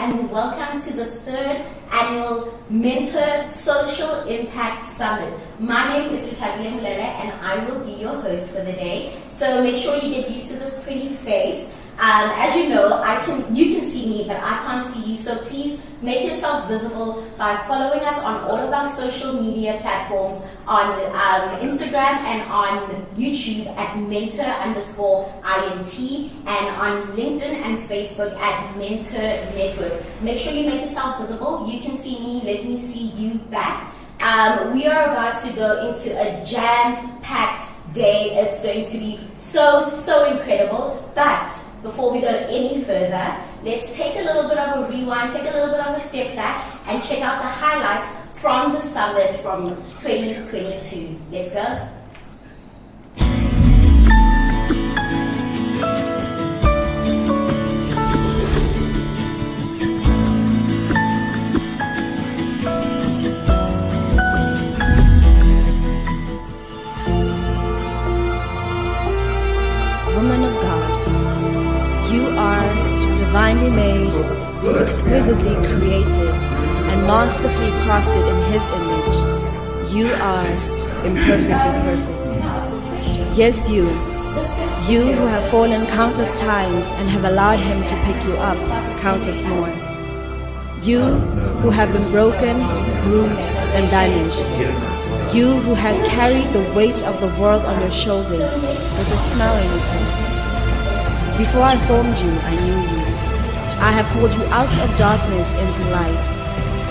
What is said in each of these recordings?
and welcome to the 3rd annual MentHer Social Impact Summit. My name is Lehlabile Molele and I will be your host for the day. So make sure you get used to this pretty face. As you know, you can see me, but I can't see you. So please make yourself visible by following us on all of our social media platforms, on Instagram and on YouTube at MentHer_INT, and on LinkedIn and Facebook at MentHer Network. Make sure you make yourself visible. You can see me. Let me see you back. We are about to go into a jam-packed day. It's going to be so incredible. But before we go any further, let's take a little bit of a rewind, take a little bit of a step back, and check out the highlights from the summit from 2022. Let's go. Woman of God, you are divinely made, exquisitely created, and masterfully crafted in His image. You are imperfectly perfect. Yes, you who have fallen countless times and have allowed Him to pick you up countless more. You who have been broken, bruised, and damaged. You who has carried the weight of the world on your shoulders with a smile on your face. Before I formed you, I knew you. I have called you out of darkness into light.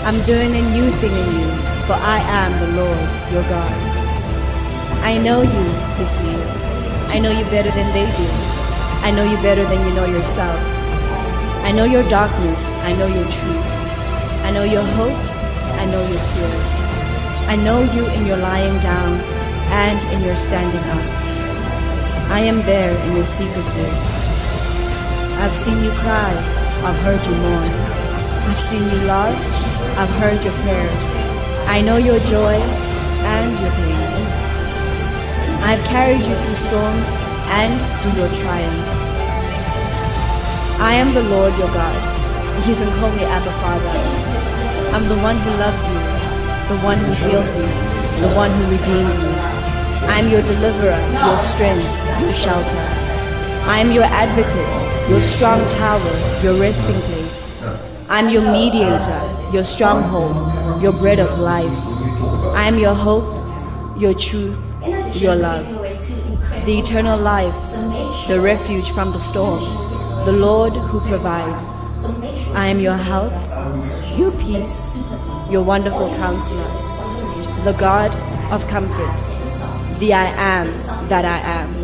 I'm doing a new thing in you, for I am the Lord, your God. I know you, you. I know you better than they do. I know you better than you know yourself. I know your darkness. I know your truth. I know your hopes. I know your fears. I know you in your lying down and in your standing up. I am there in your secret place. I've seen you cry, I've heard you mourn. I've seen you love, I've heard your prayers. I know your joy and your pain. I've carried you through storms and through your triumphs. I am the Lord your God. You can call me Abba Father. I'm the one who loves you, the one who heals you, the one who redeems you. I am your deliverer, your strength, your shelter. I am your advocate, your strong tower, your resting place. I am your mediator, your stronghold, your bread of life. I am your hope, your truth, your love. The eternal life, the refuge from the storm, the Lord who provides. I am your health, your peace, your wonderful counselor, the God of comfort, the I am that I am.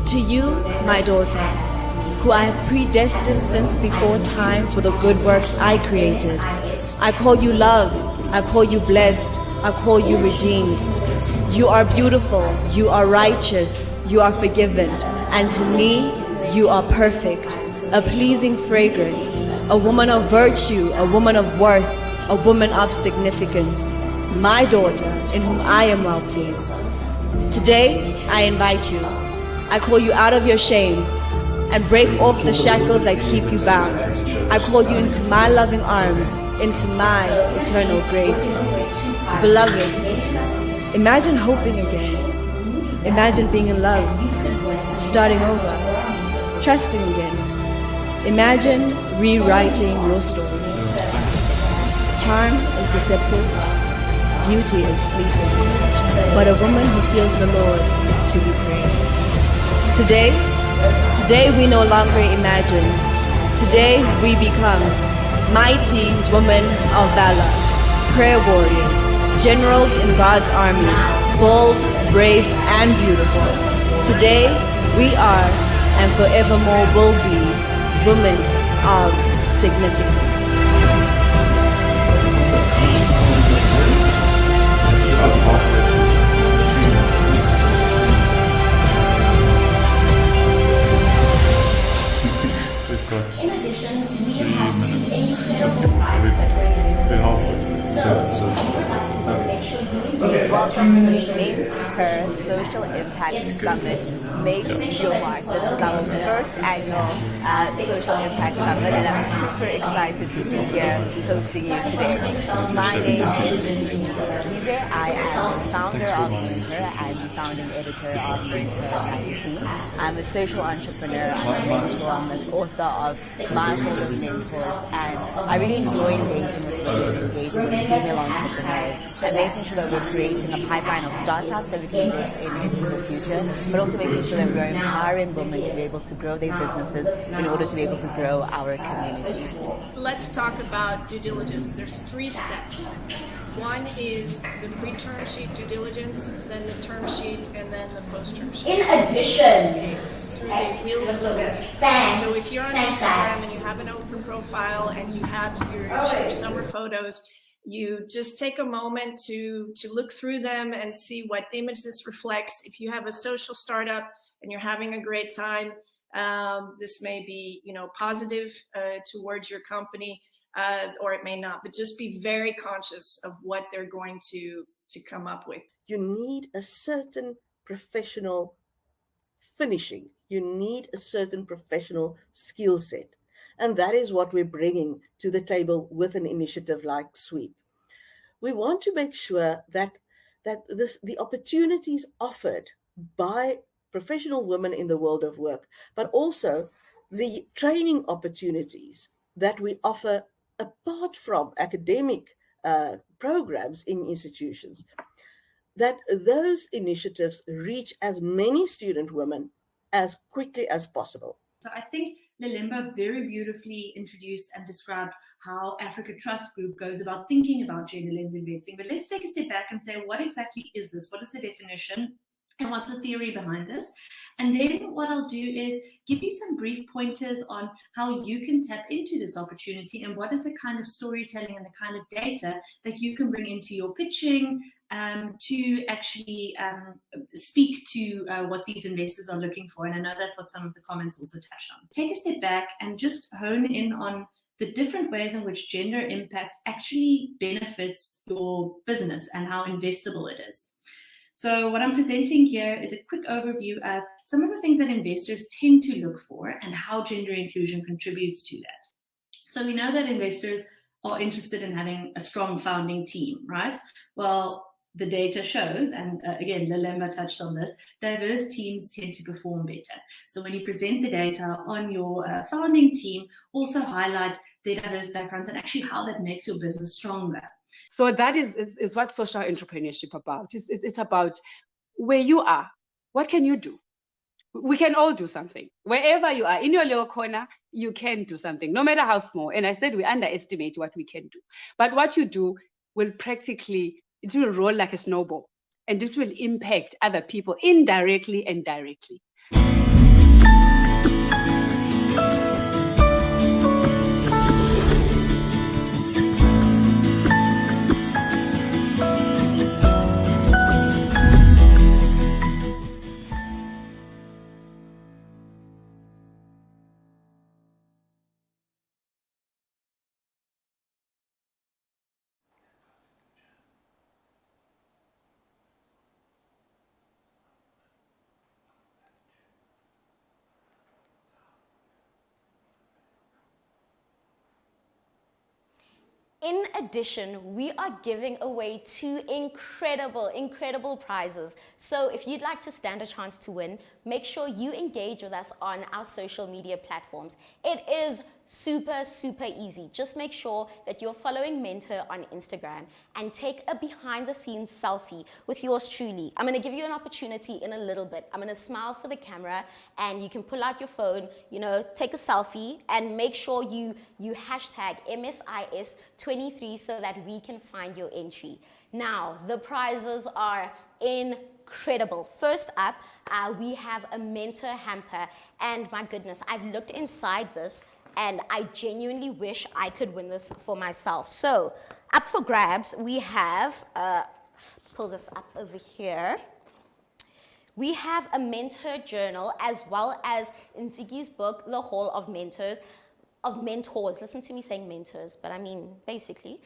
To you, my daughter, who I have predestined since before time for the good works I created, I call you loved, I call you blessed, I call you redeemed. You are beautiful, you are righteous, you are forgiven, and to me, you are perfect, a pleasing fragrance, a woman of virtue, a woman of worth, a woman of significance. My daughter, in whom I am well pleased. Today, I invite you. I call you out of your shame and break off the shackles that keep you bound. I call you into my loving arms, into my eternal grace. Beloved, imagine hoping again. Imagine being in love, starting over, trusting again. Imagine rewriting your story. Charm is deceptive, beauty is fleeting, but a woman who fears the Lord is to be praised. Today we no longer imagine. Today we become mighty women of valor, prayer warriors, generals in God's army, bold, brave, and beautiful. Today we are and forevermore will be women of significance. In addition, we have two incredible prizes that we're going to give. So, I would like to make sure you engage MentHer Social Impact Summit makes your mark. This is our first annual Social Impact Summit, and I'm super excited to be here hosting you today. My name is Ntsiki Mkhize. I am the founder of MentHer and the founding editor of MentHer magazine. I'm a social entrepreneur, I'm a mentor, I'm an author of My Hall of Mentors, and I really enjoy engaging with women, engaging with female entrepreneurs, and making sure that we're creating a pipeline of startups that we can invest into the future, but also making sure that we're empowering women to be able to grow their businesses in order to be able to grow our community. Let's talk about due diligence. There's 3 steps. One is the pre-term sheet due diligence, then the term sheet, and then the post-term sheet. In addition, so if you're on Instagram and you have an open profile and you have your summer photos, you just take a moment to look through them and see what image this reflects. If you have a social startup and you're having a great time, this may be, positive towards your company, or it may not. But just be very conscious of what they're going to come up with. You need a certain professional finishing. You need a certain professional skill set. And that is what we're bringing to the table with an initiative like Sweep. We want to make sure that the opportunities offered by professional women in the world of work, but also the training opportunities that we offer apart from academic programs in institutions, that those initiatives reach as many student women as quickly as possible. So I think Lehlabile very beautifully introduced and described how Africa Trust Group goes about thinking about gender lens investing. But let's take a step back and say, what exactly is this? What is the definition? And what's the theory behind this? And then what I'll do is give you some brief pointers on how you can tap into this opportunity and what is the kind of storytelling and the kind of data that you can bring into your pitching to actually speak to what these investors are looking for. And I know that's what some of the comments also touched on. Take a step back and just hone in on the different ways in which gender impact actually benefits your business and how investable it is. So what I'm presenting here is a quick overview of some of the things that investors tend to look for and how gender inclusion contributes to that. So we know that investors are interested in having a strong founding team, right? Well, the data shows, and again, Lehlabile touched on this, diverse teams tend to perform better. So when you present the data on your founding team, also highlight their diverse backgrounds and actually how that makes your business stronger. So that is what social entrepreneurship about. It's about where you are. What can you do? We can all do something. Wherever you are, in your little corner, you can do something, no matter how small. And I said we underestimate what we can do. But what you do will practically, it will roll like a snowball. And it will impact other people indirectly and directly. In addition, we are giving away 2 incredible prizes. So if you'd like to stand a chance to win, make sure you engage with us on our social media platforms. It is super easy. Just make sure that you're following MentHer on Instagram and take a behind the scenes selfie with yours truly. I'm gonna give you an opportunity in a little bit. I'm gonna smile for the camera and you can pull out your phone, take a selfie and make sure you hashtag MSIS23 so that we can find your entry. Now, the prizes are incredible. First up, we have a MentHer hamper, and my goodness, I've looked inside this and I genuinely wish I could win this for myself. So, up for grabs, we have, pull this up over here. We have a MentHer journal as well as Ntsiki's book, The Hall of Mentors. Listen to me saying mentors, but I mean basically.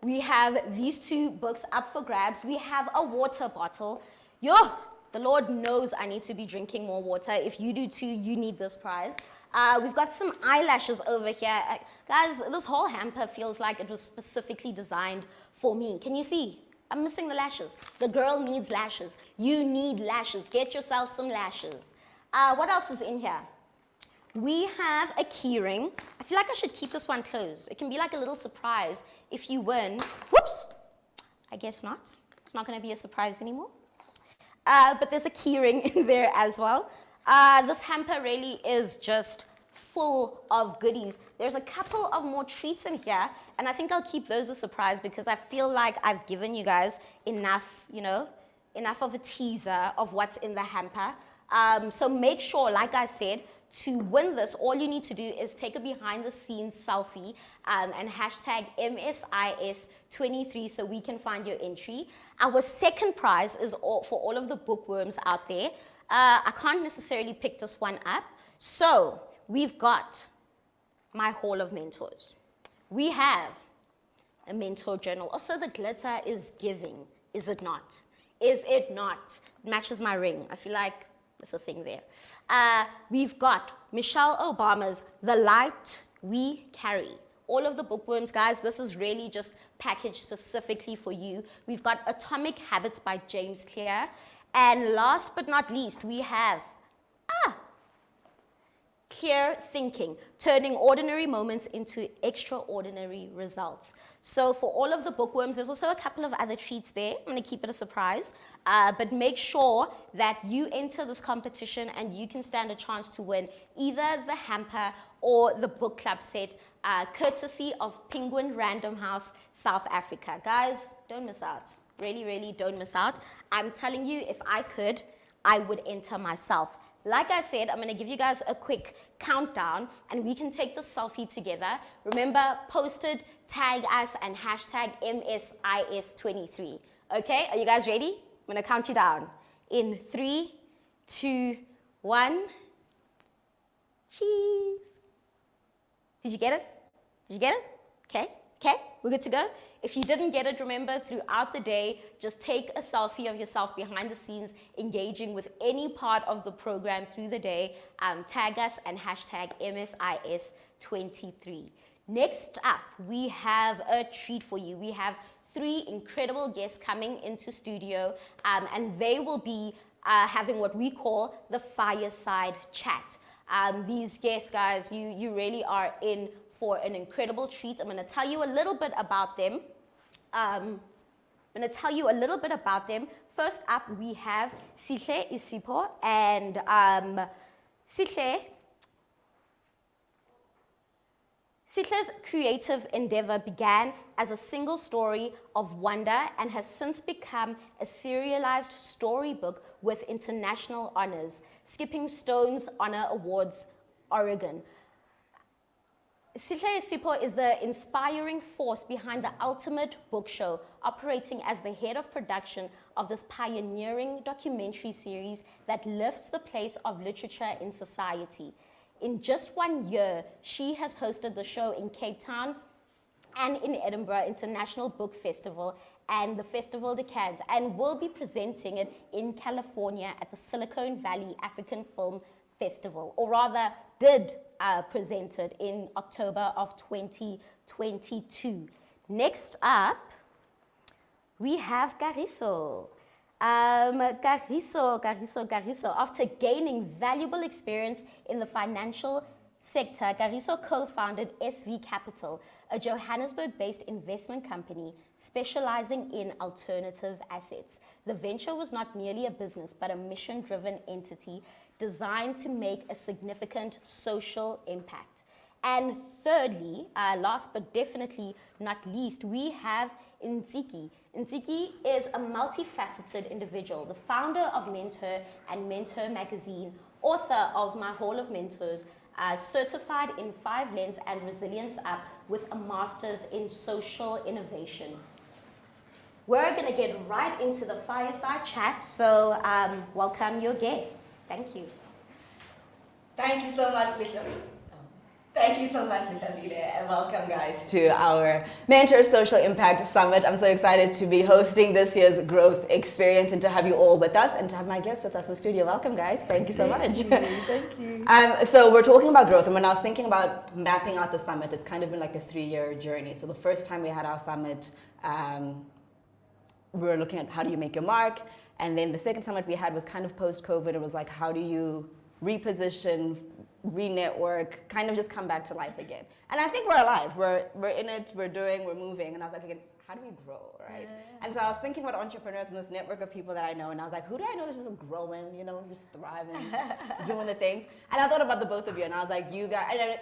We have these 2 books up for grabs. We have a water bottle. The Lord knows I need to be drinking more water. If you do too, you need this prize. We've got some eyelashes over here. Guys, this whole hamper feels like it was specifically designed for me. Can you see? I'm missing the lashes. The girl needs lashes. You need lashes. Get yourself some lashes. What else is in here? We have a keyring. I feel like I should keep this one closed. It can be like a little surprise if you win. Whoops. I guess not. It's not going to be a surprise anymore. But there's a keyring in there as well. This hamper really is just full of goodies. There's a couple of more treats in here, and I think I'll keep those a surprise because I feel like I've given you guys enough, enough of a teaser of what's in the hamper. So make sure, like I said, to win this, all you need to do is take a behind-the-scenes selfie and hashtag MSIS23 so we can find your entry. Our second prize is for all of the bookworms out there. I can't necessarily pick this one up. So we've got my Hall of Mentors. We have a mentor journal. Also, the glitter is giving, is it not? Is it not? It matches my ring. I feel like there's a thing there. We've got Michelle Obama's The Light We Carry. All of the bookworms, guys, this is really just packaged specifically for you. We've got Atomic Habits by James Clear. And last but not least, we have Clear Thinking, turning ordinary moments into extraordinary results. So for all of the bookworms, there's also a couple of other treats there. I'm going to keep it a surprise. But make sure that you enter this competition and you can stand a chance to win either the hamper or the book club set, courtesy of Penguin Random House, South Africa. Guys, don't miss out. Really, really don't miss out. I'm telling you, if I could, I would enter myself. Like I said, I'm going to give you guys a quick countdown and we can take the selfie together. Remember, post it, tag us, and hashtag MSIS23. Okay, are you guys ready? I'm going to count you down. In 3, 2, 1. Cheese. Did you get it? Did you get it? Okay, we're good to go. If you didn't get it, remember, throughout the day, just take a selfie of yourself behind the scenes, engaging with any part of the program through the day. Tag us and hashtag MSIS23. Next up, we have a treat for you. We have 3 incredible guests coming into studio, and they will be having what we call the Fireside Chat. These guests, guys, you really are in for an incredible treat. I'm going to tell you a little bit about them. First up, we have Sihle-isipho, and Sihle's creative endeavor began as a single story of Wanda and has since become a serialized storybook with international honors, Skipping Stones Honor Awards, Oregon. Sihle-isipho is the inspiring force behind the Ultimate Book Show, operating as the head of production of this pioneering documentary series that lifts the place of literature in society. In just 1 year, she has hosted the show in Cape Town and in Edinburgh International Book Festival and the Festival de Cannes, and will be presenting it in California at the Silicon Valley African Film Festival, or rather did present it in October of 2022. Next up, we have Kagiso. Kagiso. After gaining valuable experience in the financial sector, Kagiso co-founded SV Capital, a Johannesburg-based investment company specializing in alternative assets. The venture was not merely a business, but a mission-driven entity designed to make a significant social impact. And thirdly, last but definitely not least, we have Ntsiki. Ntsiki is a multifaceted individual, the founder of MentHer and MentHer magazine, author of My Hall of Mentors, certified in 5 Lens and Resilience Up with a master's in social innovation. We're going to get right into the fireside chat, so welcome your guests. Thank you. Thank you so much, Bishop. Thank you so much, Lehlabile, and welcome, guys, to our MentHer Social Impact Summit. I'm so excited to be hosting this year's Growth Experience and to have you all with us and to have my guests with us in the studio. Welcome, guys. Thank you so much. Thank you. So we're talking about growth, and when I was thinking about mapping out the summit, it's kind of been like a 3-year journey. So the first time we had our summit, we were looking at how do you make your mark, and then the second summit we had was kind of post-COVID. It was like, how do you reposition, re-network, kind of just come back to life again. And I think we're alive. We're in it, we're doing, we're moving. And I was like, again, how do we grow, right? And so I was thinking about entrepreneurs and this network of people that I know, and I was like, who do I know that's just growing, you know, just thriving, doing the things? And I thought about the both of you, and I was like, you guys,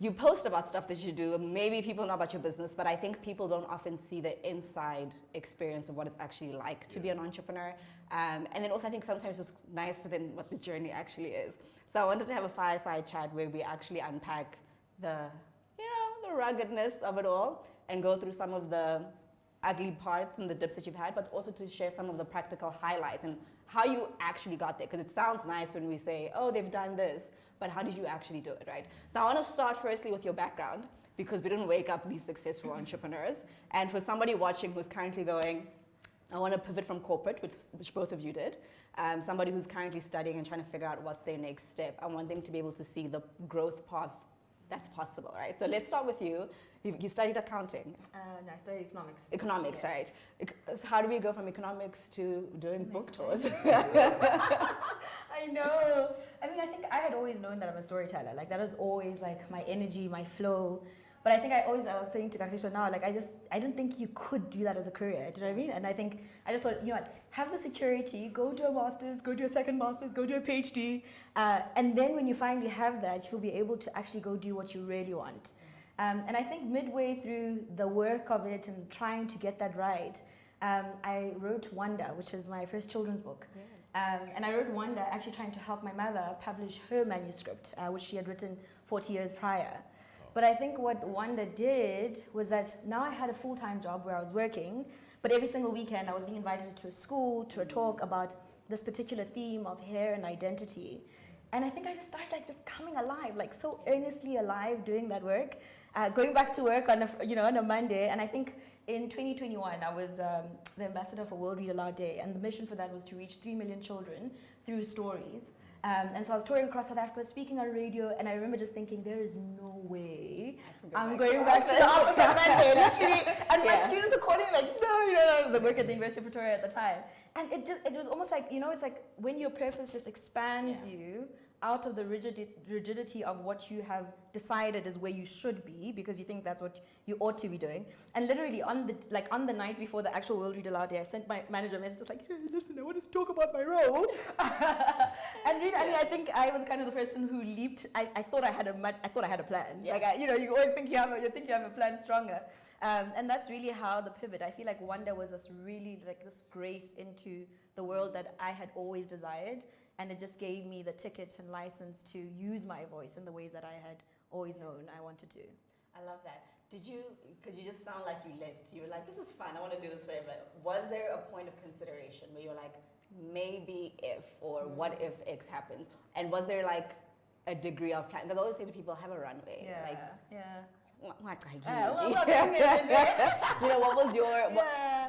you post about stuff that you do, maybe people know about your business, but I think people don't often see the inside experience of what it's actually like to be an entrepreneur. And then also I think sometimes it's nicer than what the journey actually is. So I wanted to have a fireside chat where we actually unpack the, you know, the ruggedness of it all and go through some of the ugly parts and the dips that you've had, but also to share some of the practical highlights and how you actually got there. Because it sounds nice when we say, oh, they've done this, but how did you actually do it, right? So I want to start firstly with your background, because we didn't wake up these successful entrepreneurs. And for somebody watching who's currently going, I want to pivot from corporate, which both of you did, somebody who's currently studying and trying to figure out what's their next step, I want them to be able to see the growth path that's possible, right? So let's start with you. You studied accounting. No, I studied economics. Economics, Yes. right? How do we go from economics to doing book tours? I know. I mean, I think I had always known that I'm a storyteller. Like, that was always like my energy, my flow. But I think I was saying to Kagiso now, like, I didn't think you could do that as a career. Do you know what I mean? And I think, I just thought, you know what, have the security, go do a master's, go do a second master's, go do a PhD. And then when you finally have that, you'll be able to actually go do what you really want. And I think midway through the work of it and trying to get that right, I wrote Wanda, which is my first children's book. And I wrote Wanda actually trying to help my mother publish her manuscript, which she had written 40 years prior. But I think what Wanda did was that now I had a full-time job where I was working, but every single weekend I was being invited to a school, to a talk about this particular theme of hair and identity. And I think I just started like just coming alive, like so earnestly alive doing that work, going back to work on a Monday. And I think in 2021, I was the ambassador for World Read Aloud Day, and the mission for that was to reach 3 million children through stories. And so I was touring across South Africa, speaking on radio, and I remember just thinking, there is no way I'm going back to the office on Monday, literally. And my students are calling like, no, I was at work at the University of Pretoria at the time. And it was almost like, it's like when your purpose just expands you out of the rigidity of what you have decided is where you should be, because you think that's what you ought to be doing. And literally on the night before the actual World Read Aloud Day, I sent my manager a message just like, hey, listen, I want to talk about my role. And really, I mean, I think I was kind of the person who leaped. I thought I had a plan. Yeah. Like, you always think you have a plan stronger. And that's really how the pivot. I feel like Wanda was this really like this grace into the world that I had always desired. And it just gave me the ticket and license to use my voice in the ways that I had always known I wanted to. I love that. Did you, because you just sound like you leapt, you were like, this is fun, I want to do this forever. Was there a point of consideration where you were like, maybe if, or what if X happens? And was there like a degree of plan? Because I always say to people, have a runway. Yeah, like, yeah. You know, what was your,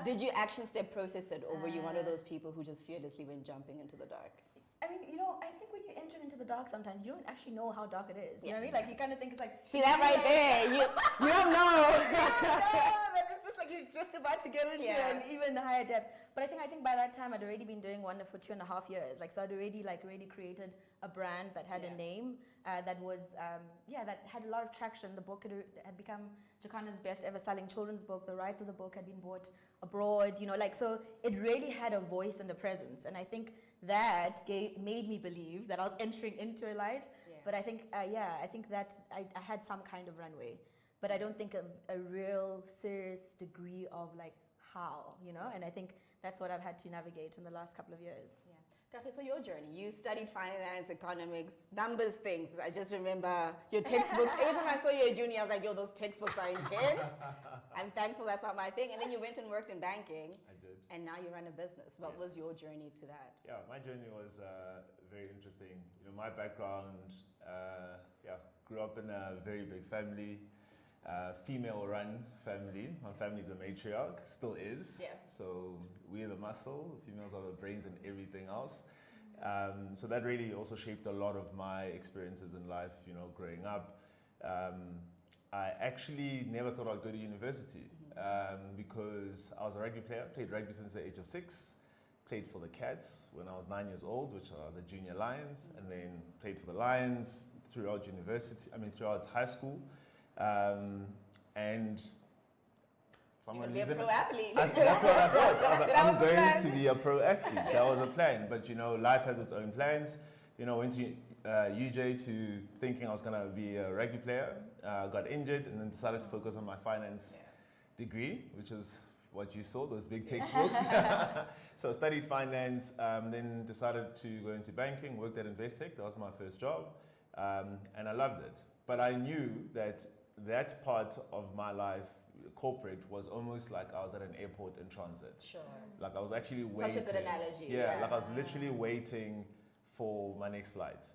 did you action step process it, or were you one of those people who just fearlessly went jumping into the dark? I mean, I think when you enter into the dark sometimes, you don't actually know how dark it is. You know what I mean? Like, you kind of think it's like... See that right there? You don't know. But it's just like you're just about to get into an even higher depth. But I think by that time, I'd already been doing Wanda for 2.5 years. Like, so I'd already really created a brand that had a name that was, that had a lot of traction. The book had become Jakarta's best ever selling children's book. The rights of the book had been bought abroad, so it really had a voice and a presence. And I think that made me believe that I was entering into a light. Yeah. But I think, I think that I had some kind of runway. But I don't think a real serious degree of like how, and I think that's what I've had to navigate in the last couple of years. Yeah. Kafe, so your journey, you studied finance, economics, numbers, things. I just remember your textbooks. Every time I saw you at uni, I was like, yo, those textbooks are intense. I'm thankful that's not my thing. And then you went and worked in banking. I did. And now you run a business. What was your journey to that? Yeah, my journey was very interesting. My background, grew up in a very big family, female-run family. My family's a matriarch, still is. Yeah. So we're the muscle, females are the brains and everything else. So that really also shaped a lot of my experiences in life, you know, growing up. I actually never thought I'd go to university because I was a rugby player, played rugby since the age of 6, played for the Cats when I was 9 years old, which are the junior Lions, and then played for the Lions throughout throughout high school. And You're gonna be a pro athlete. That's what I thought. I was like, I'm going to be a pro athlete. That was a plan. But, you know, life has its own plans. You know, went to UJ to thinking I was going to be a rugby player. Got injured and then decided to focus on my finance degree, which is what you saw, those big textbooks. So I studied finance, then decided to go into banking, worked at Investec. That was my first job. And I loved it. But I knew that that part of my life, corporate, was almost like I was at an airport in transit. Sure. Like I was actually waiting. Such a good analogy. Yeah, like I was literally waiting for my next flight.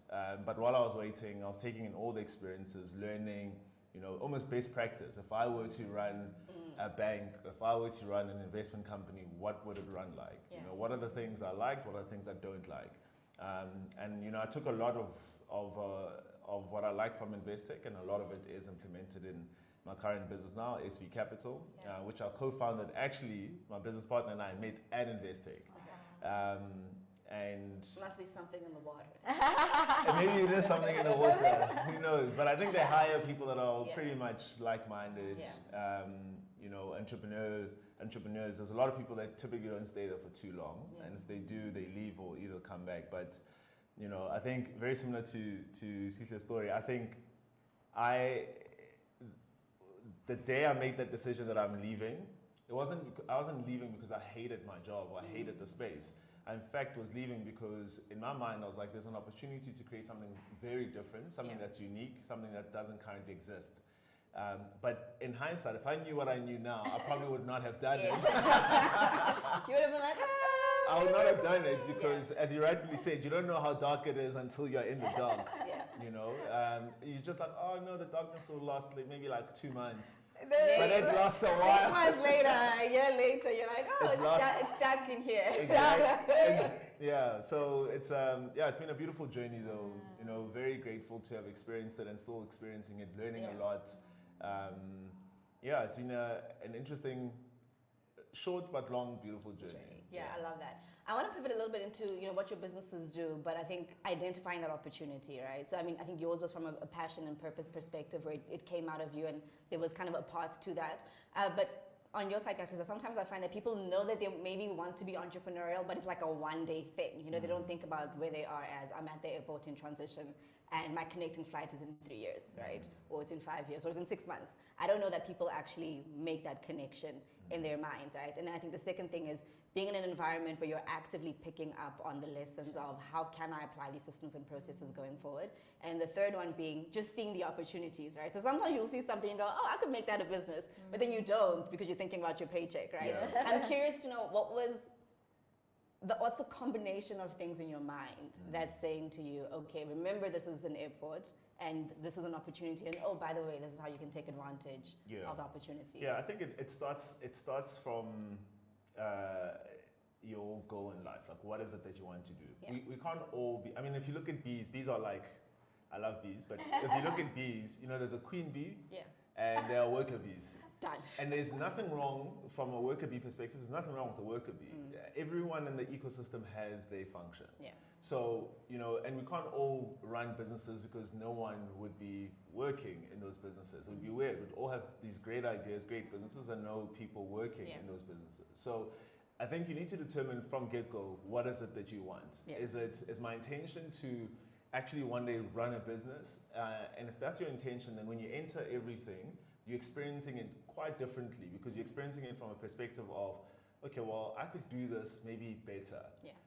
But while I was waiting, I was taking in all the experiences, learning, you know, almost best practice. If I were to run a bank, if I were to run an investment company, what would it run like? Yeah. You know, what are the things I liked, what are the things I don't like? And, you know, I took a lot of what I liked from Investec, and a lot of it is implemented in my current business now, SV Capital, which I co-founded. Actually, my business partner and I met at Investec. And must be something in the water. maybe it is something in the water, who knows? But I think they hire people that are pretty much like-minded, you know, entrepreneurs. There's a lot of people that typically don't stay there for too long, and if they do, they leave or either come back. But, you know, I think very similar to Sihle's story, I think the day I made that decision that I'm leaving, I wasn't leaving because I hated my job or I hated the space. I, in fact, was leaving because in my mind I was like, there's an opportunity to create something very different, something that's unique, something that doesn't currently exist. But in hindsight, if I knew what I knew now, I probably would not have done it. You would have been like, I would not have done it because, as you rightfully said, you don't know how dark it is until you're in the dark. You know, you're just like, oh no, the darkness will last maybe like 2 months. But it lasts a while. 6 months later, a year later, you're like, oh, it's dark in here. Exactly. So it's been a beautiful journey though. You know, very grateful to have experienced it and still experiencing it, learning a lot. It's been an interesting, short but long, beautiful journey. Yeah, I love that. I want to pivot a little bit into, you know, what your businesses do, but I think identifying that opportunity, right? So, I mean, I think yours was from a passion and purpose perspective where it came out of you and there was kind of a path to that. But on your side, because sometimes I find that people know that they maybe want to be entrepreneurial, but it's like a one-day thing. You know, they don't think about where they are as I'm at the airport in transition and my connecting flight is in 3 years, right? Or it's in 5 years, or it's in 6 months. I don't know that people actually make that connection in their minds, right? And then I think the second thing is being in an environment where you're actively picking up on the lessons of how can I apply these systems and processes going forward. And the third one being just seeing the opportunities, right? So sometimes you'll see something and go, oh, I could make that a business, but then you don't because you're thinking about your paycheck, right? I'm curious to know what's the combination of things in your mind that's saying to you, okay, remember this is an airport and this is an opportunity, and oh, by the way, this is how you can take advantage of the opportunity. Yeah, I think it starts from your goal in life. Like, what is it that you want to do? We can't all be, I mean, if you look at bees are like, I love bees, but if you look at bees, you know, there's a queen bee and there are worker bees. Done. And there's nothing wrong from a worker bee perspective. There's nothing wrong with a worker bee. Everyone in the ecosystem has their function. So, you know, and we can't all run businesses because no one would be working in those businesses. It would be weird. We'd all have these great ideas, great businesses, and no people working in those businesses. So I think you need to determine from get-go, what is it that you want? Is my intention to actually one day run a business? And if that's your intention, then when you enter everything, you're experiencing it quite differently because you're experiencing it from a perspective of, okay, well, I could do this maybe better.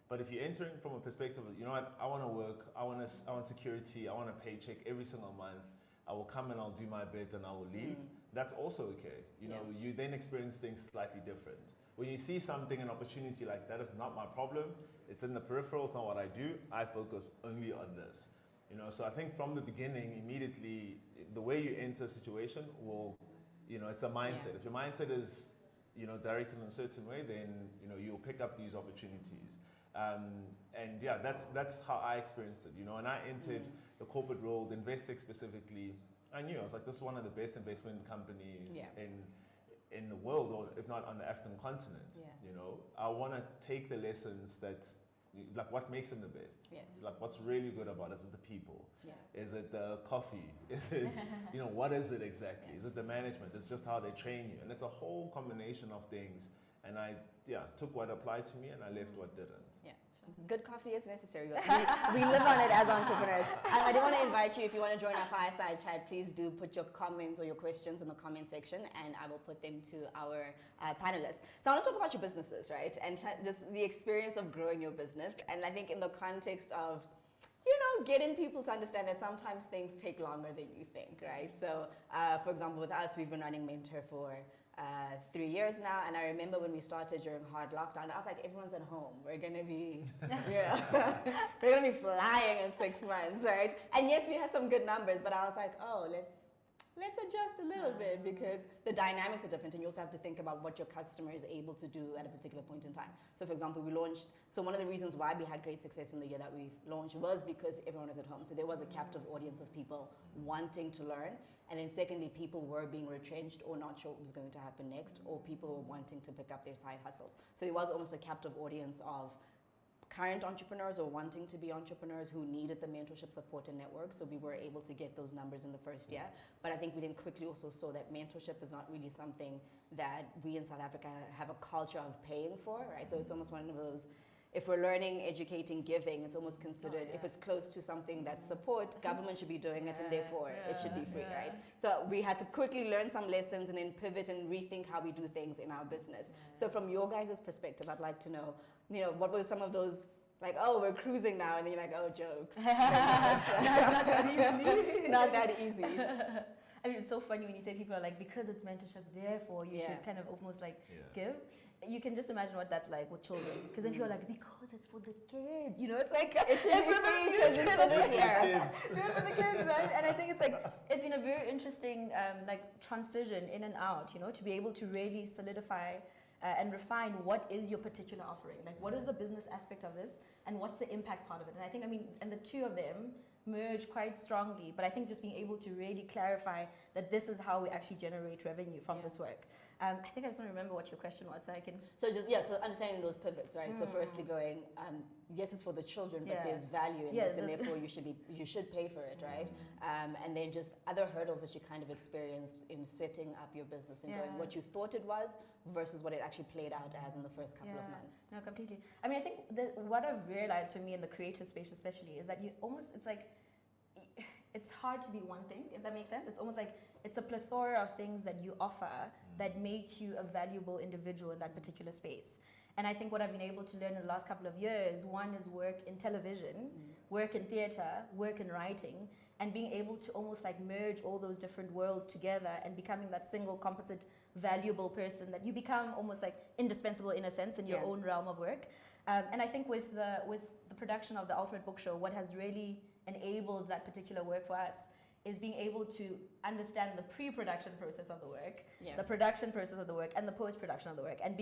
But if you're entering from a perspective of, you know what, I want to work, I want security, I want a paycheck every single month, I will come and I'll do my bit and I will leave, that's also okay. You know, you then experience things slightly different. When you see something, an opportunity like that is not my problem, it's in the peripheral, it's not what I do, I focus only on this. You know, so I think from the beginning, immediately, the way you enter a situation will, you know, it's a mindset. If your mindset is, you know, directed in a certain way, then, you know, you'll pick up these opportunities. And yeah, that's how I experienced it. You know, and I entered the corporate world, Investec specifically. I knew, I was like, this is one of the best investment companies in the world, or if not on the African continent. You know, I want to take the lessons that, like, what makes them the best? Like, what's really good about it? Is it the people? Is it the coffee? Is it, you know, what is it exactly? Is it the management? It's just how they train you. And it's a whole combination of things. And I, took what applied to me and I left what didn't. Good coffee is necessary. We live on it as entrepreneurs. I do want to invite you, if you want to join our Fireside Chat, please do put your comments or your questions in the comment section, and I will put them to our panelists. So I want to talk about your businesses, right? And just the experience of growing your business. And I think in the context of, you know, getting people to understand that sometimes things take longer than you think, right? So, for example, with us, we've been running MentHer for 3 years now, and I remember when we started during hard lockdown, I was like, everyone's at home. We're gonna be, we're gonna be flying in 6 months, right? And yes, we had some good numbers, but I was like, oh, let's adjust a little bit, because the dynamics are different, and you also have to think about what your customer is able to do at a particular point in time. So for example, we launched, so one of the reasons why we had great success in the year that we launched was because everyone was at home. So there was a captive audience of people wanting to learn. And then secondly, people were being retrenched or not sure what was going to happen next, or people were wanting to pick up their side hustles. So there was almost a captive audience of current entrepreneurs or wanting to be entrepreneurs who needed the mentorship support and network. So we were able to get those numbers in the first year. But I think we then quickly also saw that mentorship is not really something that we in South Africa have a culture of paying for, right? So it's almost one of those, if we're learning, educating, giving, it's almost considered, if it's close to something that's support, government should be doing it, and therefore it should be free, right? So we had to quickly learn some lessons and then pivot and rethink how we do things in our business. So from your guys' perspective, I'd like to know, you know, what were some of those, like, oh, we're cruising now, and then you're like, oh, jokes. not that easy. Not that easy. I mean, it's so funny when you say people are like, because it's mentorship, therefore you should kind of almost like give. You can just imagine what that's like with children. Because then people are like, because it's for the kids. You know, it's like, it's for the kids, right? And I think it's like, it's been a very interesting like transition in and out, you know, to be able to really solidify and refine what is your particular offering. Like, what is the business aspect of this, and what's the impact part of it? And I think, I mean, and the two of them merge quite strongly, but I think just being able to really clarify that this is how we actually generate revenue from this work. I think I just want to remember what your question was, so I can... So just, so understanding those pivots, right? So firstly going, yes, it's for the children, but there's value in this, and therefore you should pay for it, right? And then just other hurdles that you kind of experienced in setting up your business and going what you thought it was versus what it actually played out as in the first couple of months. No, completely. I mean, I think what I've realized for me in the creative space especially is that you almost, it's like, it's hard to be one thing, if that makes sense. It's almost like it's a plethora of things that you offer that make you a valuable individual in that particular space. And I think what I've been able to learn in the last couple of years, one is work in television, work in theater, work in writing, and being able to almost like merge all those different worlds together and becoming that single composite valuable person that you become almost like indispensable in a sense in your own realm of work. And I think with the production of the Ultimate Book Show, what has really enabled that particular work for us is being able to understand the pre-production process of the work, the production process of the work, and the post-production of the work, and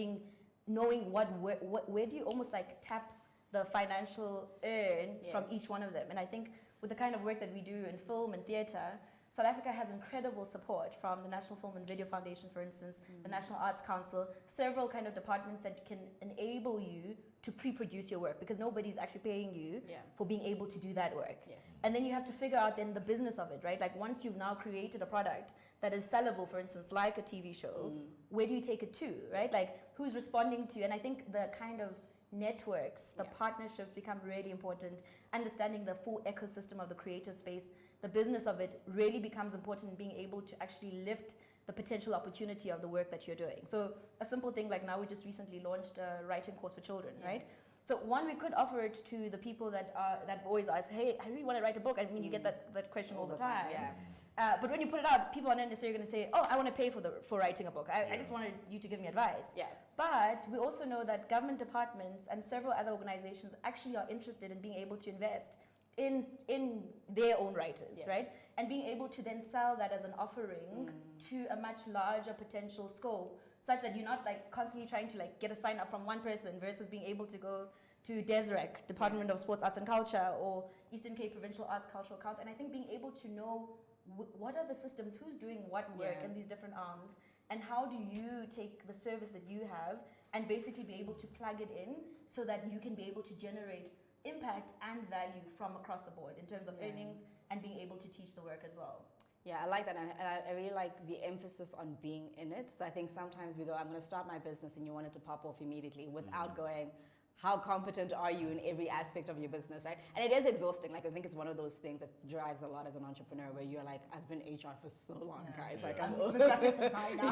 knowing where do you almost like tap the financial earn from each one of them. And I think with the kind of work that we do in film and theater, South Africa has incredible support from the National Film and Video Foundation, for instance, the National Arts Council, several kind of departments that can enable you to pre-produce your work, because nobody's actually paying you for being able to do that work. And then you have to figure out then the business of it, right? Like once you've now created a product that is sellable, for instance, like a TV show, where do you take it to, right? Like who's responding to, and I think the kind of networks, the partnerships become really important. Understanding the full ecosystem of the creative space, the business of it really becomes important in being able to actually lift the potential opportunity of the work that you're doing. So a simple thing like now we just recently launched a writing course for children, right? So one, we could offer it to the people that have always asked, hey, I really want to write a book. I mean, you get that question all the time. But when you put it out, people are not necessarily going to say, oh, I want to pay for writing a book. I just wanted you to give me advice. But we also know that government departments and several other organizations actually are interested in being able to invest in their own writers, Yes. right? And being able to then sell that as an offering to a much larger potential scope, such that you're not like constantly trying to like get a sign up from one person versus being able to go to DESREC, Department of Sports, Arts and Culture, or Eastern Cape Provincial Arts Cultural Council. And I think being able to know what are the systems, who's doing what work in these different arms, and how do you take the service that you have and basically be able to plug it in so that you can be able to generate impact and value from across the board in terms of earnings and being able to teach the work as well. Yeah, I like that, and I really like the emphasis on being in it. So I think sometimes we go, I'm going to start my business, and you want it to pop off immediately without going, how competent are you in every aspect of your business, right? And it is exhausting. Like, I think it's one of those things that drags a lot as an entrepreneur, where you're like, I've been HR for so long, guys. Like, I'm the graphic designer.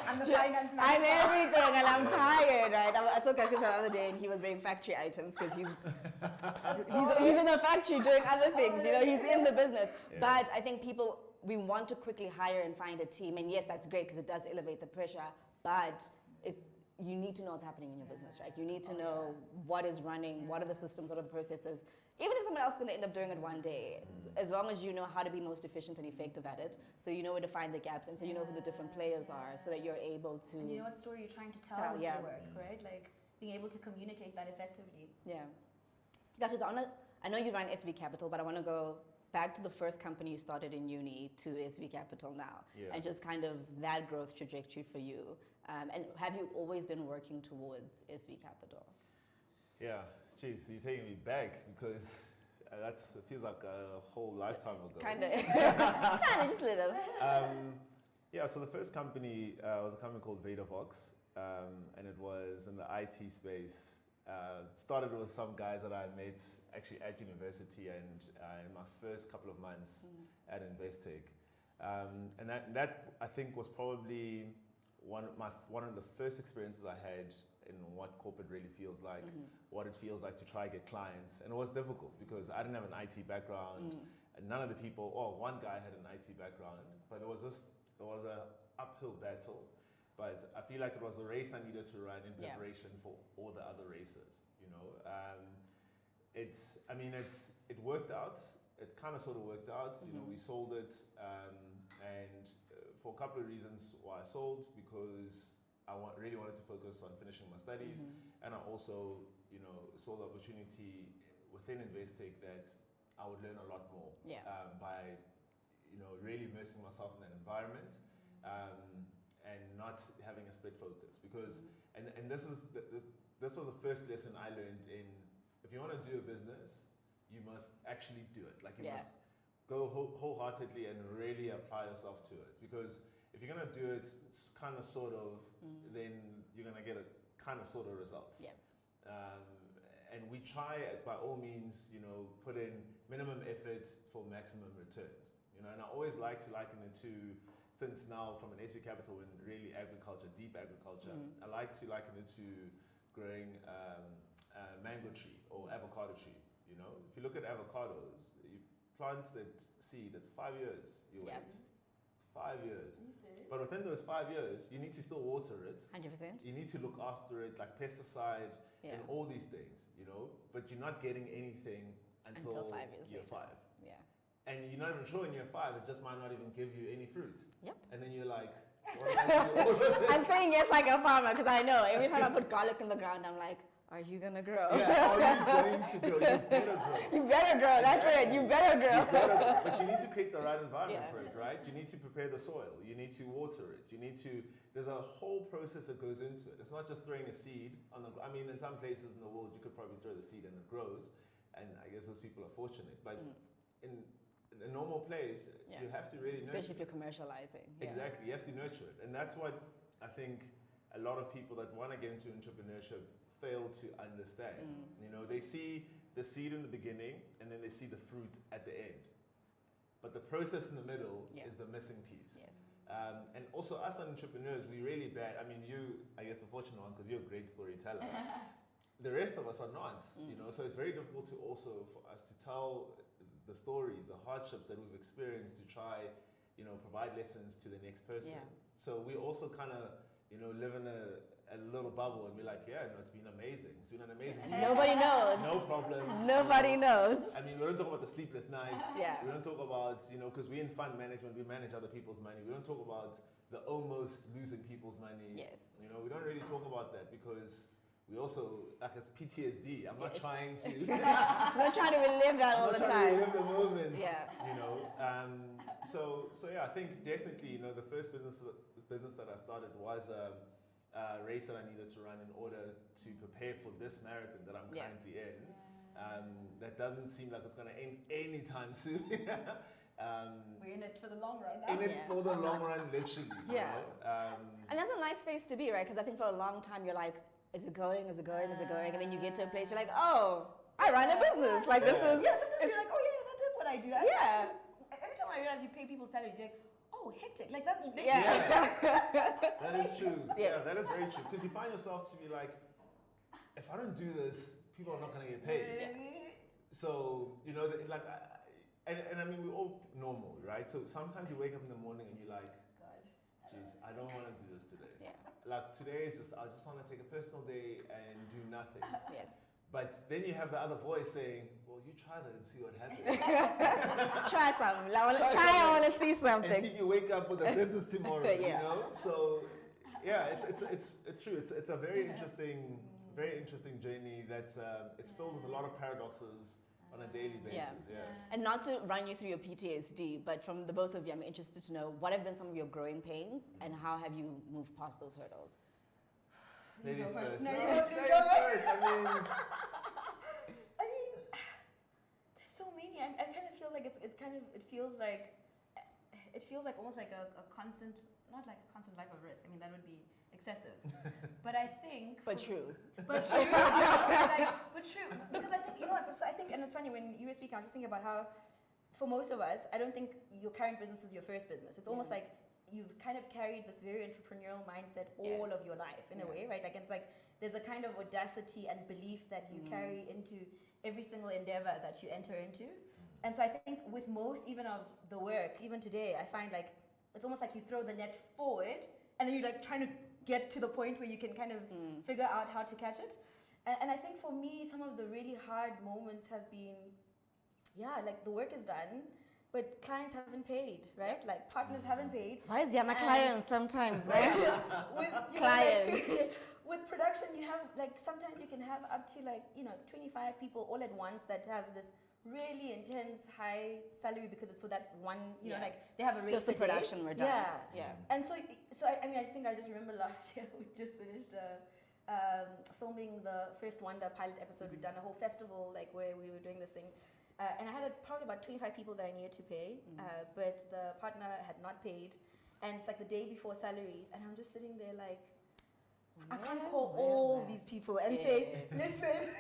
I'm the finance manager. I'm everything, and I'm tired, right? I saw Kagiso the other day, and he was bringing factory items because he's in the factory doing other things. You know, he's in the business. Yeah. But I think we want to quickly hire and find a team, and yes, that's great because it does elevate the pressure. But you need to know what's happening in your business, right? You need to know what is running, what are the systems, what are the processes. Even if someone else is going to end up doing it one day, as long as you know how to be most efficient and effective at it, so you know where to find the gaps, and so you know who the different players are, so that you're able to... And you know what story you're trying to tell with your work, right? Like, being able to communicate that effectively. Yeah. Because I know you run SV Capital, but I want to go back to the first company you started in uni to SV Capital now, and just kind of that growth trajectory for you. And have you always been working towards SV Capital? Yeah, geez, you're taking me back because it feels like a whole lifetime ago. Kind of, just a little. Yeah, so the first company was a company called VadaVox, and it was in the IT space. Started with some guys that I met actually at university and in my first couple of months at Investec. And that I think was probably one of the first experiences I had in what corporate really feels like, what it feels like to try to get clients. And it was difficult because I didn't have an IT background, and none of the people, one guy had an IT background, but it was an uphill battle. But I feel like it was a race I needed to run in preparation for all the other races, you know. It worked out. It kind of sort of worked out. You know, we sold it, and for a couple of reasons why I sold, because I really wanted to focus on finishing my studies, and I also, you know, saw the opportunity within Investec that I would learn a lot more by, you know, really immersing myself in that environment. And not having a split focus, because and this was the first lesson I learned in, if you want to do a business, you must actually do it. Like, you must go wholeheartedly and really apply yourself to it, because if you're going to do it, it's kind of sort of, then you're going to get a kind of sort of results. And we try, by all means, you know, put in minimum effort for maximum returns. You know, and I always like to liken it to, since now from an SV Capital in really agriculture, deep agriculture, I like to liken it to growing a mango tree or avocado tree. You know, if you look at avocados, you plant that seed, it's 5 years you wait. It's 5 years. But within those 5 years, you need to still water it. 100%. You need to look after it, like pesticide and all these things, you know, but you're not getting anything until 5 years year later. 5. Yeah. And you're not even sure in year 5, it just might not even give you any fruit. Yep. And then you're like, what am I doing? I'm saying yes like a farmer, because I know every time I put garlic in the ground, I'm like, are you going to grow? Yeah, are you going to grow? You better grow. You better grow, that's it, you better grow. But you need to create the right environment for it, right? You need to prepare the soil, you need to water it, there's a whole process that goes into it. It's not just throwing a seed on in some places in the world, you could probably throw the seed and it grows, and I guess those people are fortunate, but in a normal place, you have to really nurture it. Especially if you're commercializing. Exactly, you have to nurture it. And that's what I think a lot of people that want to get into entrepreneurship fail to understand. You know, they see the seed in the beginning and then they see the fruit at the end. But the process in the middle is the missing piece. Yes. And also us entrepreneurs, we're really bad. I mean, you, I guess the fortunate one, because you're a great storyteller. The rest of us are not, you know, so it's very difficult to also, for us to tell the stories, the hardships that we've experienced to try, you know, provide lessons to the next person. So we also kind of, you know, live in a a little bubble and be like, yeah, no, it's been amazing. It's been an amazing year. Nobody knows. No problems. Nobody knows. I mean, we don't talk about the sleepless nights. Yeah. We don't talk about, because we're in fund management, we manage other people's money. We don't talk about the almost losing people's money. Yes. We don't really talk about that because we also, like, it's PTSD. I'm not trying to... We're trying to relive that all the time. I'm not trying to relive the moment. Yeah. So yeah, I think definitely, the first business that I started was a race that I needed to run in order to prepare for this marathon that I'm currently in. That doesn't seem like it's going to end anytime soon. We're in it for the long run now. In it for the long run, literally. And that's a nice space to be, right? Because I think for a long time you're like, is it going? Is it going? Is it going? And then you get to a place you're like, oh, I run a business. Like this is. Yeah, sometimes you're like, oh yeah, that is what I do. Every time I realize you pay people salaries, you're like, oh, hectic. Like that's That is true. Yeah, that is very true. Because you find yourself to be like, if I don't do this, people are not going to get paid. So, and I mean, we're all normal, right? So sometimes you wake up in the morning and you're like, jeez, I don't want to do this today. Yeah. Like today is just, I just want to take a personal day and do nothing. Yes. But then you have the other voice saying, well, you try that and see what happens. Try something. I want to see something. And see if you wake up with a business tomorrow, So, yeah, it's true. It's a very interesting journey that's, it's filled with a lot of paradoxes on a daily basis. And not to run you through your PTSD, but from the both of you, I'm interested to know what have been some of your growing pains and how have you moved past those hurdles? Ladies first. No, ladies first. I mean, there's so many. I kind of feel like it feels like almost like a constant, not like a constant life of risk. I mean, that would be excessive. But I think. But true. But true. But true. Because I think, and it's funny when you were speaking, I was just thinking about how, for most of us, I don't think your current business is your first business. It's almost like you've kind of carried this very entrepreneurial mindset all of your life in a way, right? Like it's like there's a kind of audacity and belief that you carry into every single endeavor that you enter into. And so I think with most even of the work, even today, I find like it's almost like you throw the net forward and then you're like trying to get to the point where you can kind of figure out how to catch it. And I think for me, some of the really hard moments have been, like the work is done, but clients haven't paid, right? Like partners haven't paid. Why is my clients sometimes? With production, you have like sometimes you can have up to 25 people all at once that have this really intense high salary because it's for that one, like they have a rate. Just the production we're done. Yeah. And so I mean, I think I just remember last year we just finished filming the first Wanda pilot episode. We'd done a whole festival like where we were doing this thing. And I had probably about 25 people that I needed to pay, but the partner had not paid. And it's like the day before salaries. And I'm just sitting there like, I can't call all these people and say, listen,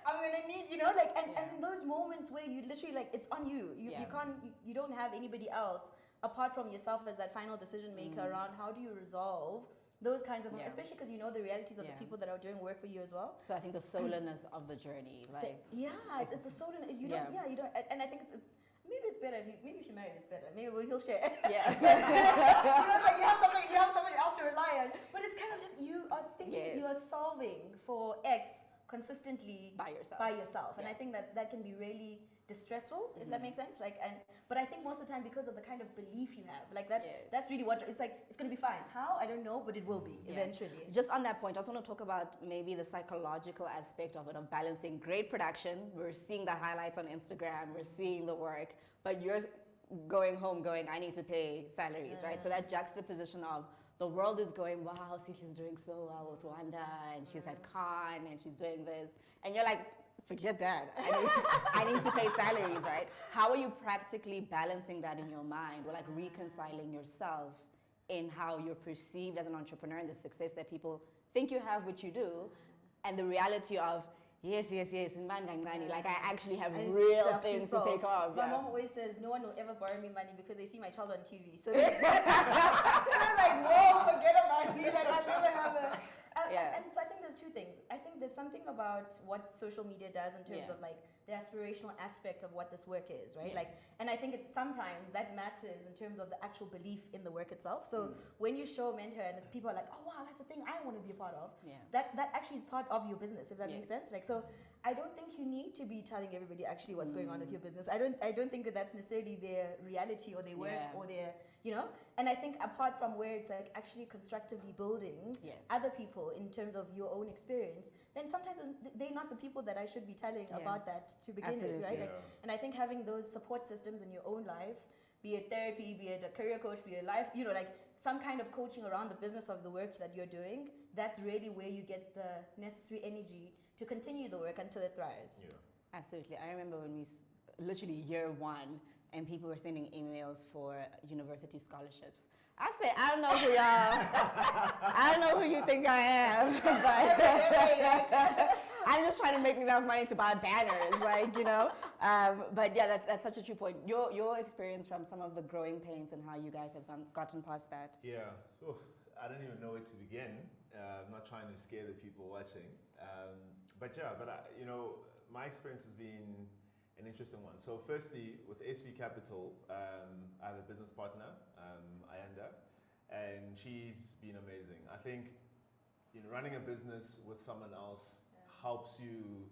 I'm going to need, and those moments where you literally like, it's on you. You don't have anybody else apart from yourself as that final decision maker around how do you resolve those kinds of moments, especially because you know the realities of the people that are doing work for you as well. So I think the solenness of the journey, like it's the solenness. You don't, and I think it's maybe it's better if you're married, it's better. Maybe he'll share. Yeah. Like you have somebody else to rely on. But it's kind of just you are thinking you are solving for X consistently by yourself. And I think that can be really distressful, if that makes sense. But I think most of the time because of the kind of belief you have, like that, that's really what it's like. It's gonna be fine. How? I don't know, but it will be eventually. Just on that point, I just want to talk about maybe the psychological aspect of it, of balancing great production. We're seeing the highlights on Instagram, we're seeing the work, but you're going home going, I need to pay salaries, right? So that juxtaposition of the world is going, wow, Sihle's doing so well with Wanda, and she's at Khan, and she's doing this, and you're like, forget that. I need to pay salaries, right? How are you practically balancing that in your mind, or like reconciling yourself in how you're perceived as an entrepreneur and the success that people think you have, which you do, and the reality of, yes, like I actually have real things to take off. My mom always says, no one will ever borrow me money because they see my child on TV. So they're like, whoa, forget about me. Like, I'll never have a... And so I think there's two things. I think there's something about what social media does in terms of like the aspirational aspect of what this work is, right? Like, and I think sometimes that matters in terms of the actual belief in the work itself. So when you show MentHer and it's people are like, oh wow, that's a thing I want to be a part of. That actually is part of your business, if that makes sense. Like, so I don't think you need to be telling everybody actually what's going on with your business. I don't think that that's necessarily their reality or their work or their, you know. And I think apart from where it's like actually constructively building other people in terms of your own experience, then sometimes they're not the people that I should be telling about that to begin with, right? Like, and I think having those support systems in your own life, be it therapy, be it a career coach, be it life, you know, like some kind of coaching around the business of the work that you're doing, that's really where you get the necessary energy to continue the work until it thrives. Absolutely. I remember when we, literally year one, and people were sending emails for university scholarships. I said, I don't know who y'all, I don't know who you think I am, but I'm just trying to make enough money to buy banners, like, you know. But yeah, that's such a true point. Your experience from some of the growing pains and how you guys have gotten past that. Yeah, I don't even know where to begin. I'm not trying to scare the people watching. But you know, my experience has been an interesting one. So firstly, with SV Capital, I have a business partner, Wanda, and she's been amazing. I think, you know, running a business with someone else helps you,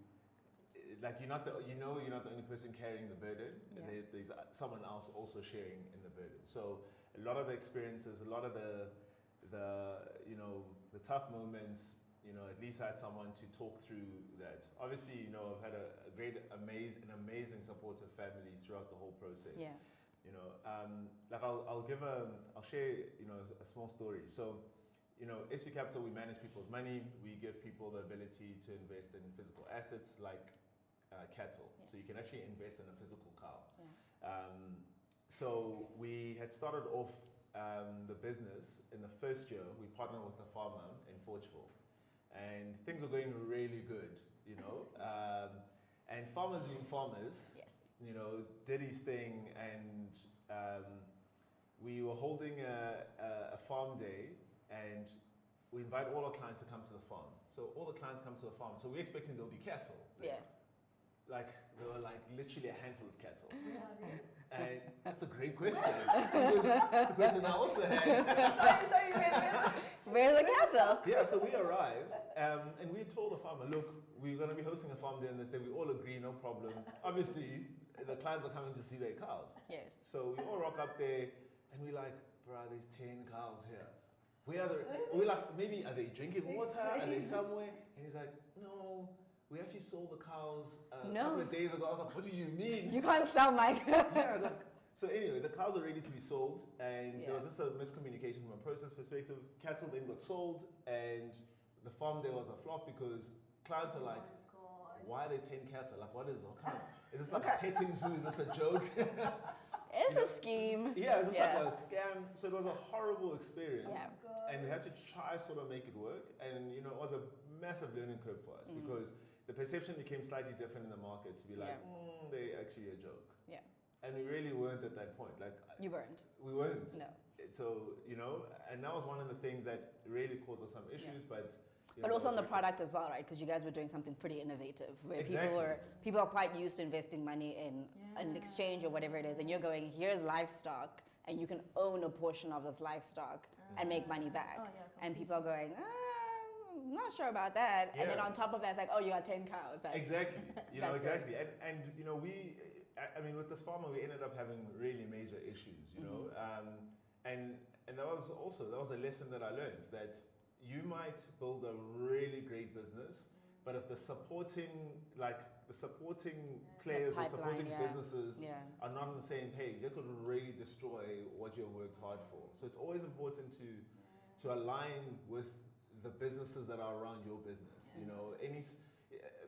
like you're not the only person carrying the burden. There's someone else also sharing in the burden. So a lot of the experiences, a lot of the you know, the tough moments, you know, at least I had someone to talk through that. Obviously, you know, I've had an amazing supportive family throughout the whole process. You know, like I'll share, you know, a small story. So, you know, SV Capital, we manage people's money. We give people the ability to invest in physical assets like cattle. So you can actually invest in a physical cow. So we had started off the business in the first year. We partnered with a farmer in Portugal, and things were going really good, you know. And farmers being farmers, you know, did his thing, and we were holding a farm day, and we invite all our clients to come to the farm. So all the clients come to the farm. So we're expecting there'll be cattle. Like, there were like literally a handful of cattle. And that's a great question. That's a question I also had. Where's the cattle? Yeah, so we arrived, and we told the farmer, look, we're going to be hosting a farm day on this day. We all agree, no problem. Obviously, the clients are coming to see their cows. So we all rock up there, and we're like, bro, there's 10 cows here. Where are they? We're like, maybe, are they drinking water? Are they somewhere? And he's like, no. We actually sold the cows a couple of days ago. I was like, what do you mean? You can't sell my So anyway, the cows are ready to be sold, and there was just a miscommunication from a process perspective. Cattle then got sold, and the farm there was a flop because clients are like, why are there 10 cattle? Like, what is this like a petting zoo? Is this a joke? It's a scheme. Yeah, it's just like a scam. So it was a horrible experience. And we had to try sort of make it work. And, you know, it was a massive learning curve for us because the perception became slightly different in the market to be like, they're actually a joke. And we really weren't at that point. Like, you weren't. We weren't. No. So, you know, and that was one of the things that really caused us some issues, but also on the product as well, right? Because you guys were doing something pretty innovative, where people are quite used to investing money in an exchange or whatever it is, and you're going, here's livestock, and you can own a portion of this livestock and make money back. And people are going, I'm not sure about that. And then on top of that, it's like, oh, you got 10 cows. Exactly. You know, exactly. And you know, I mean, with this farmer, we ended up having really major issues, you know. And that was a lesson that I learned, that you might build a really great business, but if the supporting players or supporting businesses are not on the same page, it could really destroy what you've worked hard for. So it's always important to align with the businesses that are around your business, you know,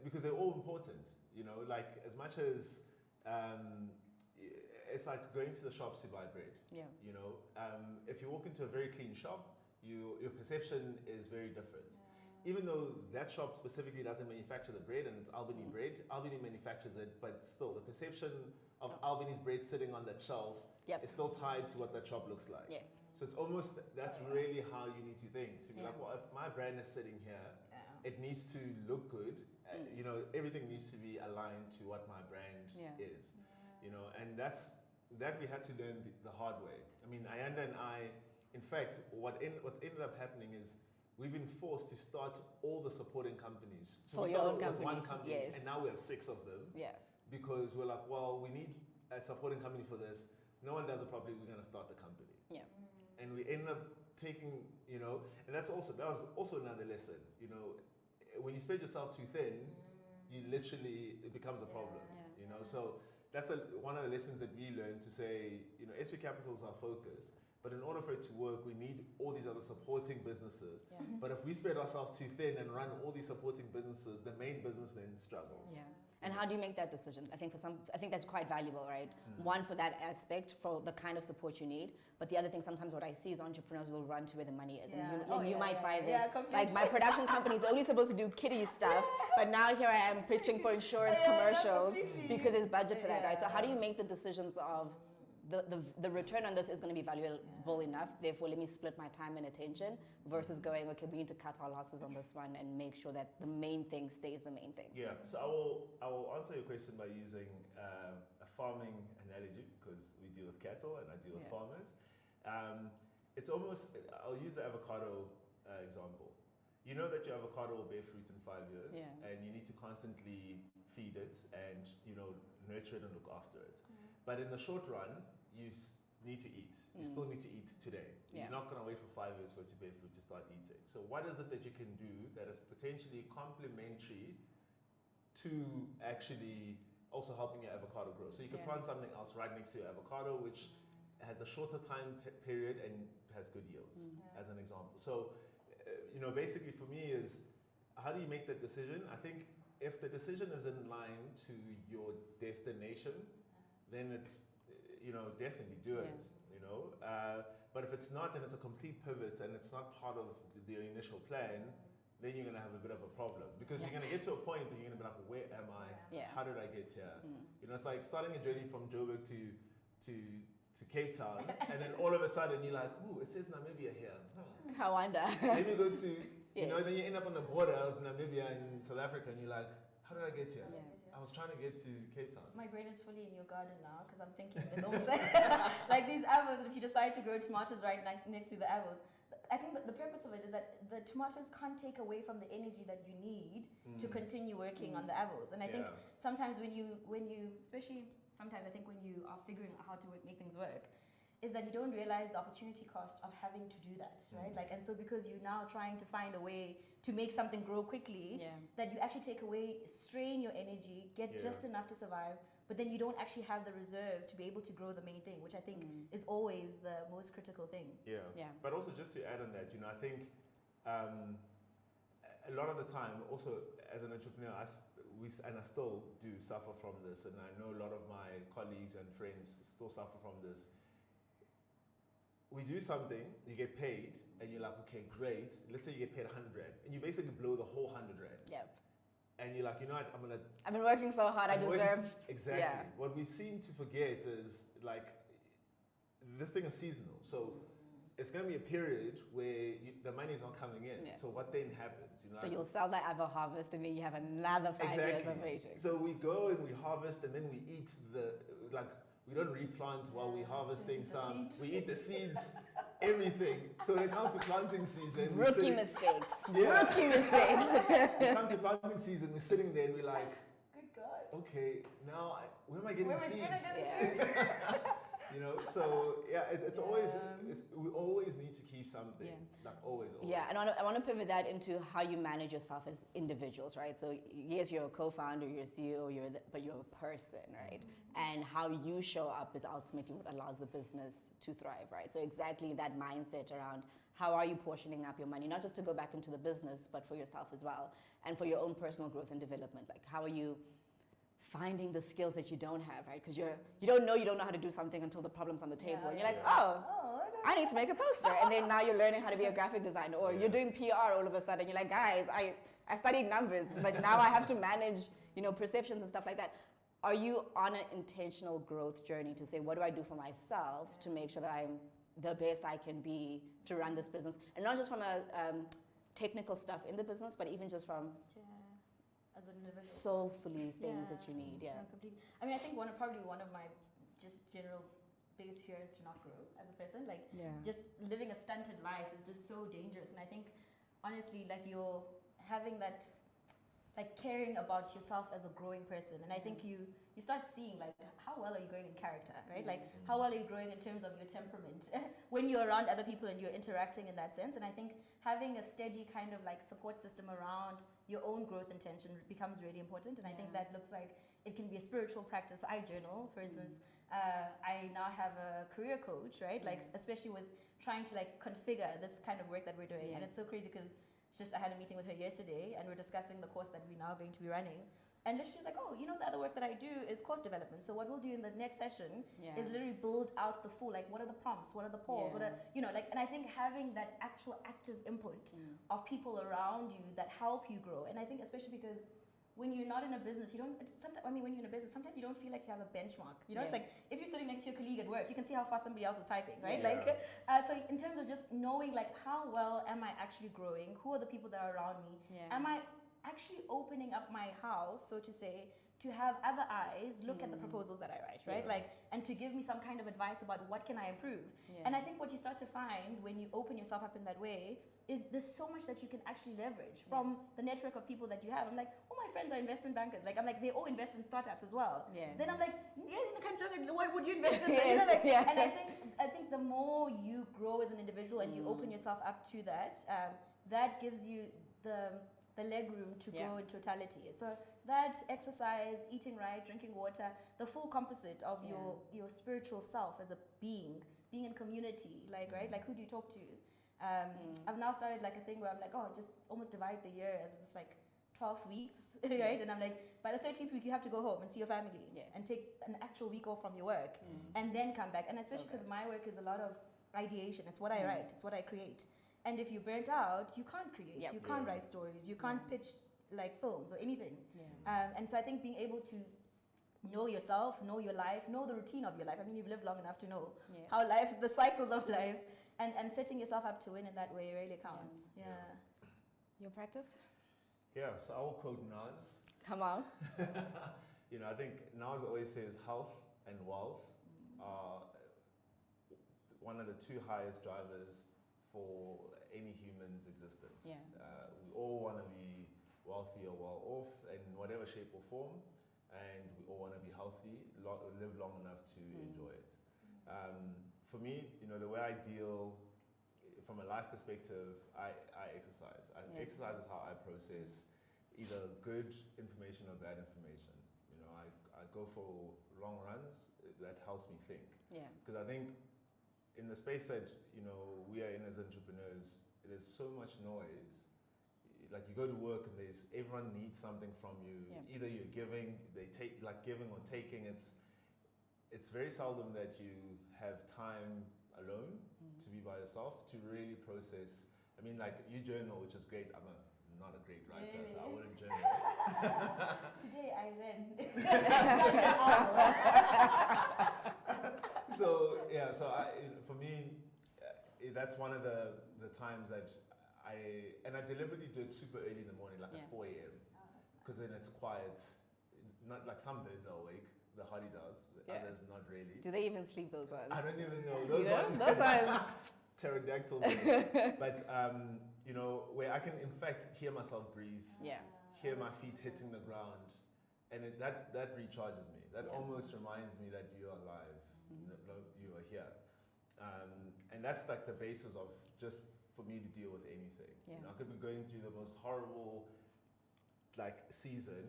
because they're all important, you know, like as much as it's like going to the shops to buy bread. You know, if you walk into a very clean shop, your perception is very different. Even though that shop specifically doesn't manufacture the bread and it's Albany bread, Albany manufactures it, but still the perception of Albany's bread sitting on that shelf is still tied to what that shop looks like. So it's almost, that's really how you need to think. To be like, well, if my brand is sitting here, it needs to look good. You know, everything needs to be aligned to what my brand is. You know, and that we had to learn the hard way. I mean, Ayanda and I, in fact, what's ended up happening is we've been forced to start all the supporting companies. So For we your started own with company, one company, yes. and now we have 6 of them. Yeah. Because we're like, well, we need a supporting company for this. No one does it properly. We're going to start the company. Yeah. And we end up taking, you know, and that was also another lesson. You know, when you spread yourself too thin, you literally, it becomes a problem. You know, so that's one of the lessons that we learned, to say, you know, S3 Capital is our focus, but in order for it to work, we need all these other supporting businesses. But if we spread ourselves too thin and run all these supporting businesses, the main business then struggles. Yeah. And how do you make that decision? I think that's quite valuable, right? One, for that aspect, for the kind of support you need. But the other thing, sometimes what I see is entrepreneurs will run to where the money is. And you might find this, like my production company is only supposed to do kiddie stuff, but now here I am pitching for insurance commercials because there's budget for that, right? So how do you make the decisions of the return on this is going to be valuable enough, therefore let me split my time and attention, versus going, okay, we need to cut our losses on this one and make sure that the main thing stays the main thing? Yeah, so I will answer your question by using a farming analogy, because we deal with cattle and I deal with farmers. It's almost, I'll use the avocado example. You know that your avocado will bear fruit in 5 years, and you need to constantly feed it and, you know, nurture it and look after it. But in the short run, you need to eat. You still need to eat today. You're not going to wait for 5 years for it to bear fruit to start eating. So what is it that you can do that is potentially complementary to actually also helping your avocado grow? So you can plant something else right next to your avocado, which has a shorter time period and has good yields, as an example. So, you know, basically for me is, how do you make that decision? I think if the decision is in line to your destination, then it's, you know, definitely do it, you know. But if it's not, and it's a complete pivot and it's not part of the initial plan, then you're going to have a bit of a problem, because you're going to get to a point and you're going to be like, where am I? How did I get here? You know, it's like starting a journey from Joburg to Cape Town, and then all of a sudden you're like, ooh, it says Namibia here. Wanda. Let me go to, you know, then you end up on the border of Namibia and South Africa, and you're like, how did I get here? I was trying to get to Cape Town. My brain is fully in your garden now, because I'm thinking it's almost like these apples. If you decide to grow tomatoes right next to the apples, I think that the purpose of it is that the tomatoes can't take away from the energy that you need to continue working on the apples. And I think sometimes when you, especially sometimes I think when you are figuring out how to make things work, is that you don't realize the opportunity cost of having to do that, right? Like, and so because you're now trying to find a way to make something grow quickly, that you actually take away, strain your energy, get just enough to survive, but then you don't actually have the reserves to be able to grow the main thing, which I think is always the most critical thing. But also, just to add on that, you know, I think a lot of the time, also as an entrepreneur, and I still do suffer from this, and I know a lot of my colleagues and friends still suffer from this. We do something, you get paid, and you're like, okay, great. Let's say you get paid 100 Rand, and you basically blow the whole 100 Rand. And you're like, you know what, I've been working so hard, I deserve. Exactly. What we seem to forget is, like, this thing is seasonal. So it's going to be a period where the money is not coming in. So what then happens? You know, so you'll sell that apple harvest, and then you have another 5 years of waiting. So we go and we harvest, and then we eat we don't replant while we're harvesting some. We eat the seeds, everything. So when it comes to planting season, rookie mistakes. Rookie mistakes. When it comes to planting season, we're sitting there and we're like, good God. Okay, now where am I getting seeds? You know, so it's always, we always need to keep something, like always. Yeah, and I want to pivot that into how you manage yourself as individuals, right? So yes, you're a co-founder, you're a CEO, but you're a person, right? And how you show up is ultimately what allows the business to thrive, right? So exactly that mindset around how are you portioning up your money, not just to go back into the business, but for yourself as well, and for your own personal growth and development. Like, how are you finding the skills that you don't have, right? Because you don't know how to do something until the problem's on the table, and you're like, I need to make a poster, and then now you're learning how to be a graphic designer, or you're doing PR all of a sudden. You're like, guys, I studied numbers, but now I have to manage, you know, perceptions and stuff like that. Are you on an intentional growth journey to say, what do I do for myself to make sure that I'm the best I can be to run this business, and not just from a technical stuff in the business, but even just from as an individual, soulfully things that you need. Yeah, completely. I mean, I think probably one of my just general biggest fear is to not grow as a person. Like, just living a stunted life is just so dangerous. And I think, honestly, like, you're having that, like, caring about yourself as a growing person. And I think you start seeing, like, how well are you growing in character, right? Like, how well are you growing in terms of your temperament when you're around other people and you're interacting in that sense. And I think having a steady kind of, like, support system around your own growth intention becomes really important. And I think that looks like it can be a spiritual practice. I journal, for instance. I now have a career coach, right? Like, especially with trying to, like, configure this kind of work that we're doing. And it's so crazy because I had a meeting with her yesterday and we're discussing the course that we're now going to be running. And she's like, oh, you know, the other work that I do is course development. So what we'll do in the next session is literally build out the full, like, what are the prompts? What are the polls? What are, you know, like, and I think having that actual active input of people around you that help you grow. And I think especially because when you're not in a business, you don't, sometimes, I mean, when you're in a business, sometimes you don't feel like you have a benchmark. You know, it's like, if you're sitting next to your colleague at work, you can see how fast somebody else is typing, right? Like, so in terms of just knowing, like, how well am I actually growing? Who are the people that are around me? Am I actually opening up my house, so to say, to have other eyes look at the proposals that I write, right? Like, and to give me some kind of advice about what can I improve. And I think what you start to find when you open yourself up in that way is there's so much that you can actually leverage from the network of people that you have. I'm like, oh, my friends are investment bankers. Like, I'm like, they all invest in startups as well. Then I'm like, what would you invest in? You know, like, and I think the more you grow as an individual and you open yourself up to that, that gives you the leg room to grow in totality. So that exercise, eating right, drinking water, the full composite of your spiritual self as a being in community, like, right? Like, who do you talk to? I've now started, like, a thing where I'm like, oh, just almost divide the year as just like 12 weeks, right? And I'm like, by the 13th week, you have to go home and see your family and take an actual week off from your work and then come back. And especially because my work is a lot of ideation. It's what I write. It's what I create. And if you're burnt out, you can't create. You can't write stories. You can't pitch, like, films or anything. And so I think being able to know yourself, know your life, know the routine of your life. I mean, you've lived long enough to know how life, the cycles of life, and setting yourself up to win in that way really counts. Your practice? Yeah, so I will quote Nas. Come on. You know, I think Nas always says health and wealth are one of the two highest drivers for any human's existence. We all want to be wealthy or well off in whatever shape or form, and we all want to be healthy, live long enough to enjoy it. For me, you know, the way I deal from a life perspective, I exercise. Exercise is how I process either good information or bad information. You know, I go for long runs. That helps me think. Because I think in the space that, you know, we are in as entrepreneurs, there's so much noise. Like, you go to work and everyone needs something from you. Either you're giving, they take, like, giving or taking. It's very seldom that you have time alone to be by yourself to really process. I mean, like, you journal, which is great. I'm not a great writer, so I wouldn't journal. Today I read. So yeah, for me, that's one of the times that I deliberately do it super early in the morning, like at 4 a.m. Because then it's quiet. Not like some birds are awake. The holly does. Others not really. Do they even sleep, those ones? I don't even know. Those ones. Those ones. Pterodactyls. But you know, where I can in fact hear myself breathe. Hear my feet hitting the ground, and that recharges me. That almost reminds me that you're alive. You are here. And that's like the basis of just for me to deal with anything. You know, I could be going through the most horrible, like, season,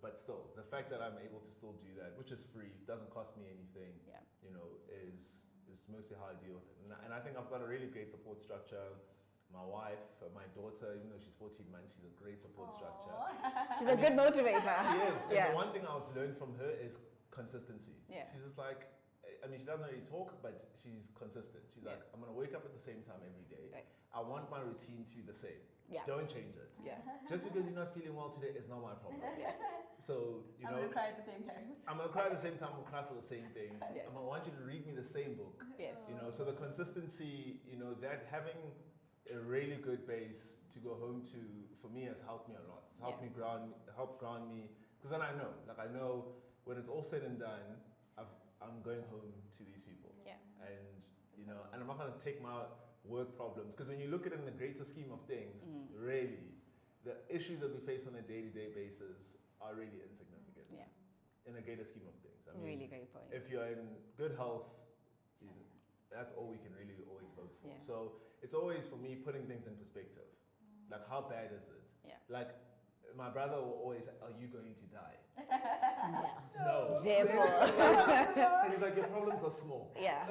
but still, the fact that I'm able to still do that, which is free, doesn't cost me anything, you know, is mostly how I deal with it. And I think I've got a really great support structure. My wife, my daughter, even though she's 14 months, she's a great support structure. She's a good motivator. She is. And the one thing I've learned from her is consistency. She's just like, I mean, she doesn't really talk, but she's consistent. She's like, I'm gonna wake up at the same time every day. Right. I want my routine to be the same. Yeah. Don't change it. Yeah. Just because you're not feeling well today is not my problem. Yeah. So, you know, I'm gonna cry at the same time. I'm gonna cry at the same time, I'm gonna cry for the same things. Yes. I'm gonna want you to read me the same book. Yes. You know, so the consistency, you know, that having a really good base to go home to, for me, has helped me a lot. It's helped me ground me, because then I know when it's all said and done, I'm going home to these people. Yeah. And, you know, and I'm not gonna take my work problems, because when you look at it in the greater scheme of things, really, the issues that we face on a day-to-day basis are really insignificant. Yeah. In the greater scheme of things. I mean, Really great point. if you're in good health, you know, that's all we can really always hope for. Yeah. So it's always, for me, putting things in perspective. Like, how bad is it? Yeah. Like, my brother will always say, are you going to die? Yeah. No. Therefore. And he's like, your problems are small. Yeah.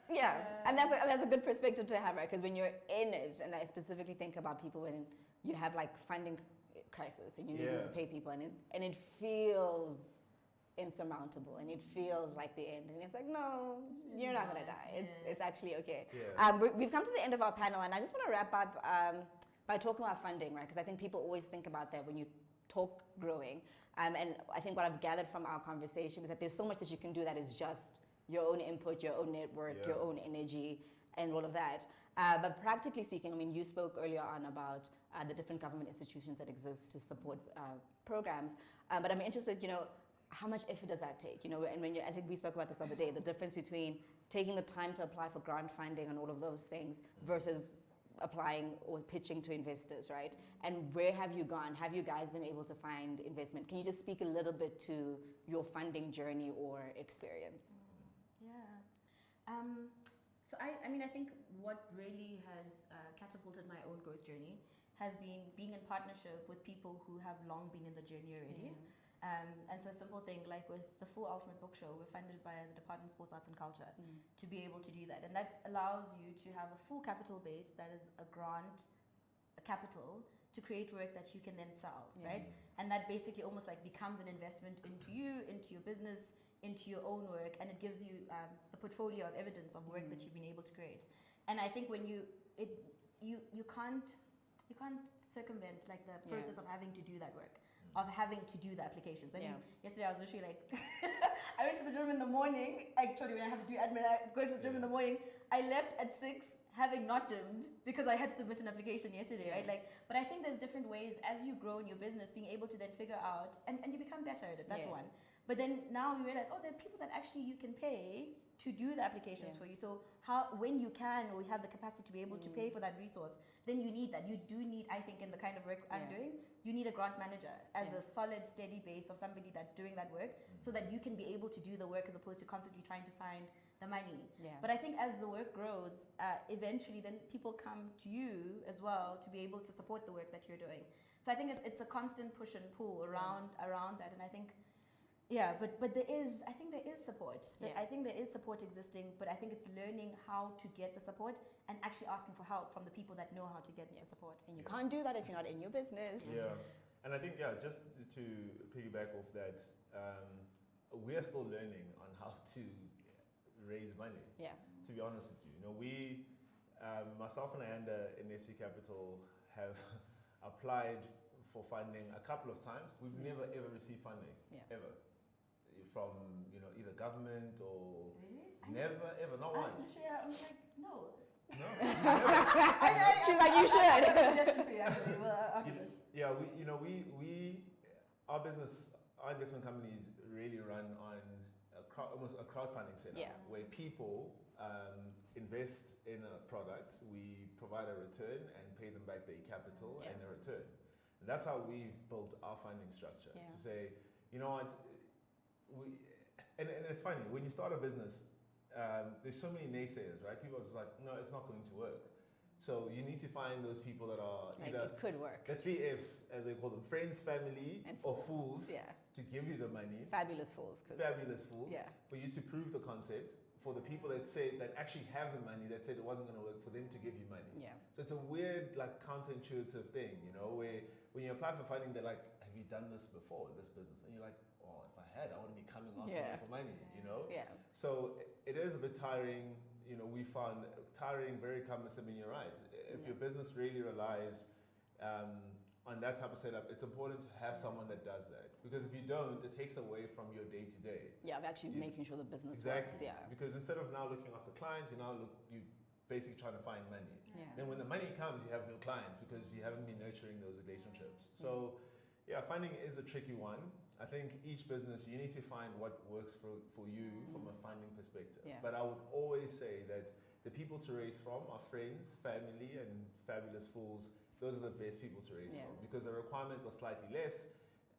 Yeah, and that's a good perspective to have, right? Because when you're in it, and I specifically think about people when you have like funding crisis and you need to pay people, and it feels insurmountable, and it feels like the end, and it's like, no, you're not gonna die. It's actually okay. Yeah. We've come to the end of our panel, and I just want to wrap up by talking about funding, right? Because I think people always think about that when you talk growing, and I think what I've gathered from our conversation is that there's so much that you can do that is just your own input, your own network, your own energy, and all of that. But practically speaking, I mean, you spoke earlier on about the different government institutions that exist to support programs. But I'm interested, you know, how much effort does that take? You know, and I think we spoke about this the other day, the difference between taking the time to apply for grant funding and all of those things versus applying or pitching to investors, right? And where have you gone? Have you guys been able to find investment? Can you just speak a little bit to your funding journey or experience? Yeah. So I mean, I think what really has catapulted my own growth journey has been being in partnership with people who have long been in the journey already. And so a simple thing like with the Full Ultimate Book Show, we're funded by the Department of Sports, Arts and Culture to be able to do that. And that allows you to have a full capital base that is a grant, a capital, to create work that you can then sell, right? And that basically almost like becomes an investment into you, into your business, into your own work, and it gives you the portfolio of evidence of work that you've been able to create. And I think when you can't circumvent like the process of having to do that work, of having to do the applications. I mean, yesterday I was literally like, I went to the gym in the morning. Actually, when I have to do admin, I go to the gym in the morning. I left at 6, having not gymmed because I had to submit an application yesterday, right? Like, but I think there's different ways as you grow in your business, being able to then figure out, and you become better at it. That's one. But then now you realize, oh, there are people that actually you can pay to do the applications for you. So when you can or you have the capacity to be able to pay for that resource, then you need that. You do need, I think, in the kind of work I'm doing, you need a grant manager as a solid, steady base of somebody that's doing that work so that you can be able to do the work as opposed to constantly trying to find the money. But I think as the work grows, eventually then people come to you as well to be able to support the work that you're doing. So I think it's a constant push and pull around that, and I think but there is support. I think there is support existing, but I think it's learning how to get the support and actually asking for help from the people that know how to get the support. And you can't do that if you're not in your business. Yeah, and I think just to piggyback off that, we are still learning on how to raise money. Yeah. To be honest with you, you know, we, myself and Ayanda in SV Capital have applied for funding a couple of times. We've never ever received funding ever. From either government or never ever, not once. I'm like, no. No. She's like, you should. Suggestion for you actually. Well, we our business, our investment companies really run on almost a crowdfunding setup where people invest in a product, we provide a return and pay them back their capital and a return. And that's how we've built our funding structure to say, you know what. And it's funny, when you start a business, there's so many naysayers, right? People are just like, no, it's not going to work. So you need to find those people that are either it could work. The 3 Fs, as they call them, friends, family, and or fools, to give you the money. Fabulous fools. Fabulous fools. For you to prove the concept. For the people that actually have the money, that said it wasn't going to work, for them to give you money. So it's a weird, like, counterintuitive thing, where when you apply for funding, they're like, have have you done this before, this business? And you're like, oh, if I had, I wouldn't be coming asking Yeah. for money, you know? Yeah. So it is a bit tiring. You know, we found tiring, very cumbersome, and you're right. If your business really relies on that type of setup, it's important to have someone that does that. Because if you don't, it takes away from your day-to-day. Yeah, of actually making sure the business Exactly. works. Yeah. Because instead of now looking after clients, you basically trying to find money. Yeah. Then when the money comes, you have no clients because you haven't been nurturing those relationships. So yeah, funding is a tricky one. I think each business, you need to find what works for you from a funding perspective. Yeah. But I would always say that the people to raise from are friends, family, and fabulous fools. Those are the best people to raise from because the requirements are slightly less.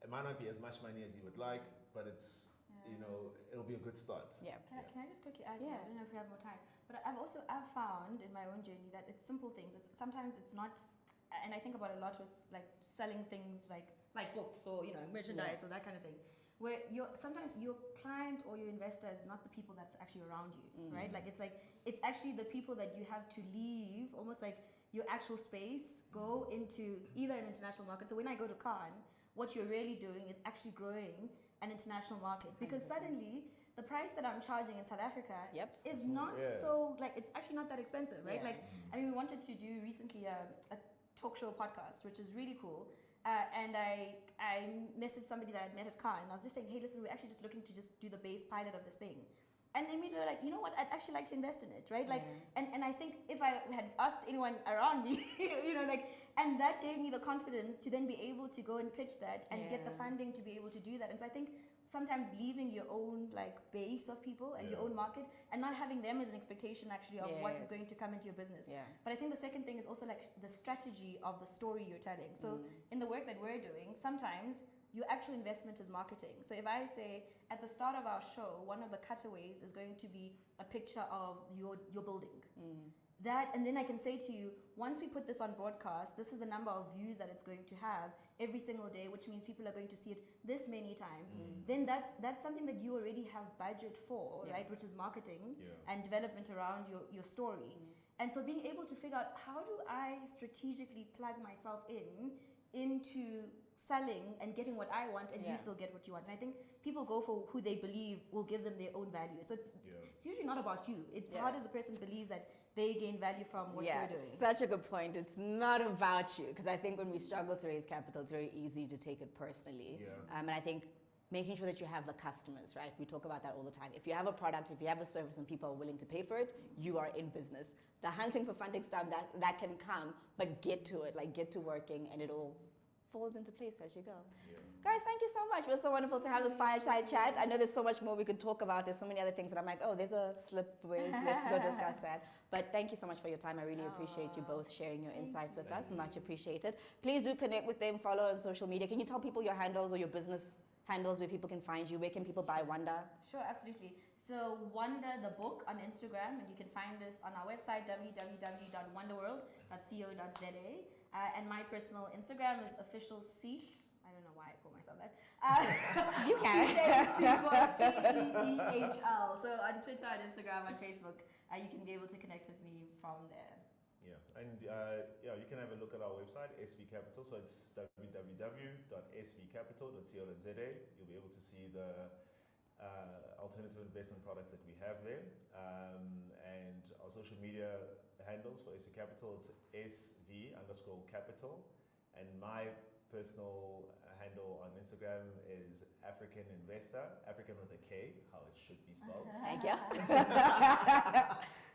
It might not be as much money as you would like, but it's, it'll be a good start. Yeah. Can I just quickly add to that? I don't know if we have more time, but I've found in my own journey that it's simple things. Sometimes it's not, and I think about a lot with like selling things like books or merchandise or that kind of thing, where sometimes your client or your investor is not the people that's actually around you, right? Like it's actually the people that you have to leave, almost like your actual space, go into either an international market. So when I go to Cannes, what you're really doing is actually growing an international market, because 100%. Suddenly the price that I'm charging in South Africa is not so, like, it's actually not that expensive, right? Like, I mean, we wanted to do recently a talk show podcast, which is really cool. And I messaged somebody that I'd met at Cannes, and I was just saying, hey, listen, we're actually just looking to just do the base pilot of this thing. And they immediately were like, you know what, I'd actually like to invest in it, right? Like, and I think if I had asked anyone around me, and that gave me the confidence to then be able to go and pitch that and get the funding to be able to do that. And so I think sometimes leaving your own base of people and your own market and not having them as an expectation actually of what is going to come into your business. But I think the second thing is also the strategy of the story you're telling. So in the work that we're doing, sometimes your actual investment is marketing. So if I say at the start of our show, one of the cutaways is going to be a picture of your building. That, and then I can say to you, once we put this on broadcast, this is the number of views that it's going to have every single day, which means people are going to see it this many times. Then that's something that you already have budget for, right? Which is marketing and development around your story. And so being able to figure out, how do I strategically plug myself into selling and getting what I want, and you still get what you want. And I think people go for who they believe will give them their own value. So it's usually not about you. It's how does the person believe that they gain value from what you're doing. Such a good point. It's not about you, because I think when we struggle to raise capital, it's very easy to take it personally. And I think making sure that you have the customers, right? We talk about that all the time. If you have a product, if you have a service and people are willing to pay for it, you are in business. The hunting for funding stuff, that can come, but get to it, get to working, and it all falls into place as you go. Guys, thank you so much. It was so wonderful to have this fireside chat. I know there's so much more we could talk about. There's so many other things that I'm like, oh, there's a slip with. Let's go discuss that. But thank you so much for your time. I really appreciate you both sharing your insights with us. Much appreciated. Please do connect with them, follow on social media. Can you tell people your handles or your business handles where people can find you? Where can people buy Wanda? Sure, absolutely. So Wanda the book on Instagram, and you can find us on our website, www.wandaworld.co.za. And my personal Instagram is official Sihle. I don't know why I call myself that. You can. Sihle-isipho. So on Twitter, on Instagram, on Facebook, you can be able to connect with me from there. Yeah, and you can have a look at our website, SV Capital. So it's www.svcapital.co.za. You'll be able to see the alternative investment products that we have there. And our social media handles for SV Capital, it's SV_capital. And my personal handle on Instagram is African Investor, African with a K, how it should be spelled. Thank you.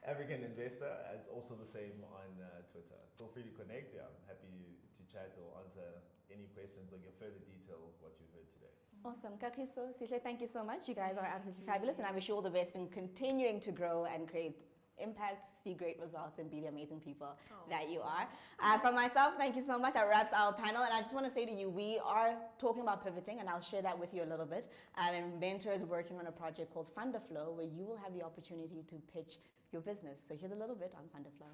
African Investor. It's also the same on Twitter. Feel free to connect. I'm happy to chat or answer any questions or give further detail of what you heard today. Awesome. Kagiso, Sihle, thank you so much. You guys are absolutely fabulous, and I wish you all the best in continuing to grow and create impact, see great results, and be the amazing people that you are. From myself, thank you so much. That wraps our panel. And I just want to say to you, we are talking about pivoting, and I'll share that with you a little bit. And MentHer is working on a project called Funderflow, where you will have the opportunity to pitch your business. So here's a little bit on Funderflow.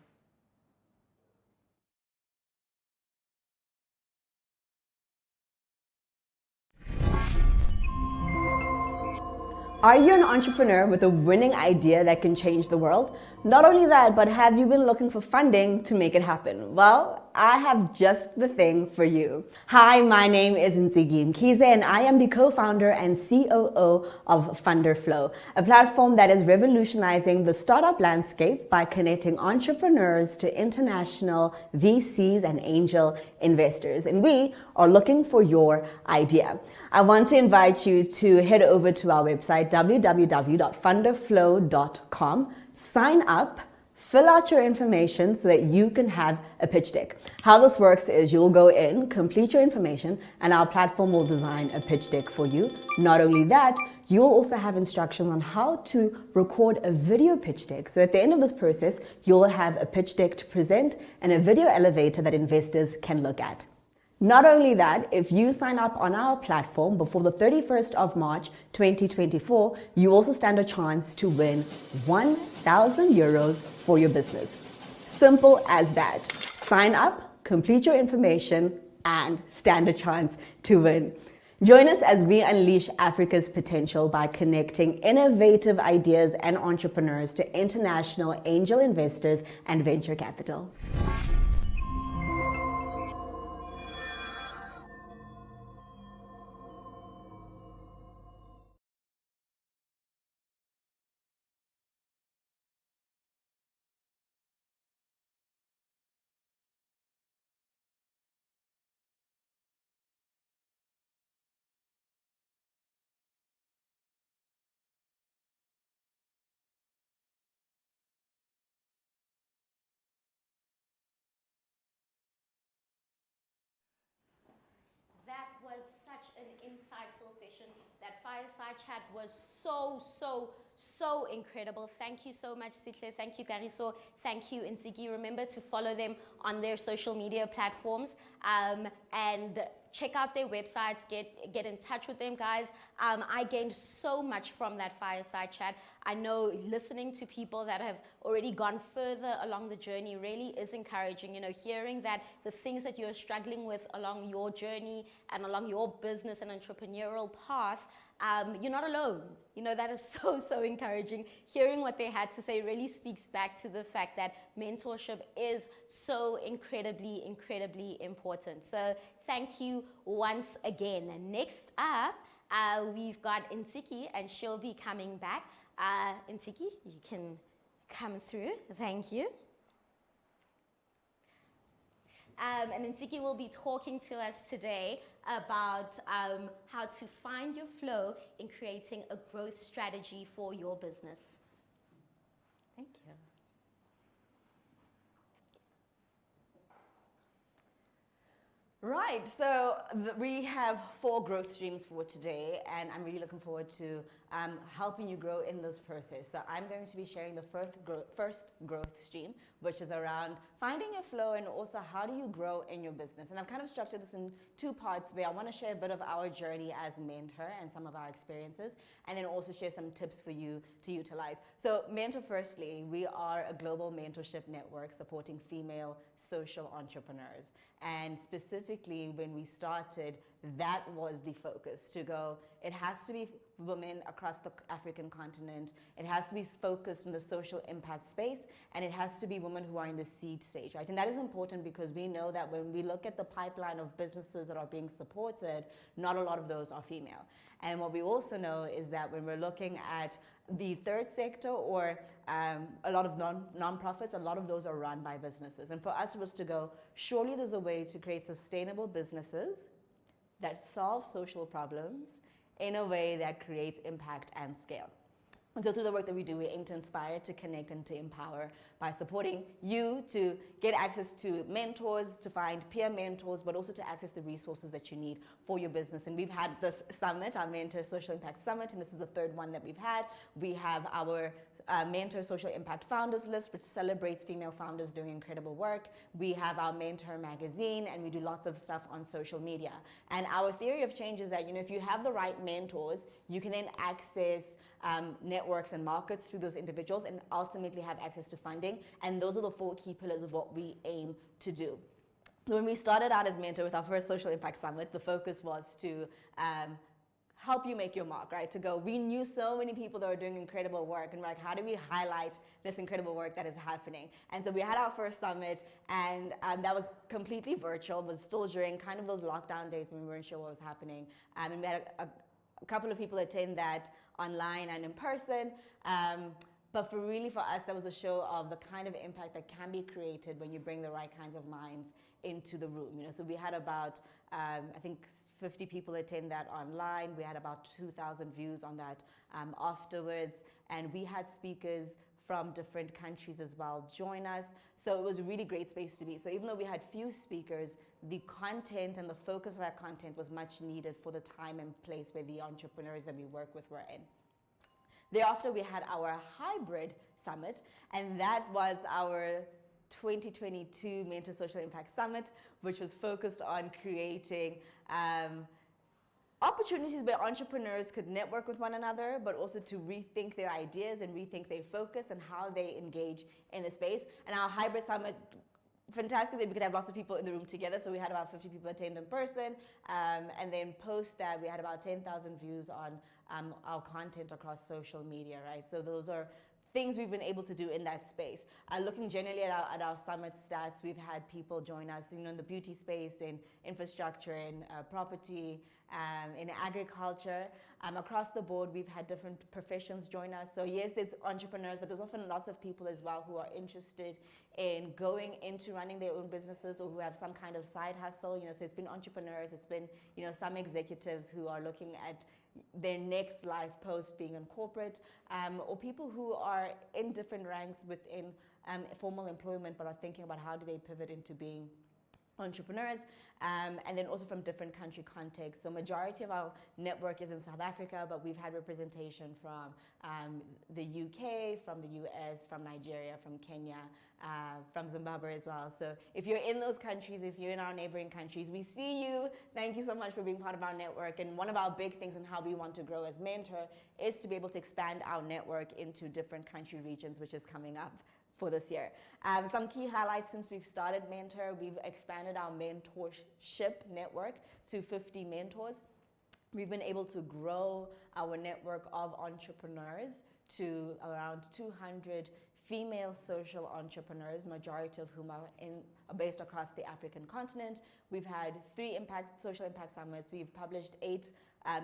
Are you an entrepreneur with a winning idea that can change the world? Not only that, but have you been looking for funding to make it happen? Well, I have just the thing for you. Hi, my name is Ntsiki Mkhize, and I am the co-founder and COO of Founder Flow, a platform that is revolutionizing the startup landscape by connecting entrepreneurs to international VCs and angel investors. And we are looking for your idea. I want to invite you to head over to our website, www.funderflow.com, sign up, fill out your information so that you can have a pitch deck. How this works is you'll go in, complete your information, and our platform will design a pitch deck for you. Not only that, you'll also have instructions on how to record a video pitch deck. So at the end of this process, you'll have a pitch deck to present and a video elevator that investors can look at. Not only that, if you sign up on our platform before the 31st of March 2024, you also stand a chance to win 1,000 euros for your business. Simple as that. Sign up, complete your information, and stand a chance to win. Join us as we unleash Africa's potential by connecting innovative ideas and entrepreneurs to international angel investors and venture capital. That was such an insightful session. That fireside chat was so incredible. Thank you so much, Sihle. Thank you, Kagiso. Thank you, Ntsiki. Remember to follow them on their social media platforms and check out their websites. Get in touch with them, guys. I gained so much from that fireside chat. I know listening to people that have already gone further along the journey really is encouraging. You know, hearing that the things that you're struggling with along your journey and along your business and entrepreneurial path, you're not alone. You know, that is so encouraging. Hearing what they had to say really speaks back to the fact that mentorship is so incredibly important. So thank you once again. And next up, we've got Ntsiki, and she'll be coming back. Ntsiki, you can come through. Thank you. And Ntsiki will be talking to us today about how to find your flow in creating a growth strategy for your business. Thank you. Right, so we have 4 growth streams for today, and I'm really looking forward to helping you grow in this process. So I'm going to be sharing the first growth stream, which is around finding your flow and also how do you grow in your business. And I've kind of structured this in 2 parts where I want to share a bit of our journey as MentHer and some of our experiences, and then also share some tips for you to utilize. So MentHer, firstly, we are a global mentorship network supporting female social entrepreneurs. And specifically when we started, that was the focus, to go, it has to be women across the African continent, it has to be focused in the social impact space, and it has to be women who are in the seed stage, right? And that is important because we know that when we look at the pipeline of businesses that are being supported, not a lot of those are female. And what we also know is that when we're looking at the third sector or a lot of non-profits, a lot of those are run by businesses. And for us, it was to go, surely there's a way to create sustainable businesses that solve social problems in a way that creates impact and scale. And so through the work that we do, we aim to inspire, to connect, and to empower by supporting you to get access to mentors, to find peer mentors, but also to access the resources that you need for your business. And we've had this summit, our MentHer Social Impact Summit, and this is the 3rd one that we've had. We have our MentHer Social Impact Founders List, which celebrates female founders doing incredible work. We have our MentHer magazine, and we do lots of stuff on social media. And our theory of change is that, you know, if you have the right mentors, you can then access networks and markets through those individuals and ultimately have access to funding. And those are the 4 key pillars of what we aim to do. When we started out as MentHer with our first Social Impact Summit, the focus was to help you make your mark, right? To go, we knew so many people that were doing incredible work, and we're like, how do we highlight this incredible work that is happening? And so we had our first summit, and that was completely virtual, was still during kind of those lockdown days when we weren't sure what was happening. And we had a couple of people attend that online and in person. But for us, that was a show of the kind of impact that can be created when you bring the right kinds of minds into the room. You know, so we had about, I think 50 people attend that online. We had about 2,000 views on that afterwards. And we had speakers from different countries as well join us. So it was a really great space to be. So even though we had few speakers, the content and the focus of that content was much needed for the time and place where the entrepreneurs that we work with were in. Thereafter, we had our hybrid summit, and that was our 2022 MentHer Social Impact Summit, which was focused on creating opportunities where entrepreneurs could network with one another, but also to rethink their ideas and rethink their focus and how they engage in the space. And our hybrid summit, fantastic that we could have lots of people in the room together. So we had about 50 people attend in person. And then post that, we had about 10,000 views on our content across social media, right? So those are things we've been able to do in that space. Looking generally at our summit stats, we've had people join us, you know, in the beauty space, in infrastructure, in property, in agriculture. Across the board, we've had different professions join us. So yes, there's entrepreneurs, but there's often lots of people as well who are interested in going into running their own businesses or who have some kind of side hustle. You know, so it's been entrepreneurs, it's been, you know, some executives who are looking at their next life post being in corporate, or people who are in different ranks within formal employment but are thinking about how do they pivot into being entrepreneurs, and then also from different country contexts. So majority of our network is in South Africa, but we've had representation from the UK, from the US, from Nigeria, from Kenya, from Zimbabwe as well. So if you're in those countries, if you're in our neighboring countries, we see you. Thank you so much for being part of our network. And one of our big things and how we want to grow as MentHer is to be able to expand our network into different country regions, which is coming up for this year. Some key highlights since we've started MentHer: we've expanded our mentorship network to 50 mentors. We've been able to grow our network of entrepreneurs to around 200 female social entrepreneurs, majority of whom are based across the African continent. We've had 3 social impact summits. We've published 8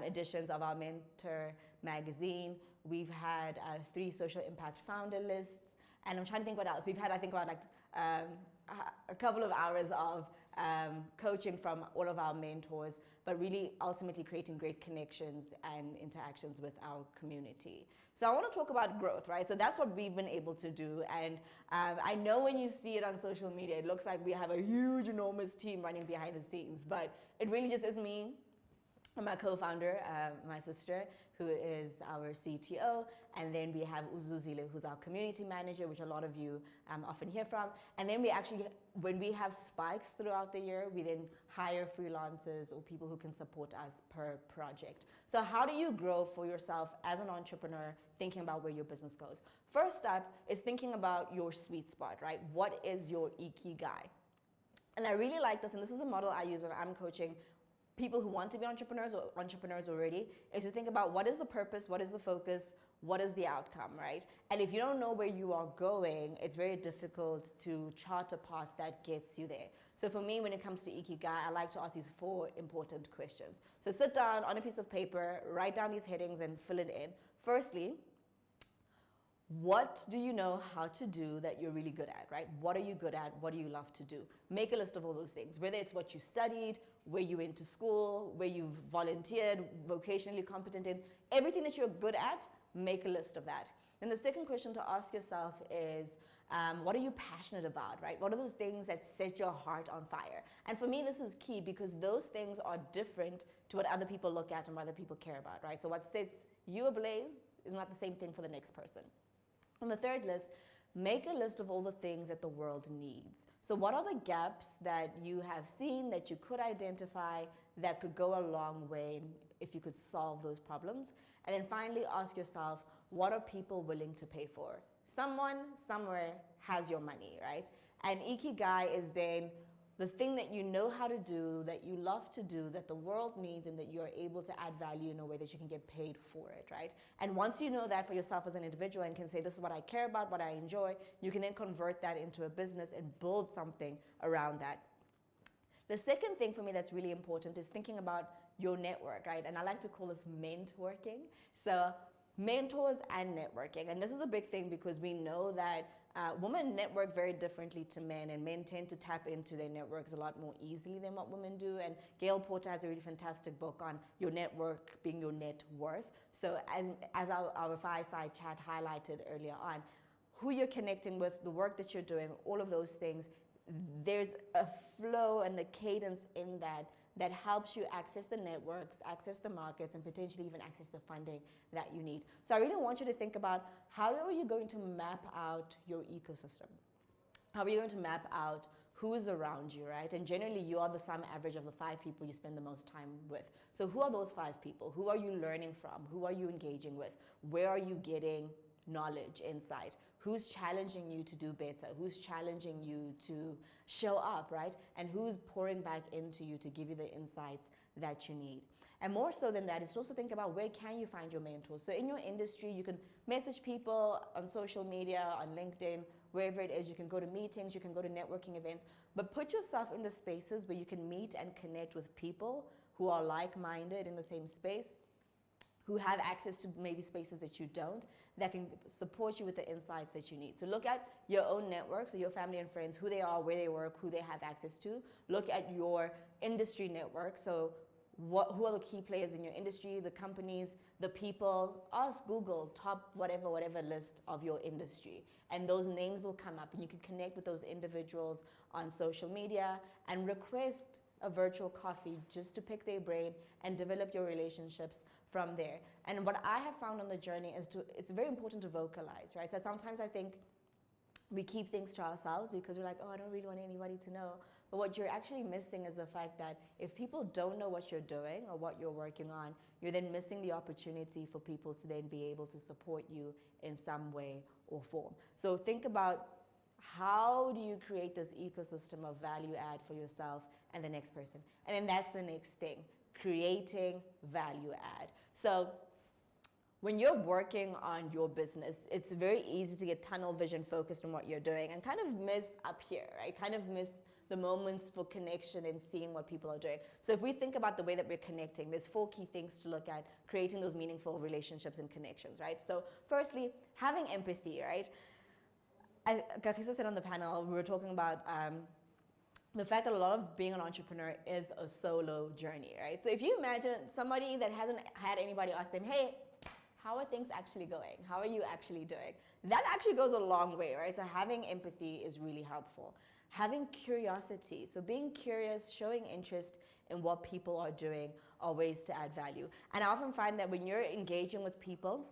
editions of our MentHer magazine. We've had 3 social impact founder lists. And I'm trying to think what else. We've had, I think, about like a couple of hours of coaching from all of our mentors, but really ultimately creating great connections and interactions with our community. So I want to talk about growth, right? So that's what we've been able to do. And I know when you see it on social media, it looks like we have a huge, enormous team running behind the scenes, but it really just is me. I'm my co-founder, my sister, who is our CTO, and then we have Uzuzile, who's our community manager, which a lot of you often hear from. And then we actually, when we have spikes throughout the year, we then hire freelancers or people who can support us per project. So how do you grow for yourself as an entrepreneur, thinking about where your business goes? First up is thinking about your sweet spot, right? What is your ikigai? And I really like this, and this is a model I use when I'm coaching people who want to be entrepreneurs or entrepreneurs already, is to think about what is the purpose, what is the focus, what is the outcome, right? And if you don't know where you are going, it's very difficult to chart a path that gets you there. So for me, when it comes to ikigai, I like to ask these 4 important questions. So sit down on a piece of paper, write down these headings and fill it in. Firstly, what do you know how to do that you're really good at, right? What are you good at? What do you love to do? Make a list of all those things, whether it's what you studied, where you went to school, where you've volunteered, vocationally competent in, everything that you're good at, make a list of that. And the second question to ask yourself is, what are you passionate about, right? What are the things that set your heart on fire? And for me, this is key because those things are different to what other people look at and what other people care about, right? So what sets you ablaze is not the same thing for the next person. On the third list, make a list of all the things that the world needs. So what are the gaps that you have seen that you could identify that could go a long way if you could solve those problems? And then finally ask yourself, what are people willing to pay for? Someone, somewhere has your money, right? And ikigai is then, the thing that you know how to do, that you love to do, that the world needs, and that you're able to add value in a way that you can get paid for it, right? And once you know that for yourself as an individual and can say, this is what I care about, what I enjoy, you can then convert that into a business and build something around that. The second thing for me that's really important is thinking about your network, right? And I like to call this mentworking. So mentors and networking. And this is a big thing because we know that women network very differently to men, and men tend to tap into their networks a lot more easily than what women do. And Gail Porter has a really fantastic book on your network being your net worth. So as our Fireside Chat highlighted earlier on, who you're connecting with, the work that you're doing, all of those things, there's a flow and a cadence in that helps you access the networks, access the markets, and potentially even access the funding that you need. So I really want you to think about, how are you going to map out your ecosystem? How are you going to map out who is around you, right? And generally, you are the sum average of the 5 people you spend the most time with. So who are those 5 people? Who are you learning from? Who are you engaging with? Where are you getting knowledge, insight? Who's challenging you to do better? Who's challenging you to show up, right? And who's pouring back into you to give you the insights that you need? And more so than that is to also think about, where can you find your mentors? So in your industry, you can message people on social media, on LinkedIn, wherever it is. You can go to meetings, you can go to networking events, but put yourself in the spaces where you can meet and connect with people who are like-minded in the same space, who have access to maybe spaces that you don't, that can support you with the insights that you need. So look at your own network, so your family and friends, who they are, where they work, who they have access to. Look at your industry network, so who are the key players in your industry, the companies, the people. Ask Google top whatever list of your industry, and those names will come up, and you can connect with those individuals on social media and request a virtual coffee just to pick their brain and develop your relationships from there. And what I have found on the journey is it's very important to vocalize, right? So sometimes I think we keep things to ourselves because we're like, oh, I don't really want anybody to know. But what you're actually missing is the fact that if people don't know what you're doing or what you're working on, you're then missing the opportunity for people to then be able to support you in some way or form. So think about, how do you create this ecosystem of value add for yourself and the next person? And then that's the next thing, creating value add. So when you're working on your business, it's very easy to get tunnel vision focused on what you're doing and kind of miss up here, right? Kind of miss the moments for connection and seeing what people are doing. So if we think about the way that we're connecting, there's 4 key things to look at, creating those meaningful relationships and connections, right? So firstly, having empathy, right? Kagiso said on the panel, we were talking about the fact that a lot of being an entrepreneur is a solo journey, right? So if you imagine somebody that hasn't had anybody ask them, hey, how are things actually going? How are you actually doing? That actually goes a long way, right? So having empathy is really helpful. Having curiosity, so being curious, showing interest in what people are doing are ways to add value. And I often find that when you're engaging with people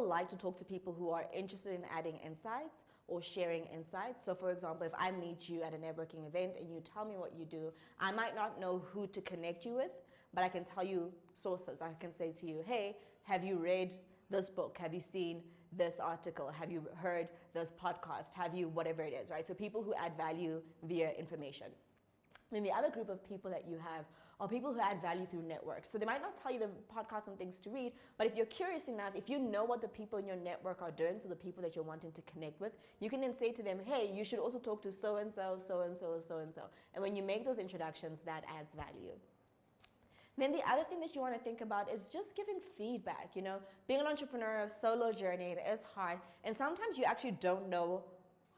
like to talk to people who are interested in adding insights or sharing insights. So for example, if I meet you at a networking event and you tell me what you do, I might not know who to connect you with, but I can tell you sources. I can say to you, hey, have you read this book? Have you seen this article? Have you heard this podcast? Have you whatever it is, right? So people who add value via information. Then the other group of people that you have are people who add value through networks. So they might not tell you the podcasts and things to read, but if you're curious enough, if you know what the people in your network are doing, so the people that you're wanting to connect with, you can then say to them, hey, you should also talk to so-and-so, so-and-so, so-and-so. And when you make those introductions, that adds value. Then the other thing that you want to think about is just giving feedback. You know, being an entrepreneur, a solo journey, it is hard. And sometimes you actually don't know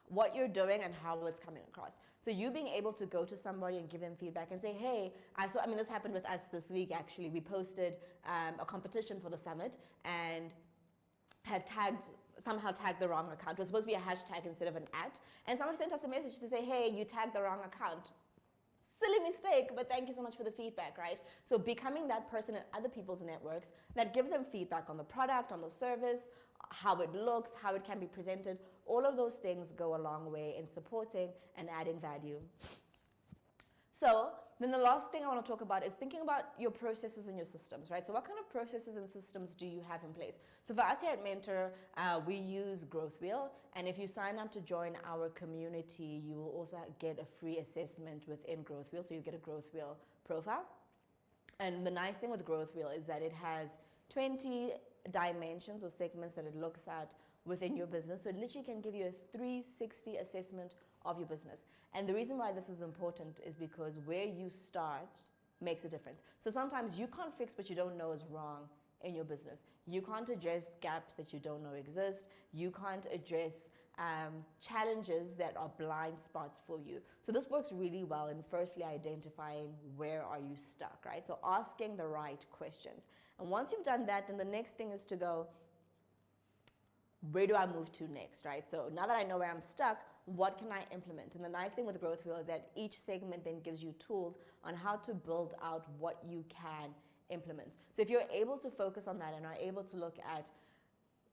what you're doing and how it's coming across. So you being able to go to somebody and give them feedback and say, hey, this happened with us this week actually. We posted a competition for the summit and had somehow tagged the wrong account. It was supposed to be a hashtag instead of an @ and someone sent us a message to say, hey, you tagged the wrong account. Silly mistake, but thank you so much for the feedback, right? So becoming that person in other people's networks that gives them feedback on the product, on the service, how it looks, how it can be presented, all of those things go a long way in supporting and adding value. So then the last thing I want to talk about is thinking about your processes and your systems, right? So what kind of processes and systems do you have in place? So for us here at MentHer, we use Growth Wheel. And if you sign up to join our community, you will also get a free assessment within Growth Wheel. So you get a Growth Wheel profile. And the nice thing with Growth Wheel is that it has 20 dimensions or segments that it looks at within your business. So it literally can give you a 360 assessment of your business. And the reason why this is important is because where you start makes a difference. So sometimes you can't fix what you don't know is wrong in your business. You can't address gaps that you don't know exist. You can't address challenges that are blind spots for you. So this works really well in firstly identifying where are you stuck, right? So asking the right questions. And once you've done that, then the next thing is to go, where do I move to next, right? So now that I know where I'm stuck, what can I implement? And the nice thing with Growth Wheel is that each segment then gives you tools on how to build out what you can implement. So if you're able to focus on that and are able to look at,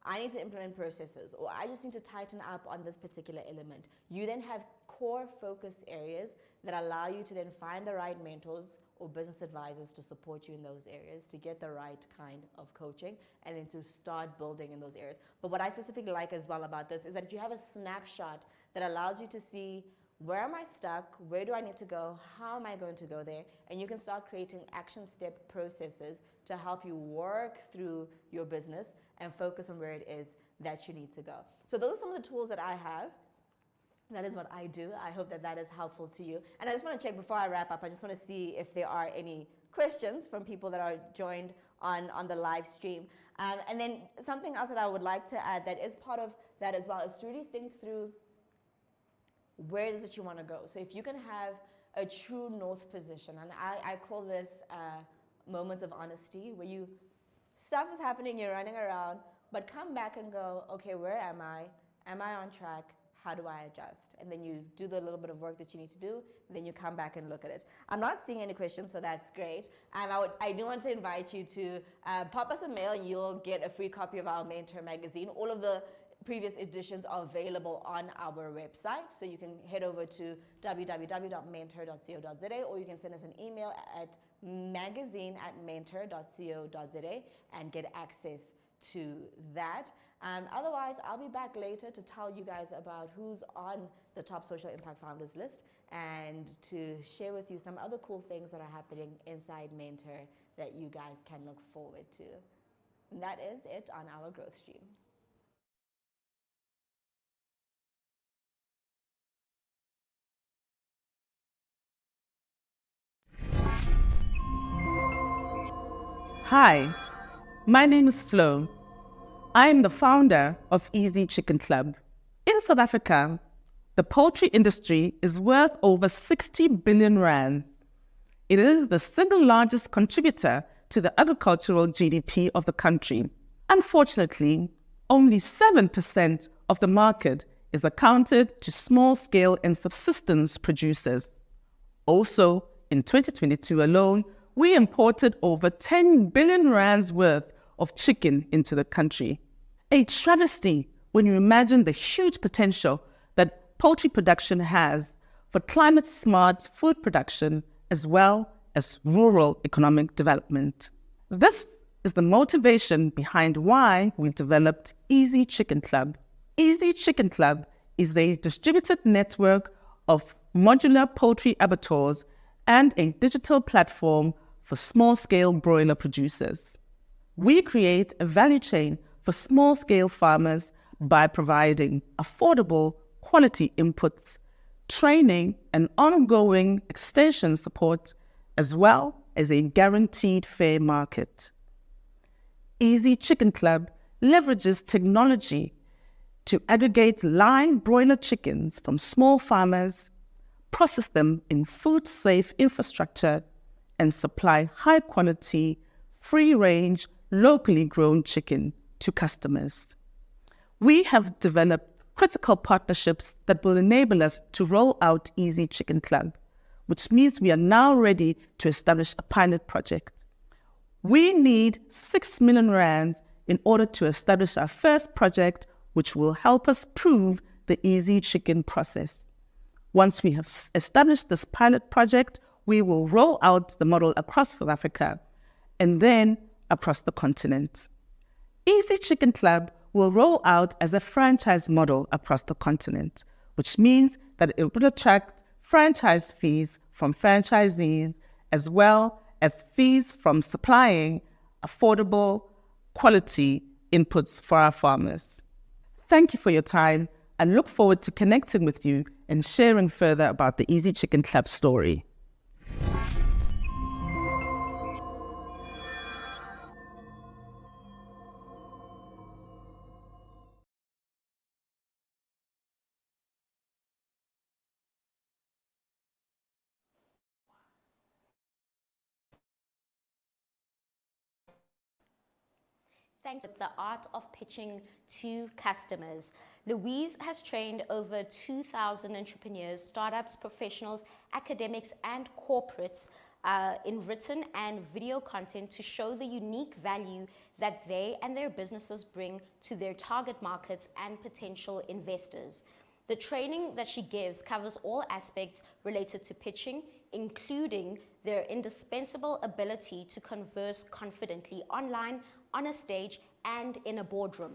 I need to implement processes, or I just need to tighten up on this particular element, you then have core focused areas that allow you to then find the right mentors or business advisors to support you in those areas, to get the right kind of coaching, and then to start building in those areas. But what I specifically like as well about this is that you have a snapshot that allows you to see, where am I stuck? Where do I need to go? How am I going to go there? And you can start creating action step processes to help you work through your business and focus on where it is that you need to go. So those are some of the tools that I have. That is what I do. I hope that that is helpful to you. And I just want to check before I wrap up, I just want to see if there are any questions from people that are joined on the live stream. And then something else that I would like to add that is part of that as well is to really think through where it is that you want to go. So if you can have a true north position, and I call this moments of honesty, where stuff is happening, you're running around, but come back and go, okay, where am I? Am I on track? How do I adjust? And then you do the little bit of work that you need to do, and then you come back and look at it. I'm not seeing any questions, so that's great. And I do want to invite you to pop us a mail, and you'll get a free copy of our MentHer magazine. All of the previous editions are available on our website, so you can head over to www.menther.co.za, or you can send us an email at magazine@menther.co.za and get access to that. Otherwise, I'll be back later to tell you guys about who's on the top social impact founders list and to share with you some other cool things that are happening inside MentHer that you guys can look forward to. And that is it on our growth stream. Hi, my name is Flo. I am the founder of Easy Chicken Club. In South Africa, the poultry industry is worth over 60 billion rands. It is the single largest contributor to the agricultural GDP of the country. Unfortunately, only 7% of the market is accounted to small-scale and subsistence producers. Also, in 2022 alone, we imported over 10 billion rands worth of chicken into the country. A travesty when you imagine the huge potential that poultry production has for climate-smart food production as well as rural economic development. This is the motivation behind why we developed Easy Chicken Club. Easy Chicken Club is a distributed network of modular poultry abattoirs and a digital platform for small-scale broiler producers. We create a value chain for small-scale farmers by providing affordable, quality inputs, training, and ongoing extension support, as well as a guaranteed fair market. Easy Chicken Club leverages technology to aggregate live broiler chickens from small farmers, process them in food-safe infrastructure, and supply high-quality, free-range, locally grown chicken to customers. We have developed critical partnerships that will enable us to roll out Easy Chicken Club, which means we are now ready to establish a pilot project. We need 6 million rands in order to establish our first project, which will help us prove the Easy Chicken process. Once we have established this pilot project, we will roll out the model across South Africa and then across the continent. Easy Chicken Club will roll out as a franchise model across the continent, which means that it will attract franchise fees from franchisees as well as fees from supplying affordable, quality inputs for our farmers. Thank you for your time and look forward to connecting with you and sharing further about the Easy Chicken Club story. Thanks to the art of pitching to customers. Louise has trained over 2,000 entrepreneurs, startups, professionals, academics, and corporates in written and video content to show the unique value that they and their businesses bring to their target markets and potential investors. The training that she gives covers all aspects related to pitching, including their indispensable ability to converse confidently online, on a stage, and in a boardroom.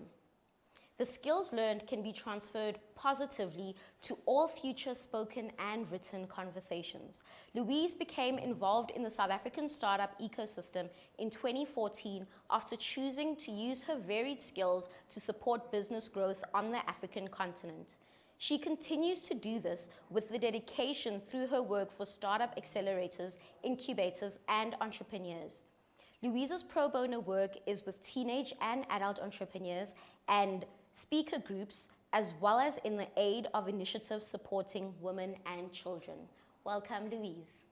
The skills learned can be transferred positively to all future spoken and written conversations. Louise became involved in the South African startup ecosystem in 2014 after choosing to use her varied skills to support business growth on the African continent. She continues to do this with the dedication through her work for startup accelerators, incubators, and entrepreneurs. Louise's pro bono work is with teenage and adult entrepreneurs and speaker groups, as well as in the aid of initiatives supporting women and children. Welcome, Louise.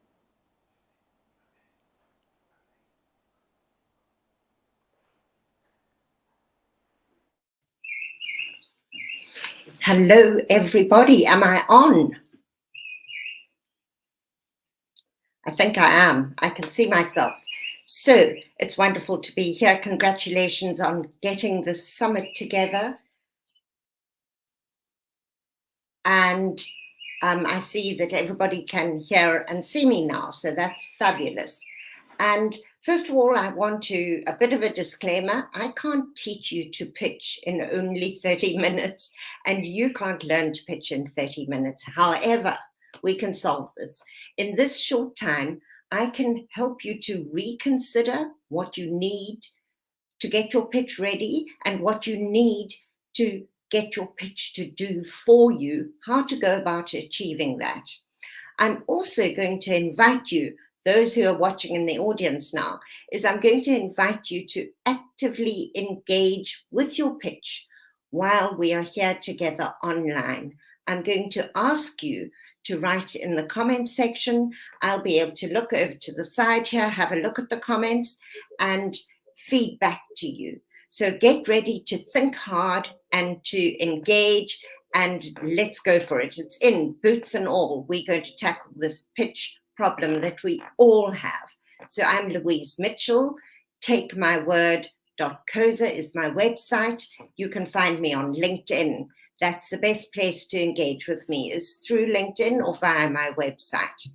Hello, everybody. Am I on? I think I am. I can see myself. So it's wonderful to be here. Congratulations on getting this summit together. And I see that everybody can hear and see me now, so that's fabulous. And first of all, I want to, a bit of a disclaimer, I can't teach you to pitch in only 30 minutes, and you can't learn to pitch in 30 minutes. However, we can solve this. In this short time, I can help you to reconsider what you need to get your pitch ready and what you need to get your pitch to do for you, how to go about achieving that. I'm also going to invite you, those who are watching in the audience now, I'm going to invite you to actively engage with your pitch while we are here together online. I'm going to ask you to write in the comment section. I'll be able to look over to the side here, have a look at the comments and feedback to you. So get ready to think hard and to engage, and let's go for it. It's in boots and all. We're going to tackle this pitch problem that we all have. So I'm Louise Mitchell. TakeMyWord.coza is my website. You can find me on LinkedIn. That's the best place to engage with me, is through LinkedIn or via my website.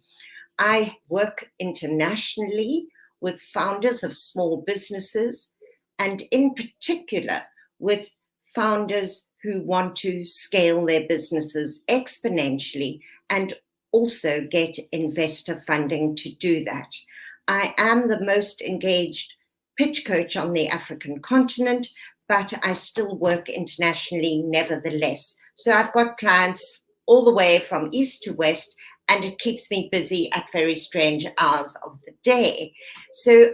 I work internationally with founders of small businesses, and in particular with founders who want to scale their businesses exponentially and also get investor funding to do that. I am the most engaged pitch coach on the African continent, but I still work internationally nevertheless. So I've got clients all the way from east to west, and it keeps me busy at very strange hours of the day. So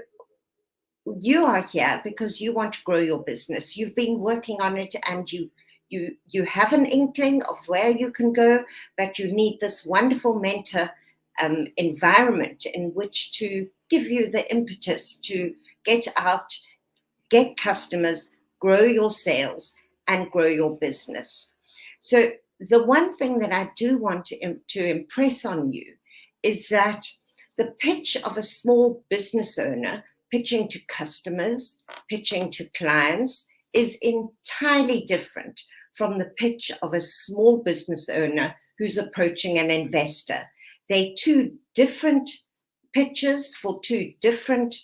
you are here because you want to grow your business. You've been working on it and you have an inkling of where you can go, but you need this wonderful mentor environment in which to give you the impetus to get out, get customers, grow your sales, and grow your business. So the one thing that I do want to impress on you is that the pitch of a small business owner pitching to customers, pitching to clients, is entirely different from the pitch of a small business owner who's approaching an investor. They're two different pitches for two different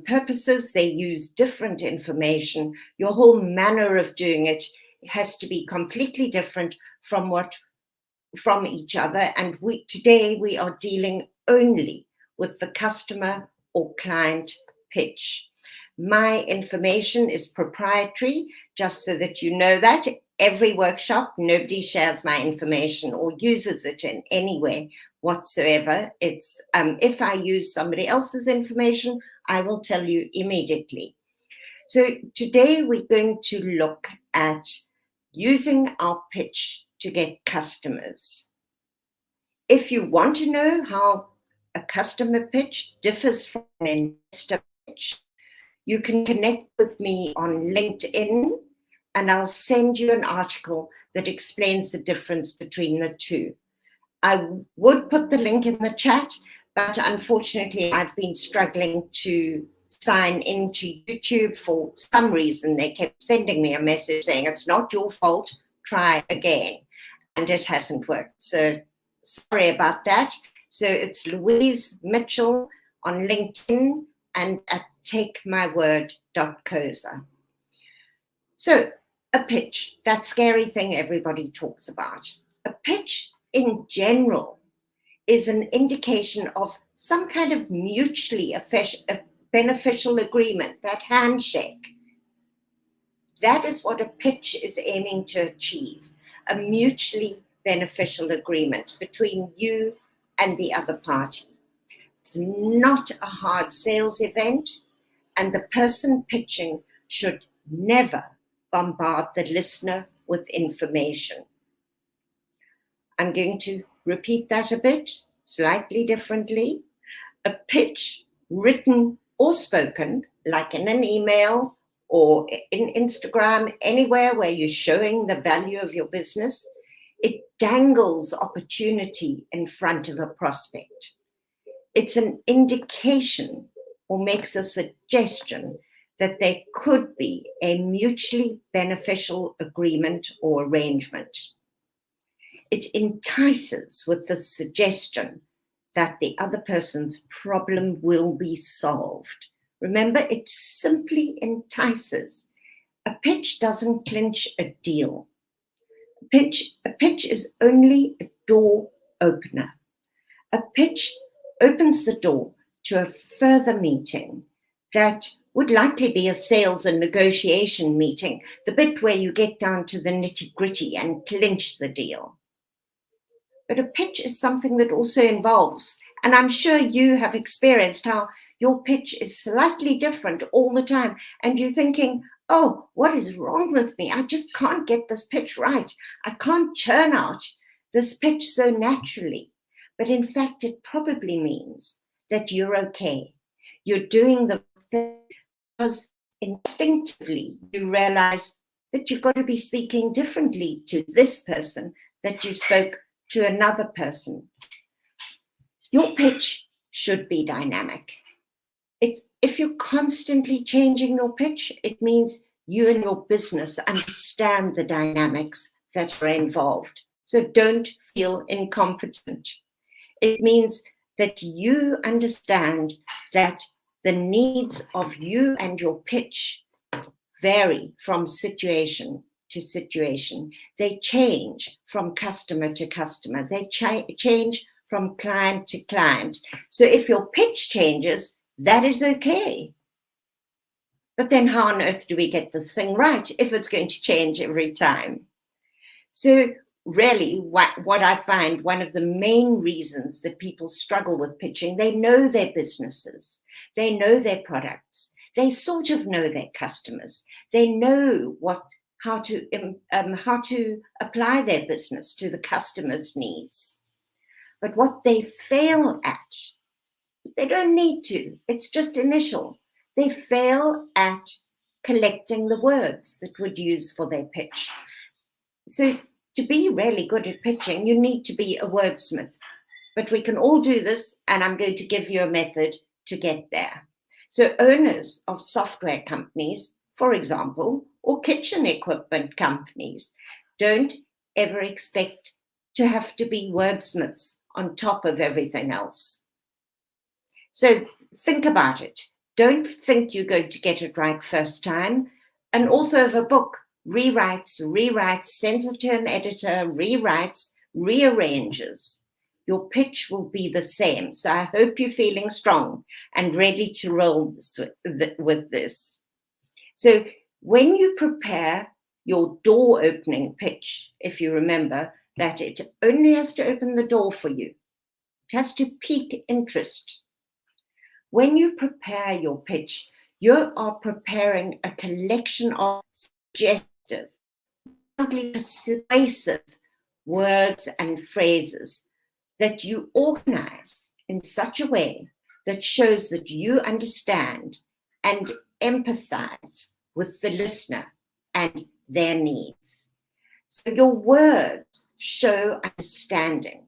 purposes. They use different information. Your whole manner of doing it has to be completely different from each other. And today we are dealing only with the customer or client pitch. My information is proprietary, just so that you know that. Every workshop, nobody shares my information or uses it in any way whatsoever. It's if I use somebody else's information, I will tell you immediately. So today we're going to look at using our pitch to get customers. If you want to know how a customer pitch differs from an investor pitch, you can connect with me on LinkedIn, and I'll send you an article that explains the difference between the two. I would put the link in the chat, but unfortunately I've been struggling to sign into YouTube for some reason. They kept sending me a message saying, it's not your fault, try again. And it hasn't worked. So sorry about that. So it's Louise Mitchell on LinkedIn and at takemyword.coza. So a pitch, that scary thing everybody talks about. A pitch in general is an indication of some kind of mutually beneficial agreement, that handshake. That is what a pitch is aiming to achieve, a mutually beneficial agreement between you and the other party. It's not a hard sales event, and the person pitching should never bombard the listener with information. I'm going to repeat that a bit, slightly differently. A pitch, written or spoken, like in an email or in Instagram, anywhere where you're showing the value of your business, it dangles opportunity in front of a prospect. It's an indication or makes a suggestion that there could be a mutually beneficial agreement or arrangement. It entices with the suggestion that the other person's problem will be solved. Remember, it simply entices. A pitch doesn't clinch a deal. A pitch is only a door opener. A pitch opens the door to a further meeting that would likely be a sales and negotiation meeting, the bit where you get down to the nitty-gritty and clinch the deal. But a pitch is something that also involves, and I'm sure you have experienced how your pitch is slightly different all the time, and you're thinking, oh, what is wrong with me? I just can't get this pitch right. I can't churn out this pitch so naturally. But in fact, it probably means that you're okay. You're doing the thing because instinctively you realize that you've got to be speaking differently to this person that you spoke to another person. Your pitch should be dynamic. If you're constantly changing your pitch, it means you and your business understand the dynamics that are involved. So don't feel incompetent. It means that you understand that the needs of you and your pitch vary from situation to situation. They change from customer to customer. They change from client to client. So if your pitch changes, that is okay. But then how on earth do we get this thing right if it's going to change every time? So really, what I find, one of the main reasons that people struggle with pitching, they know their businesses, they know their products, they sort of know their customers, they know how to apply their business to the customer's needs. But what they fail at, they don't need to, it's just initial. They fail at collecting the words that would use for their pitch. So to be really good at pitching, you need to be a wordsmith. But we can all do this, and I'm going to give you a method to get there. So owners of software companies, for example, or kitchen equipment companies, don't ever expect to have to be wordsmiths on top of everything else. So think about it. Don't think you're going to get it right first time. An author of a book rewrites, sends it to an editor, rewrites, rearranges. Your pitch will be the same. So I hope you're feeling strong and ready to roll with this. So when you prepare your door opening pitch, if you remember that it only has to open the door for you, it has to pique interest. When you prepare your pitch, you are preparing a collection of suggestive, persuasive words and phrases that you organize in such a way that shows that you understand and empathize with the listener and their needs. So your words show understanding.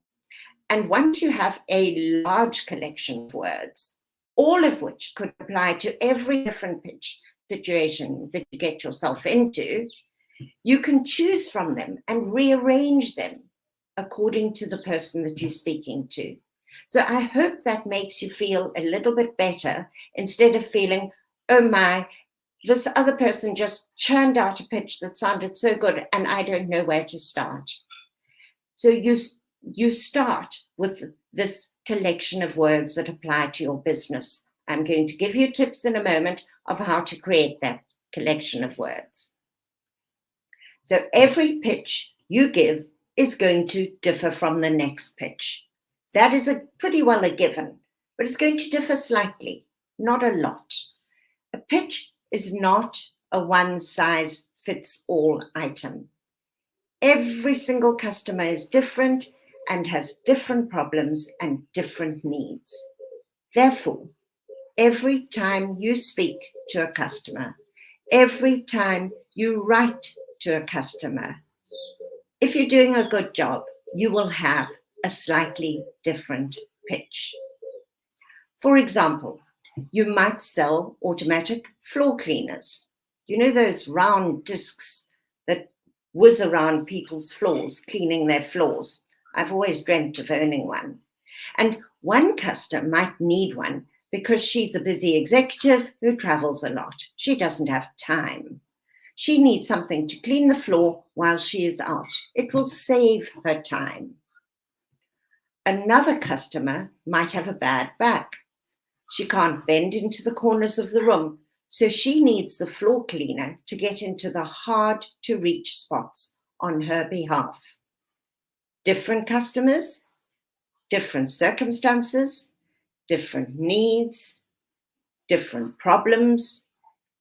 And once you have a large collection of words, all of which could apply to every different pitch situation that you get yourself into, you can choose from them and rearrange them according to the person that you're speaking to. So I hope that makes you feel a little bit better instead of feeling, oh my, this other person just churned out a pitch that sounded so good and I don't know where to start. So you start with this collection of words that apply to your business. I'm going to give you tips in a moment of how to create that collection of words. So every pitch you give is going to differ from the next pitch. That is pretty well a given, but it's going to differ slightly, not a lot. A pitch is not a one-size-fits-all item. Every single customer is different and has different problems and different needs. Therefore, every time you speak to a customer, every time you write to a customer, if you're doing a good job, you will have a slightly different pitch. For example, you might sell automatic floor cleaners. You know those round discs that whiz around people's floors, cleaning their floors? I've always dreamt of owning one. And one customer might need one because she's a busy executive who travels a lot. She doesn't have time. She needs something to clean the floor while she is out. It will save her time. Another customer might have a bad back. She can't bend into the corners of the room, so she needs the floor cleaner to get into the hard-to-reach spots on her behalf. Different customers, different circumstances, different needs, different problems,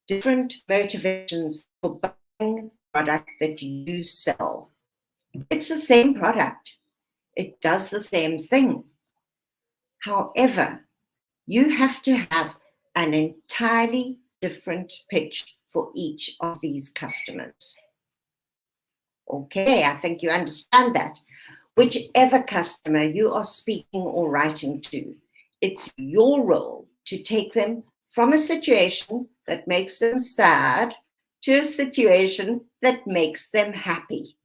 different motivations for buying the product that you sell. It's the same product. It does the same thing. However, you have to have an entirely different pitch for each of these customers. Okay, I think you understand that. Whichever customer you are speaking or writing to, it's your role to take them from a situation that makes them sad to a situation that makes them happy.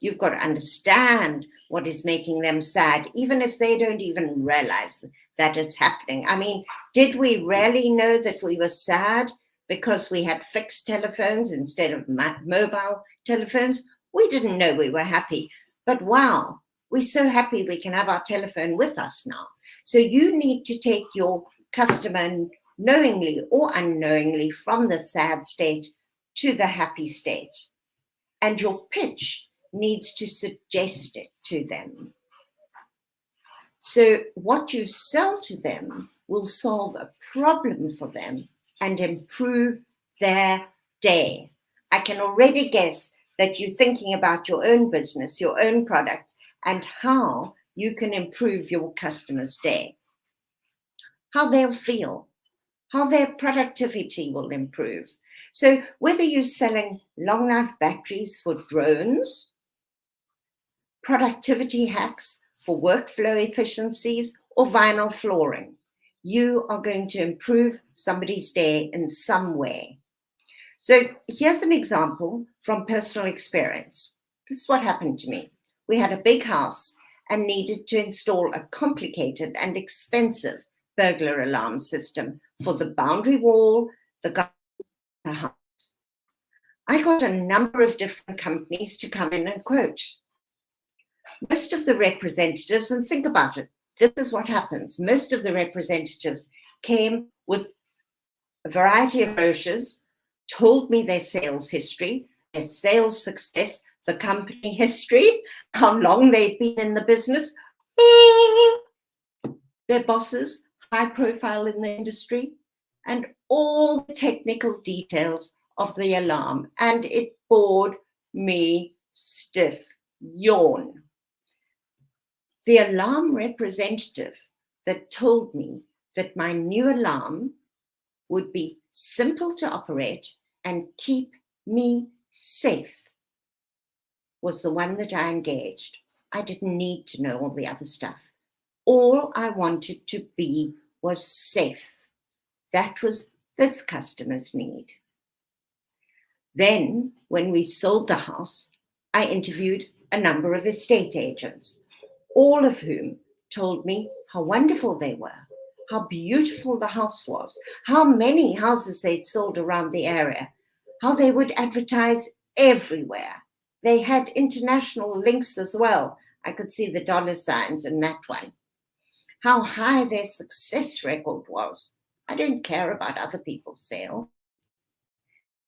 You've got to understand what is making them sad, even if they don't even realize that it's happening. I mean, did we really know that we were sad because we had fixed telephones instead of mobile telephones? We didn't know we were happy, but wow, we're so happy we can have our telephone with us now. So you need to take your customer knowingly or unknowingly from the sad state to the happy state. And your pitch needs to suggest it to them. So what you sell to them will solve a problem for them and improve their day. I can already guess that you're thinking about your own business, your own product, and how you can improve your customer's day, how they'll feel, how their productivity will improve. So whether you're selling long life batteries for drones, productivity hacks for workflow efficiencies, or vinyl flooring, you are going to improve somebody's day in some way. So here's an example from personal experience. This is what happened to me. We had a big house and needed to install a complicated and expensive burglar alarm system for the boundary wall, the garden, the house. I got a number of different companies to come in and quote. Most of the representatives, and think about it, this is what happens. Most of the representatives came with a variety of brochures, told me their sales history, their sales success, the company history, how long they'd been in the business, their bosses, high profile in the industry, and all the technical details of the alarm. And it bored me stiff. Yawn. The alarm representative that told me that my new alarm would be simple to operate and keep me safe was the one that I engaged. I didn't need to know all the other stuff. All I wanted to be was safe. That was this customer's need. Then, when we sold the house, I interviewed a number of estate agents, all of whom told me how wonderful they were, how beautiful the house was, how many houses they'd sold around the area, how they would advertise everywhere. They had international links as well. I could see the dollar signs in that one. How high their success record was. I don't care about other people's sales.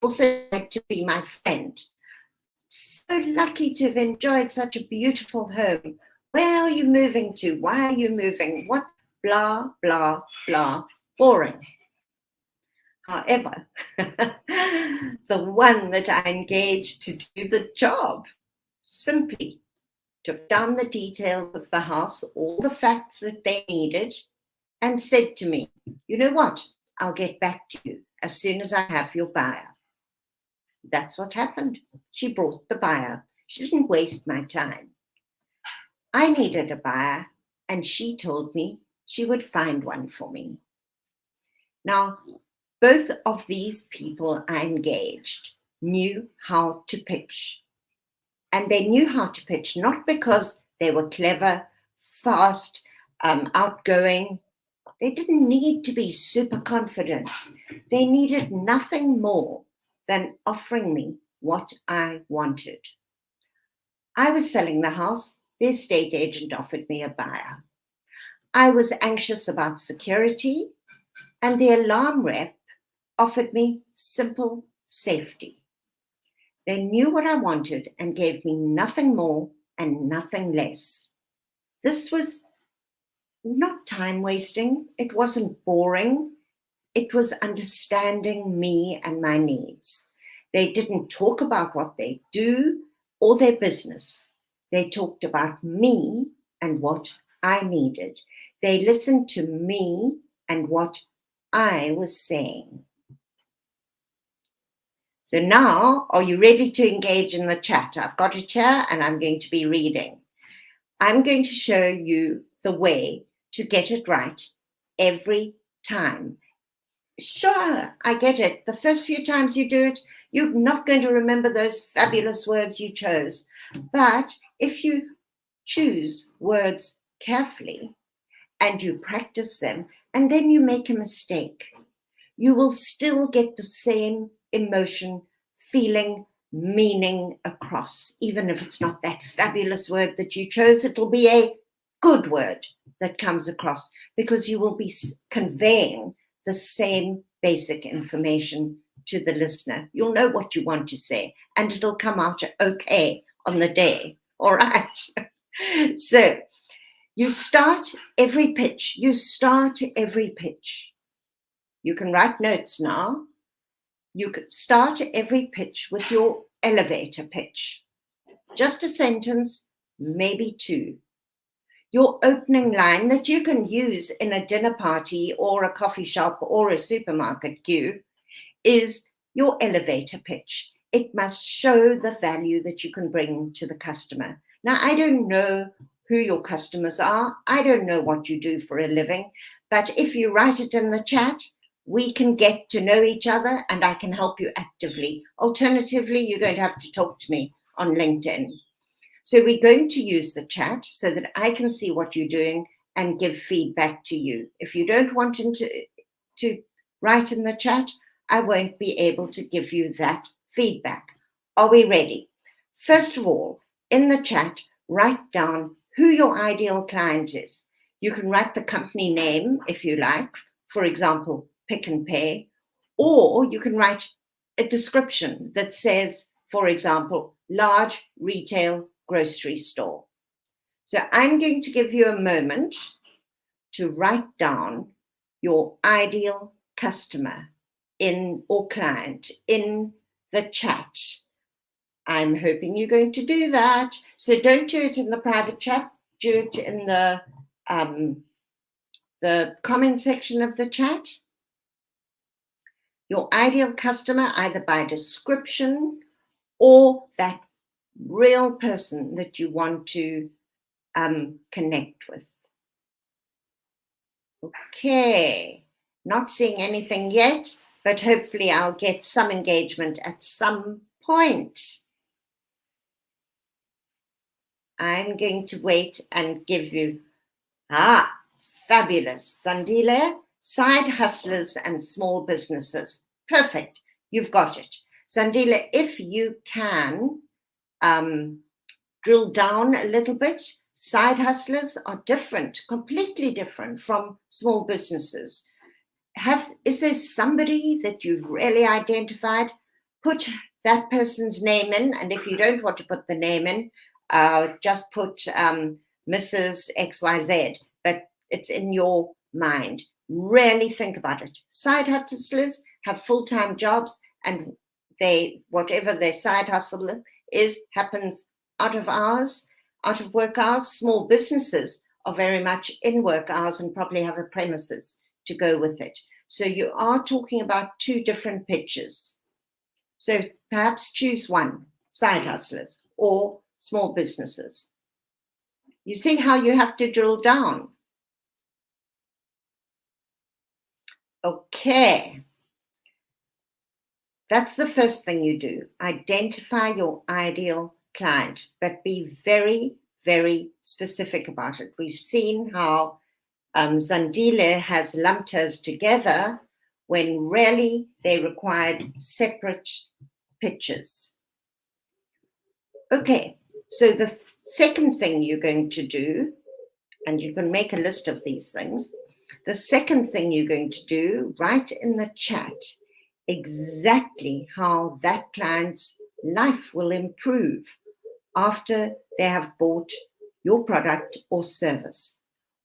Also like to be my friend. So lucky to have enjoyed such a beautiful home. Where are you moving to? Why are you moving? What? Blah, blah, blah. Boring. However, the one that I engaged to do the job simply took down the details of the house, all the facts that they needed, and said to me, you know what? I'll get back to you as soon as I have your buyer. That's what happened. She brought the buyer. She didn't waste my time. I needed a buyer, and she told me she would find one for me. Now, both of these people I engaged knew how to pitch. And they knew how to pitch, not because they were clever, fast, outgoing. They didn't need to be super confident. They needed nothing more than offering me what I wanted. I was selling the house. The estate agent offered me a buyer. I was anxious about security, and the alarm rep offered me simple safety. They knew what I wanted and gave me nothing more and nothing less. This was not time wasting. It wasn't boring. It was understanding me and my needs. They didn't talk about what they do or their business. They talked about me and what I needed. They listened to me and what I was saying. So now, are you ready to engage in the chat? I've got it here and I'm going to be reading. I'm going to show you the way to get it right every time. Sure, I get it. The first few times you do it, you're not going to remember those fabulous words you chose. But if you choose words carefully and you practice them, and then you make a mistake, you will still get the same emotion, feeling, meaning across. Even if it's not that fabulous word that you chose, it'll be a good word that comes across because you will be conveying the same basic information to the listener. You'll know what you want to say and it'll come out okay on the day. All right. So you start every pitch. You start every pitch. You can write notes now. You could start every pitch with your elevator pitch. Just a sentence, maybe two. Your opening line that you can use in a dinner party or a coffee shop or a supermarket queue is your elevator pitch. It must show the value that you can bring to the customer. Now, I don't know who your customers are. I don't know what you do for a living, but if you write it in the chat, we can get to know each other and I can help you actively. Alternatively, you're going to have to talk to me on LinkedIn. So we're going to use the chat so that I can see what you're doing and give feedback to you. If you don't want him to write in the chat, I won't be able to give you that feedback. Are we ready? First of all, in the chat, write down who your ideal client is. You can write the company name if you like, for example, Pick n Pay, or you can write a description that says, for example, large retail grocery store. So I'm going to give you a moment to write down your ideal customer or client in the chat. I'm hoping you're going to do that. So don't do it in the private chat, do it in the comment section of the chat. Your ideal customer, either by description or that real person that you want to connect with. Okay, not seeing anything yet, but hopefully I'll get some engagement at some point. I'm going to wait and give you, fabulous. Zandile, side hustlers and small businesses. Perfect, you've got it. Zandile, if you can drill down a little bit, side hustlers are different, completely different from small businesses. Is there somebody that you've really identified? Put that person's name in, and if you don't want to put the name in, just put Mrs. XYZ, but it's in your mind. Really think about it. Side hustlers have full-time jobs, and whatever their side hustle is happens out of work hours. Small businesses are very much in work hours and probably have a premises to go with it. So you are talking about two different pictures. So perhaps choose one, side hustlers or small businesses. You see how you have to drill down. Okay. That's the first thing you do. Identify your ideal client, but be very, very specific about it. We've seen how Zandile has lumped hers together when really they required separate pictures. Okay, so the second thing you're going to do, and you can make a list of these things, the second thing you're going to do, write in the chat exactly how that client's life will improve after they have bought your product or service.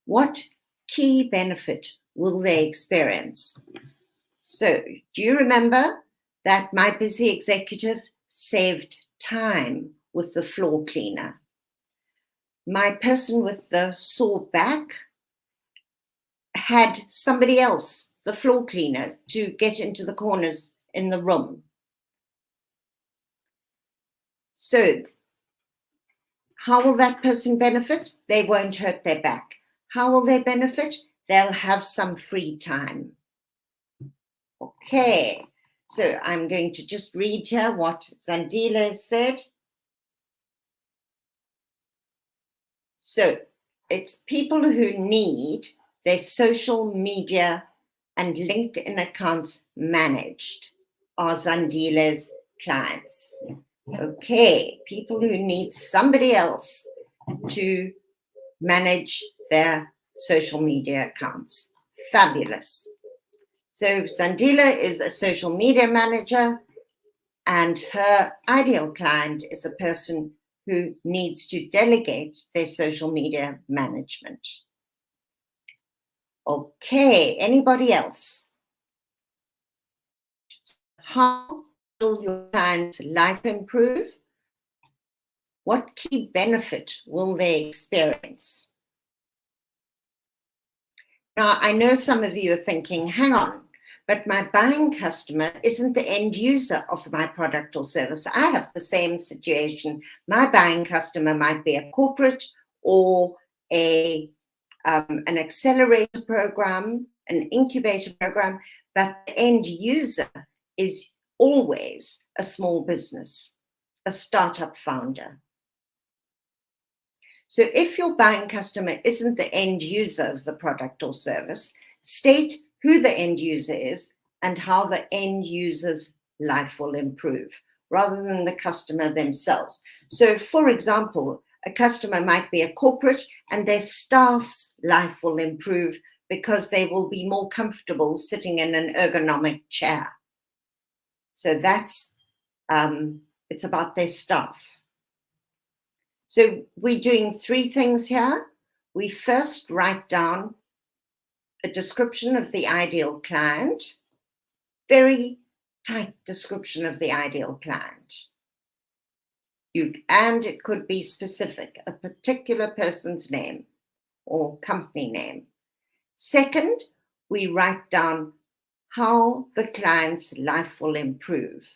What key benefit will they experience? So, do you remember that my busy executive saved time with the floor cleaner? My person with the sore back had somebody else, the floor cleaner, to get into the corners in the room. So, how will that person benefit? They won't hurt their back. How will they benefit? They'll have some free time. Okay, so I'm going to just read here what Zandile said. So it's people who need their social media and LinkedIn accounts managed are Zandile's clients. Okay, people who need somebody else to manage their social media accounts. Fabulous. So Zandile is a social media manager, and her ideal client is a person who needs to delegate their social media management. Okay, anybody else? How will your client's life improve? What key benefit will they experience? Now, I know some of you are thinking, hang on, but my buying customer isn't the end user of my product or service. I have the same situation. My buying customer might be a corporate or an accelerator program, an incubator program, but the end user is always a small business, a startup founder. So if your buying customer isn't the end user of the product or service, state who the end user is and how the end user's life will improve, rather than the customer themselves. So, for example, a customer might be a corporate and their staff's life will improve because they will be more comfortable sitting in an ergonomic chair. So that's, it's about their staff. So we're doing 3 things here. We first write down a description of the ideal client, very tight description of the ideal client. And it could be specific, a particular person's name or company name. Second, we write down how the client's life will improve,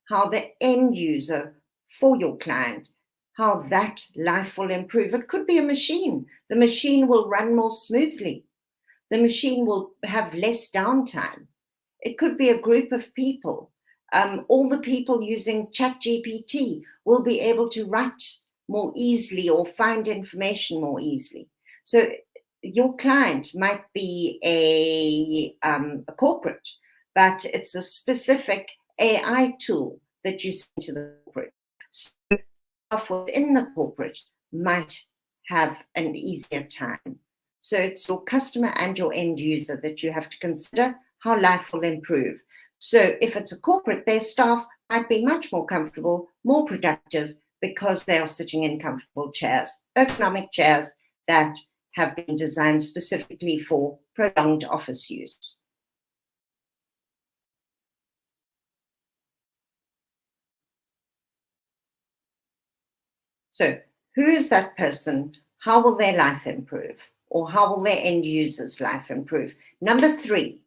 how the end user for your client, how that life will improve. It could be a machine. The machine will run more smoothly. The machine will have less downtime. It could be a group of people. All the people using ChatGPT will be able to write more easily or find information more easily. So your client might be a corporate, but it's a specific AI tool that you send to the corporate. So within the corporate might have an easier time. So it's your customer and your end user that you have to consider how life will improve. So if it's a corporate, their staff might be much more comfortable, more productive, because they are sitting in comfortable chairs, ergonomic chairs that have been designed specifically for prolonged office use. So who is that person? How will their life improve? Or how will their end user's life improve? Number 3,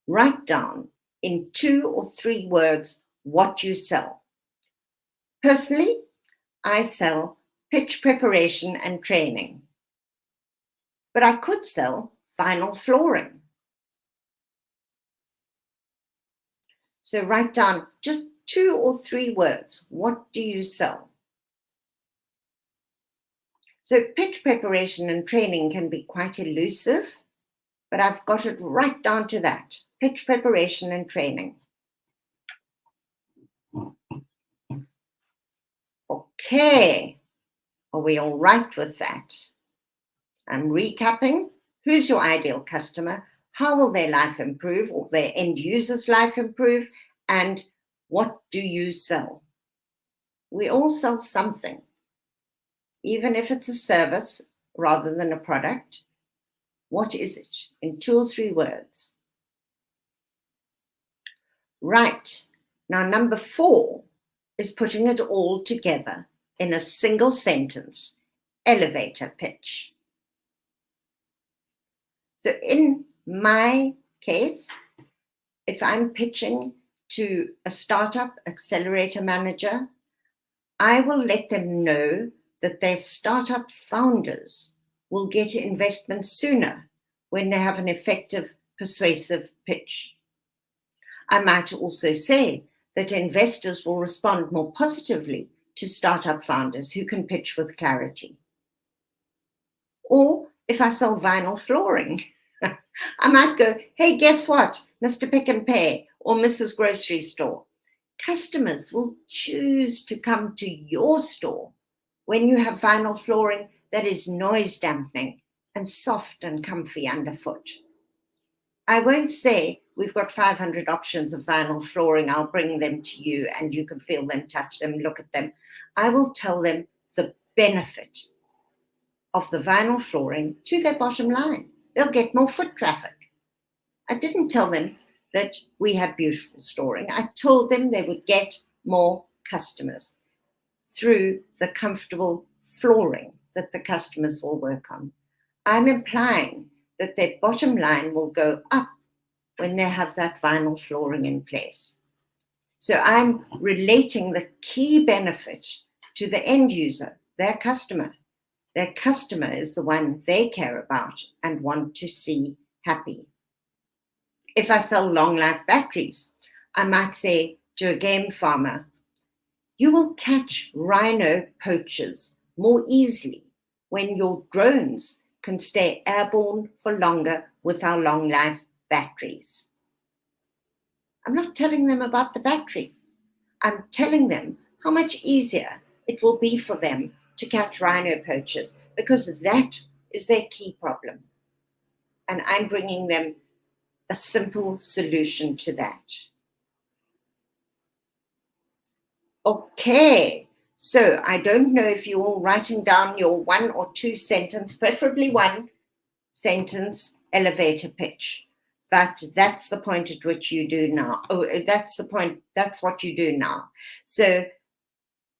write down in 2 or 3 words what you sell. Personally, I sell pitch preparation and training, but I could sell vinyl flooring. So write down just 2 or 3 words. What do you sell? So pitch preparation and training can be quite elusive, but I've got it right down to that. Pitch preparation and training. Okay, are we all right with that? I'm recapping. Who's your ideal customer? How will their life improve, or their end user's life improve? And what do you sell? We all sell something, even if it's a service rather than a product. What is it in 2 or 3 words? Right. Now, number 4 is putting it all together in a single sentence, elevator pitch. So in my case, if I'm pitching to a startup accelerator manager, I will let them know that their startup founders will get investment sooner when they have an effective, persuasive pitch. I might also say that investors will respond more positively to startup founders who can pitch with clarity. Or if I sell vinyl flooring, I might go, hey, guess what, Mr. Pick and Pay or Mrs. Grocery Store? Customers will choose to come to your store when you have vinyl flooring that is noise dampening and soft and comfy underfoot. I won't say we've got 500 options of vinyl flooring, I'll bring them to you and you can feel them, touch them, look at them. I will tell them the benefit of the vinyl flooring to their bottom line. They'll get more foot traffic. I didn't tell them that we had beautiful storing. I told them they would get more customers through the comfortable flooring that the customers will work on. I'm implying that their bottom line will go up when they have that vinyl flooring in place. So I'm relating the key benefit to the end user, their customer. Their customer is the one they care about and want to see happy. If I sell long life batteries, I might say to a game farmer, you will catch rhino poachers more easily when your drones can stay airborne for longer with our long life batteries. I'm not telling them about the battery. I'm telling them how much easier it will be for them to catch rhino poachers, because that is their key problem. And I'm bringing them a simple solution to that. Okay, so I don't know if you're all writing down your 1 or 2 sentence, preferably 1 sentence elevator pitch. But that's the point at which you do now. Oh, that's the point. That's what you do now. So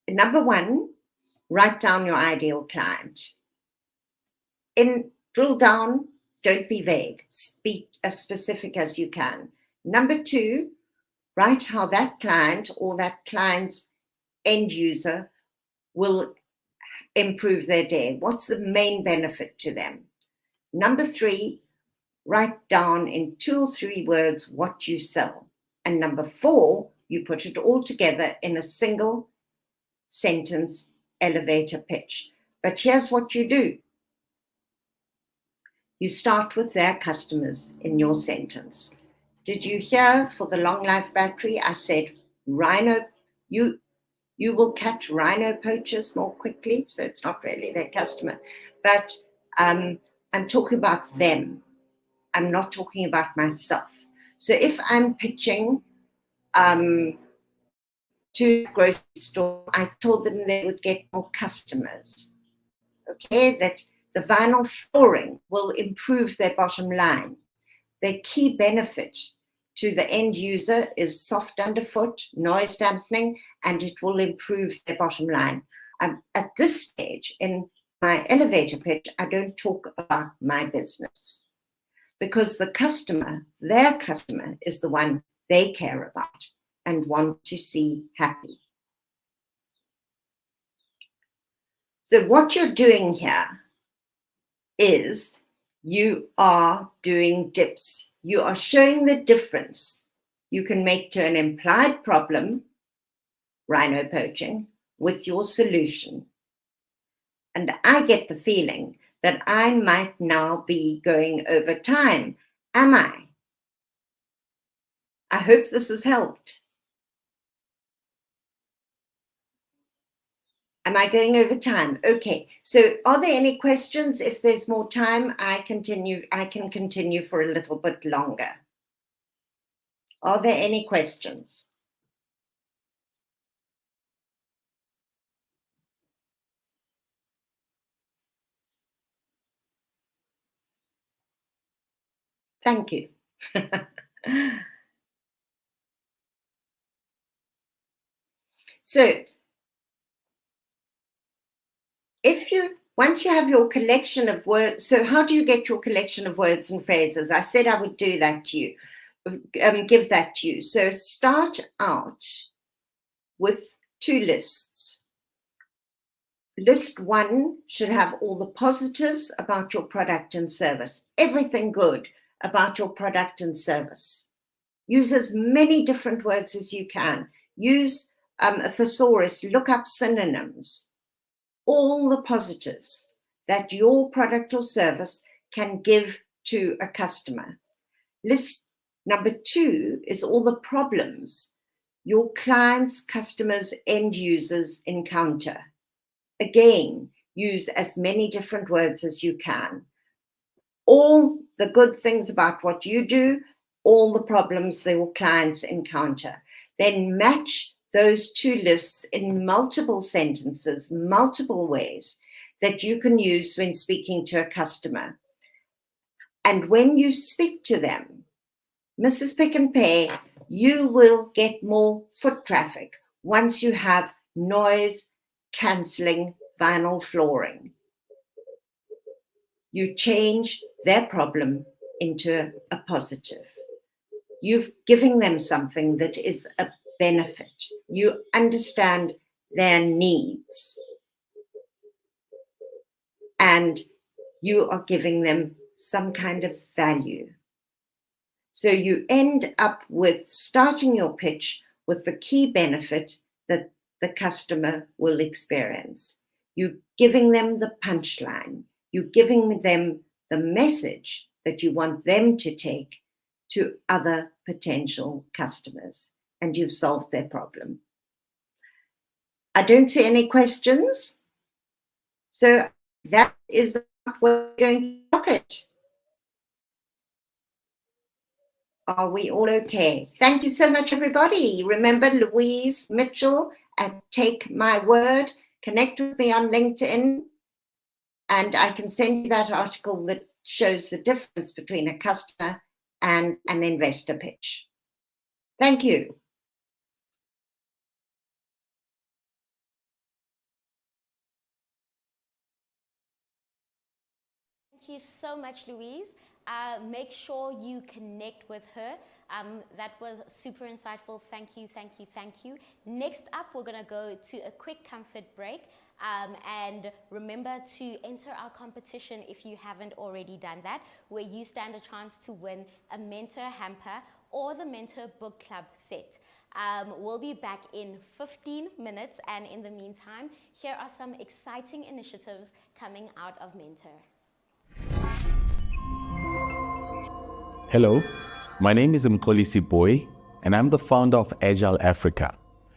number 1, write down your ideal client. Drill down, don't be vague. Speak as specific as you can. Number 2, write how that client or that client's end user will improve their day. What's the main benefit to them? Number 3, write down in 2 or 3 words what you sell. And number 4, you put it all together in a single sentence elevator pitch. But here's what you do. You start with their customers in your sentence. Did you hear for the long life battery? I said, rhino, you will catch rhino poachers more quickly. So it's not really their customer, but I'm talking about them. I'm not talking about myself. So if I'm pitching to a grocery store, I told them they would get more customers. Okay, that the vinyl flooring will improve their bottom line. Their key benefit to the end user is soft underfoot, noise dampening, and it will improve their bottom line. At this stage in my elevator pitch, I don't talk about my business, because the customer, their customer, is the one they care about and want to see happy. So what you're doing here is you are doing dips. You are showing the difference you can make to an implied problem, rhino poaching, with your solution. And I get the feeling that I might now be going over time. Am I? I hope this has helped. Am I going over time? Okay, so are there any questions? If there's more time, I can continue for a little bit longer. Are there any questions? Thank you. So, once you have your collection of words, so how do you get your collection of words and phrases? I said I would do that to you, give that to you. So start out with 2 lists. List 1 should have all the positives about your product and service, everything good about your product and service. Use as many different words as you can. Use a thesaurus, look up synonyms. All the positives that your product or service can give to a customer. List number 2 is all the problems your clients, customers, end users encounter. Again, use as many different words as you can. All the good things about what you do, all the problems your clients encounter. Then match those 2 lists in multiple sentences, multiple ways that you can use when speaking to a customer. And when you speak to them, Mrs. Pick and Pay, you will get more foot traffic once you have noise cancelling vinyl flooring. You change their problem into a positive. You've given them something that is a benefit. You understand their needs, and you are giving them some kind of value. So you end up with starting your pitch with the key benefit that the customer will experience. You're giving them the punchline. You're giving them the message that you want them to take to other potential customers, and you've solved their problem. I don't see any questions. So that is what we're going to look at. Are we all okay? Thank you so much, everybody. Remember Louise Mitchell at Take My Word. Connect with me on LinkedIn, and I can send you that article that shows the difference between a customer and an investor pitch. Thank you. Thank you so much, Louise. Make sure you connect with her. That was super insightful. Thank you, thank you, thank you. Next up, we're going to go to a quick comfort break. And remember to enter our competition if you haven't already done that, where you stand a chance to win a MentHer hamper or the MentHer book club set. We'll be back in 15 minutes, and in the meantime, here are some exciting initiatives coming out of MentHer. Hello, my name is Sihle-isipho, and I'm the founder of Agile Africa.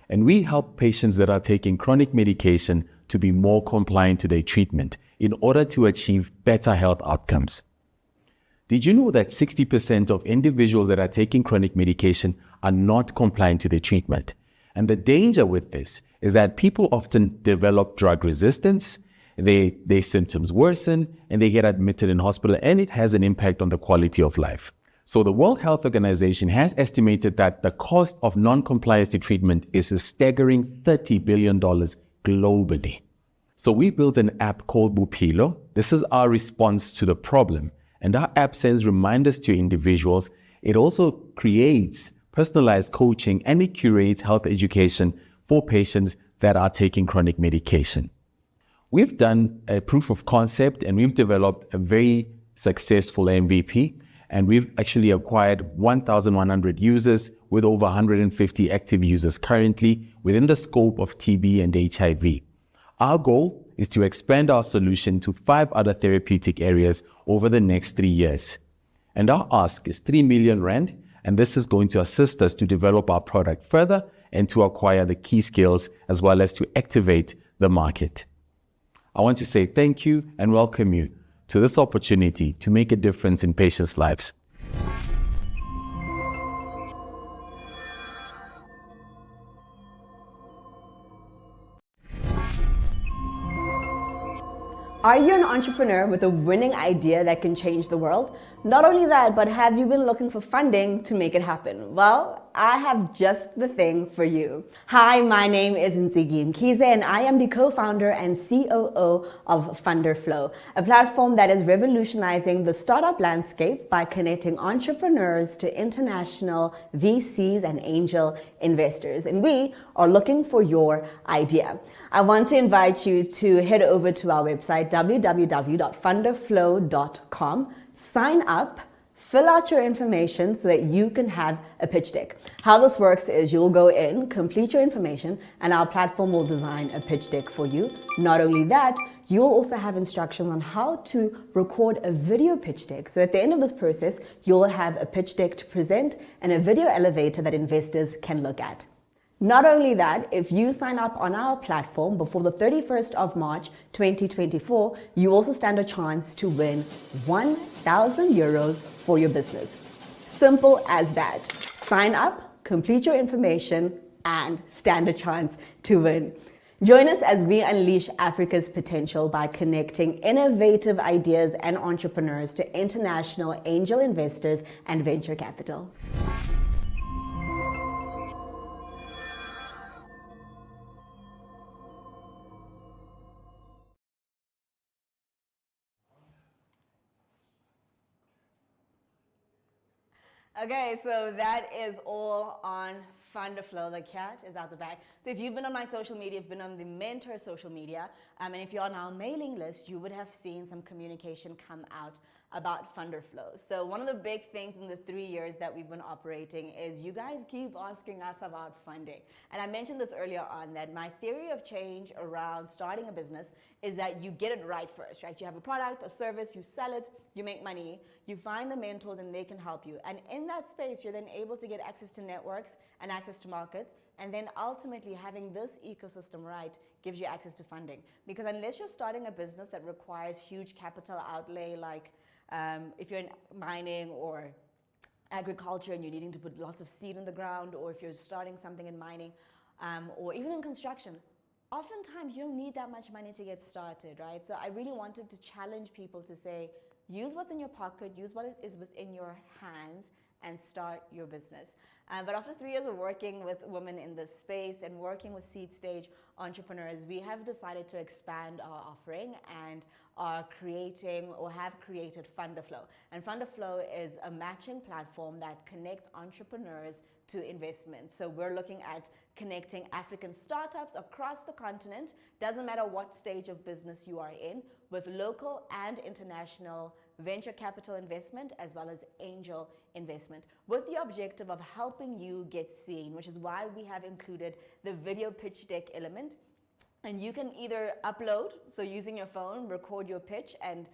And we help patients that are taking chronic medication to be more compliant to their treatment in order to achieve better health outcomes. Did you know that 60% of individuals that are taking chronic medication are not compliant to their treatment? And the danger with this is that people often develop drug resistance, their symptoms worsen, and they get admitted in hospital, and it has an impact on the quality of life. So the World Health Organization has estimated that the cost of non-compliance to treatment is a staggering $30 billion globally. So we built an app called Bophelo. This is our response to the problem. And our app sends reminders to individuals. It also creates personalized coaching, and it curates health education for patients that are taking chronic medication. We've done a proof of concept, and we've developed a very successful MVP. And we've actually acquired 1,100 users with over 150 active users currently within the scope of TB and HIV. Our goal is to expand our solution to 5 other therapeutic areas over the next 3 years. And our ask is 3 million rand, and this is going to assist us to develop our product further and to acquire the key skills as well as to activate the market. I want to say thank you and welcome you to this opportunity to make a difference in patients' lives. Are you an entrepreneur with a winning idea that can change the world? Not only that, but have you been looking for funding to make it happen? Well, I have just the thing for you. Hi, my name is Ntsiki Mkhize, and I am the co-founder and COO of Funderflow, a platform that is revolutionizing the startup landscape by connecting entrepreneurs to international VCs and angel investors. And we are looking for your idea. I want to invite you to head over to our website, www.funderflow.com, sign up, fill out your information so that you can have a pitch deck. How this works is you'll go in, complete your information, and our platform will design a pitch deck for you. Not only that, you'll also have instructions on how to record a video pitch deck. So at the end of this process, you'll have a pitch deck to present and a video elevator that investors can look at. Not only that, if you sign up on our platform before the 31st of March 2024, you also stand a chance to win 1,000 euros for your business. Simple as that. Sign up, complete your information, and stand a chance to win. Join us as we unleash Africa's potential by connecting innovative ideas and entrepreneurs to international angel investors and venture capital. Okay, so that is all on Funderflow. The cat is out the back. So if you've been on my social media, you've been on the MentHer social media, and if you're on our mailing list, you would have seen some communication come out about Funder Flow. So one of the big things in the 3 years that we've been operating is you guys keep asking us about funding. And I mentioned this earlier on, that my theory of change around starting a business is that you get it right first, right? You have a product, a service, you sell it, you make money, you find the mentors and they can help you. And in that space, you're then able to get access to networks and access to markets. And then ultimately having this ecosystem right gives you access to funding. Because unless you're starting a business that requires huge capital outlay, like if you're in mining or agriculture and you're needing to put lots of seed in the ground, or if you're starting something in mining, or even in construction, oftentimes you don't need that much money to get started, right? So I really wanted to challenge people to say, use what's in your pocket, use what is within your hands, and start your business. But after 3 years of working with women in this space and working with seed stage entrepreneurs, we have decided to expand our offering and are creating or have created Funder Flow. And Funder Flow is a matching platform that connects entrepreneurs to investment. So we're looking at connecting African startups across the continent, doesn't matter what stage of business you are in, with local and international venture capital investment as well as angel investment, with the objective of helping you get seen, which is why we have included the video pitch deck element. And you can either upload, so using your phone, record your pitch and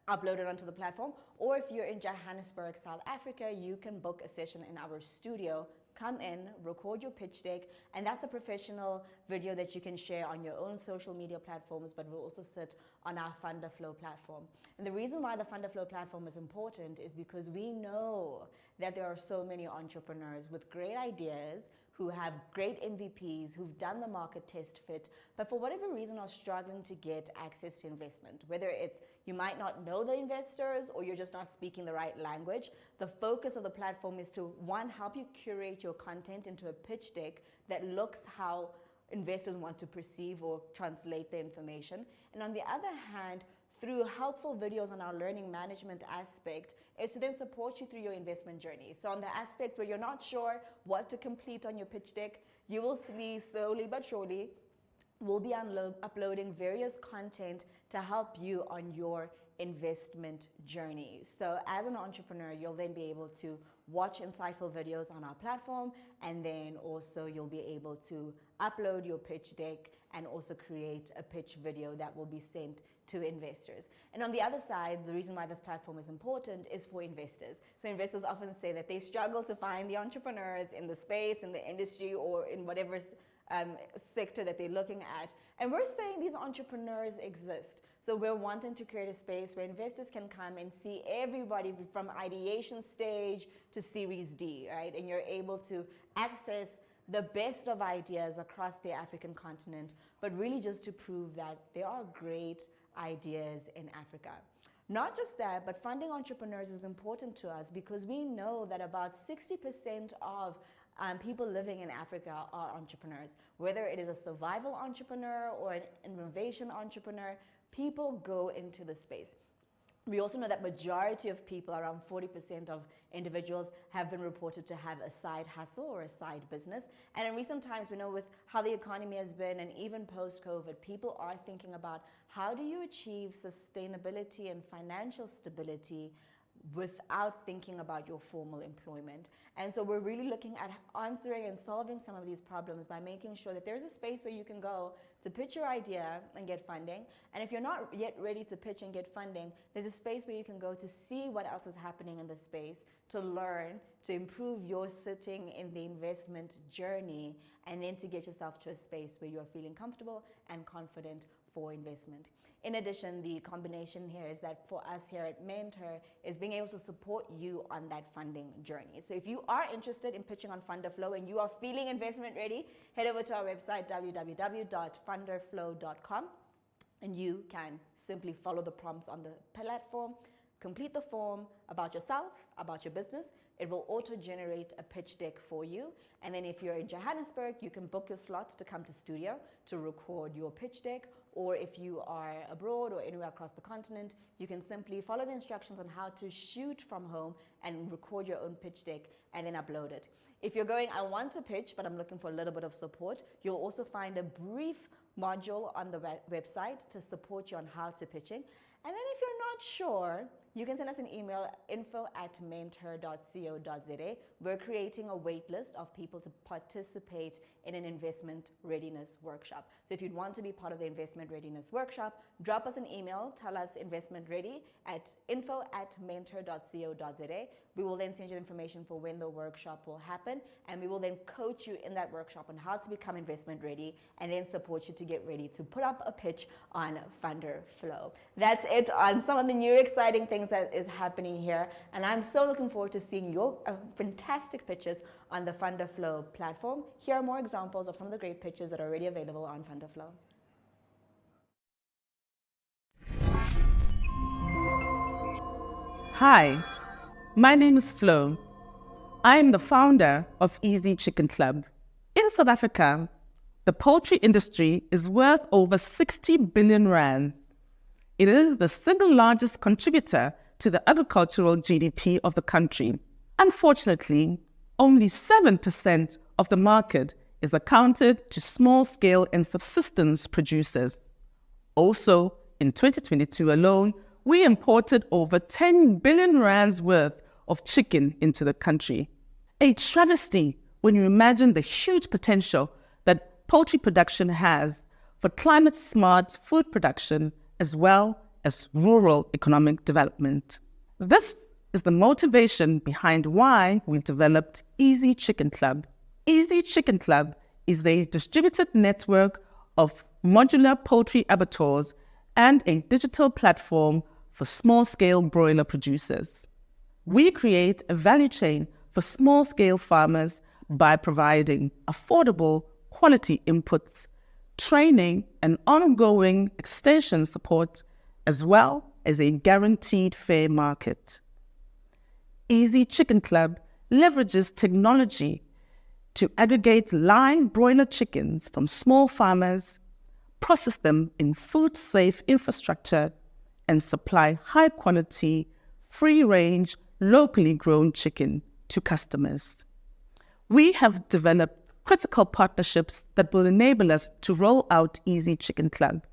upload it onto the platform, or if you're in Johannesburg, South Africa, you can book a session in our studio. Come in, record your pitch deck, and that's a professional video that you can share on your own social media platforms, but will also sit on our Funder Flow platform. And the reason why the Funder Flow platform is important is because we know that there are so many entrepreneurs with great ideas who have great MVPs, who've done the market test fit, but for whatever reason are struggling to get access to investment. Whether it's you might not know the investors or you're just not speaking the right language, the focus of the platform is to, one, help you curate your content into a pitch deck that looks how investors want to perceive or translate the information. And on the other hand, through helpful videos on our learning management aspect, is to then support you through your investment journey. So on the aspects where you're not sure what to complete on your pitch deck, you will see slowly but surely we'll be uploading various content to help you on your investment journey. So as an entrepreneur, you'll then be able to watch insightful videos on our platform, and then also you'll be able to upload your pitch deck and also create a pitch video that will be sent to investors. And on the other side, the reason why this platform is important is for investors. So investors often say that they struggle to find the entrepreneurs in the space, in the industry, or in whatever sector that they're looking at. And we're saying these entrepreneurs exist. So we're wanting to create a space where investors can come and see everybody from ideation stage to Series D, right? And you're able to access the best of ideas across the African continent, but really just to prove that there are great ideas in Africa. Not just that, but funding entrepreneurs is important to us because we know that about 60% of people living in Africa are entrepreneurs. Whether it is a survival entrepreneur or an innovation entrepreneur, people go into the space. We also know that majority of people, around 40% of individuals, have been reported to have a side hustle or a side business. And in recent times, we know with how the economy has been, and even post-COVID, people are thinking about how do you achieve sustainability and financial stability without thinking about your formal employment. And so we're really looking at answering and solving some of these problems by making sure that there's a space where you can go to pitch your idea and get funding. And if you're not yet ready to pitch and get funding, there's a space where you can go to see what else is happening in the space, to learn, to improve your sitting in the investment journey, and then to get yourself to a space where you're feeling comfortable and confident for investment. In addition, the combination here is that for us here at MentHer is being able to support you on that funding journey. So if you are interested in pitching on Funder Flow and you are feeling investment ready, head over to our website, www.funderflow.com, and you can simply follow the prompts on the platform, complete the form about yourself, about your business. It will auto-generate a pitch deck for you. And then if you're in Johannesburg, you can book your slot to come to studio to record your pitch deck. Or if you are abroad or anywhere across the continent, you can simply follow the instructions on how to shoot from home and record your own pitch deck and then upload it. If you're going, I want to pitch, but I'm looking for a little bit of support, you'll also find a brief module on the website to support you on how to pitching. And then if you're not sure, You can send us an email, info@menther.co.za. We're creating a wait list of people to participate in an investment readiness workshop. So if you'd want to be part of the investment readiness workshop, drop us an email, tell us investment ready at info@menther.co.za. We will then send you the information for when the workshop will happen, and we will then coach you in that workshop on how to become investment ready and then support you to get ready to put up a pitch on Funder Flow. That's it on some of the new exciting things that is happening here, and I'm so looking forward to seeing your fantastic pitches on the Funder Flow platform. Here are more examples of some of the great pitches that are already available on Funder Flow. Hi, my name is Flo. I am the founder of Easy Chicken Club. In South Africa, the poultry industry is worth over 60 billion rands. It is the single largest contributor to the agricultural GDP of the country. Unfortunately, only 7% of the market is accounted to small-scale and subsistence producers. Also, in 2022 alone, we imported over 10 billion rands worth of chicken into the country. A travesty when you imagine the huge potential that poultry production has for climate-smart food production as well as rural economic development. This is the motivation behind why we developed Easy Chicken Club. Easy Chicken Club is a distributed network of modular poultry abattoirs and a digital platform for small-scale broiler producers. We create a value chain for small-scale farmers by providing affordable, quality inputs, training, and ongoing extension support, as well as a guaranteed fair market. Easy Chicken Club leverages technology to aggregate live broiler chickens from small farmers, process them in food-safe infrastructure, and supply high-quality, free-range, locally grown chicken to customers. We have developed critical partnerships that will enable us to roll out Easy Chicken Club,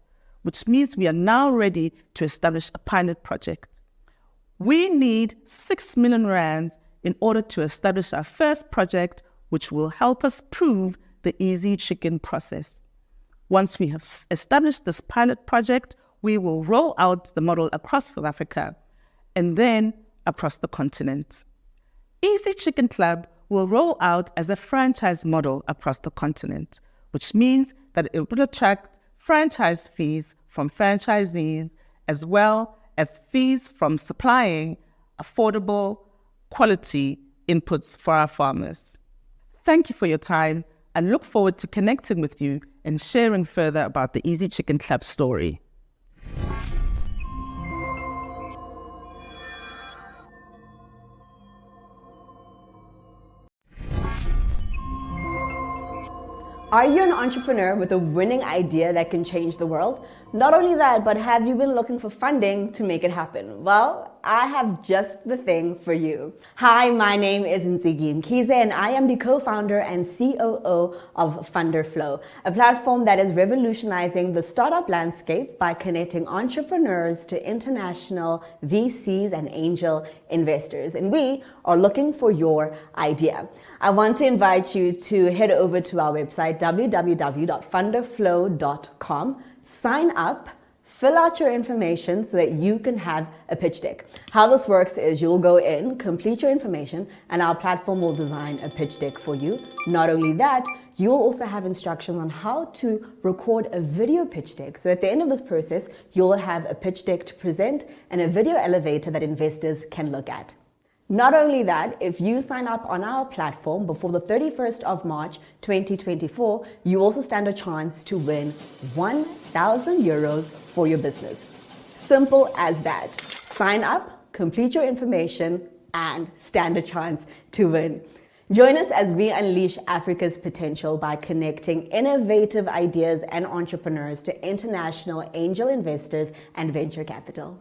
which means we are now ready to establish a pilot project. We need 6 million rands in order to establish our first project, which will help us prove the Easy Chicken process. Once we have established this pilot project, we will roll out the model across South Africa and then across the continent. Easy Chicken Club will roll out as a franchise model across the continent, which means that it will attract franchise fees from franchisees as well as fees from supplying affordable, quality inputs for our farmers. Thank you for your time and look forward to connecting with you and sharing further about the Easy Chicken Club story. Are you an entrepreneur with a winning idea that can change the world? Not only that, but have you been looking for funding to make it happen? Well, I have just the thing for you. Hi, my name is Ntsiki Mkhize, and I am the co-founder and COO of Funder Flow, a platform that is revolutionizing the startup landscape by connecting entrepreneurs to international VCs and angel investors. And we are looking for your idea. I want to invite you to head over to our website, www.funderflow.com, sign up, fill out your information so that you can have a pitch deck. How this works is you'll go in, complete your information, and our platform will design a pitch deck for you. Not only that, you'll also have instructions on how to record a video pitch deck. So at the end of this process, you'll have a pitch deck to present and a video elevator that investors can look at. Not only that, if you sign up on our platform before the 31st of March 2024, you also stand a chance to win 1,000 euros for your business. Simple as that. Sign up, complete your information, and stand a chance to win. Join us as we unleash Africa's potential by connecting innovative ideas and entrepreneurs to international angel investors and venture capital.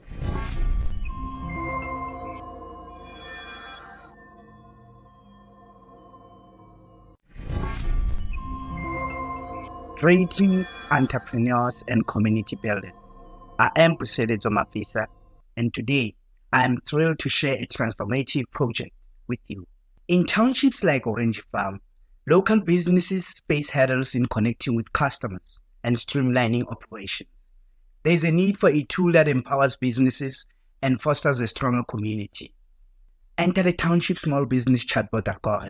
Greetings, entrepreneurs and community builders. I am Cedras, and today I am thrilled to share a transformative project with you. In townships like Orange Farm, local businesses face hurdles in connecting with customers and streamlining operations. There is a need for a tool that empowers businesses and fosters a stronger community. Enter the Township Small Business Chatbot Accord,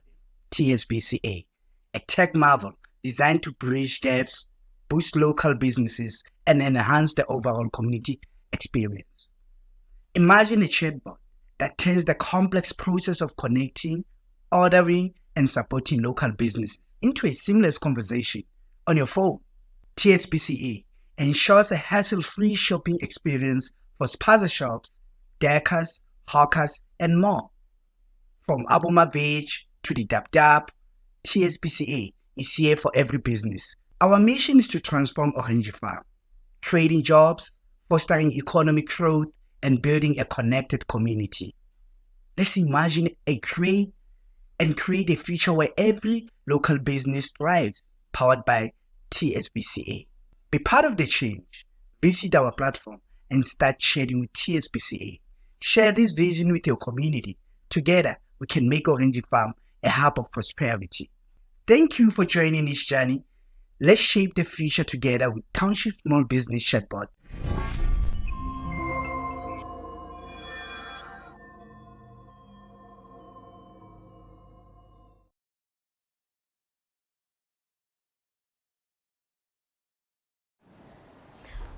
TSBCA, a tech marvel designed to bridge gaps, boost local businesses, and enhance the overall community experience. Imagine a chatbot that turns the complex process of connecting, ordering, and supporting local businesses into a seamless conversation on your phone. TSBCA ensures a hassle-free shopping experience for spaza shops, deckers, hawkers, and more. From Aboma Veg to the Dab Dab, TSBCA is here for every business. Our mission is to transform Orange Farm, creating jobs, fostering economic growth, and building a connected community. Let's imagine create a future where every local business thrives, powered by TSBCA. Be part of the change. Visit our platform and start sharing with TSBCA. Share this vision with your community. Together, we can make Orange Farm a hub of prosperity. Thank you for joining this journey. Let's shape the future together with Township Small Business Chatbot.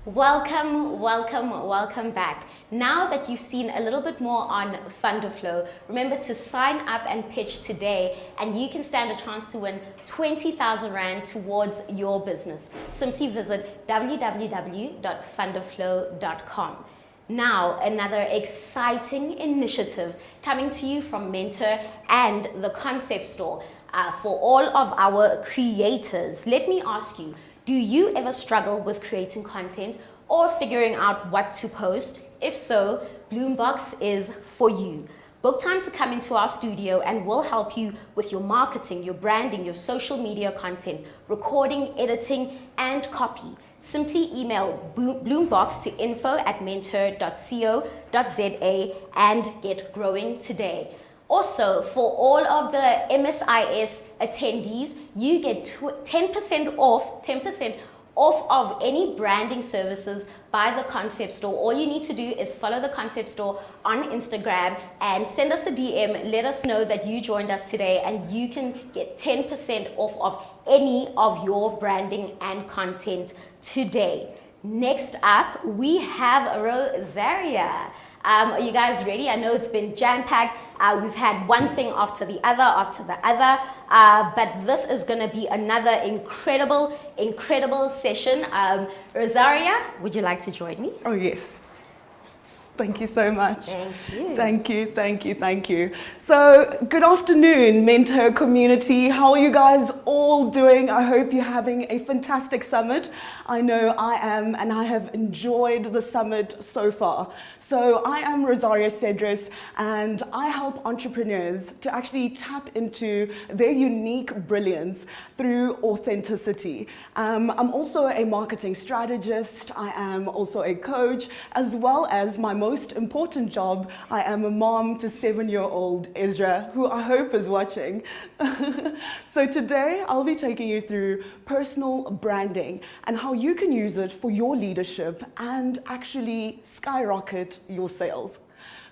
Welcome back. Now that you've seen a little bit more on Fundaflow, remember to sign up and pitch today and you can stand a chance to win 20,000 Rand towards your business. Simply visit www.fundaflow.com. Now, another exciting initiative coming to you from MentHer and the Concept Store for all of our creators. Let me ask you, do you ever struggle with creating content or figuring out what to post? If so, Bloombox is for you. Book time to come into our studio and we'll help you with your marketing, your branding, your social media content, recording, editing, and copy. Simply email Bloombox to info@menther.co.za and get growing today. Also, for all of the MSIS attendees, you get 10% off of any branding services by the Concept Store. All you need to do is follow the Concept Store on Instagram and send us a DM. Let us know that you joined us today and you can get 10% off of any of your branding and content today. Next up, we have Rosaria. Are you guys ready? I know it's been jam-packed. We've had one thing after the other, but this is going to be another incredible session. Rosaria, would you like to join me? Oh, yes. Thank you so much. Thank you. Thank you. So, good afternoon, MentHer community. How are you guys all doing? I hope you're having a fantastic summit. I know I am, and I have enjoyed the summit so far. So, I am Rosaria Cedras, and I help entrepreneurs to actually tap into their unique brilliance through authenticity. I'm also a marketing strategist. I am also a coach, as well as my most important job, I am a mom to 7-year-old Ezra, who I hope is watching. So today I'll be taking you through personal branding and how you can use it for your leadership and actually skyrocket your sales.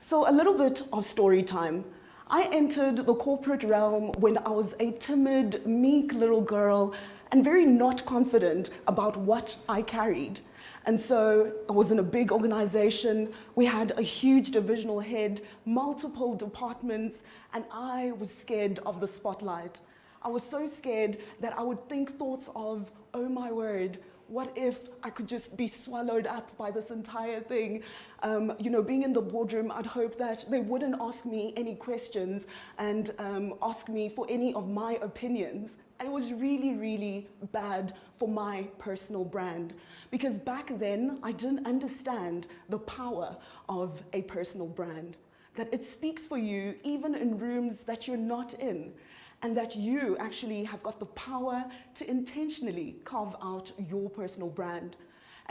So a little bit of story time. I entered the corporate realm when I was a timid, meek little girl and very not confident about what I carried. And so I was in a big organization. We had a huge divisional head, multiple departments, and I was scared of the spotlight. I was so scared that I would think thoughts of, oh my word, what if I could just be swallowed up by this entire thing? Being in the boardroom, I'd hope that they wouldn't ask me any questions and ask me for any of my opinions. And it was really, really bad for my personal brand, because back then I didn't understand the power of a personal brand, that it speaks for you even in rooms that you're not in, and that you actually have got the power to intentionally carve out your personal brand.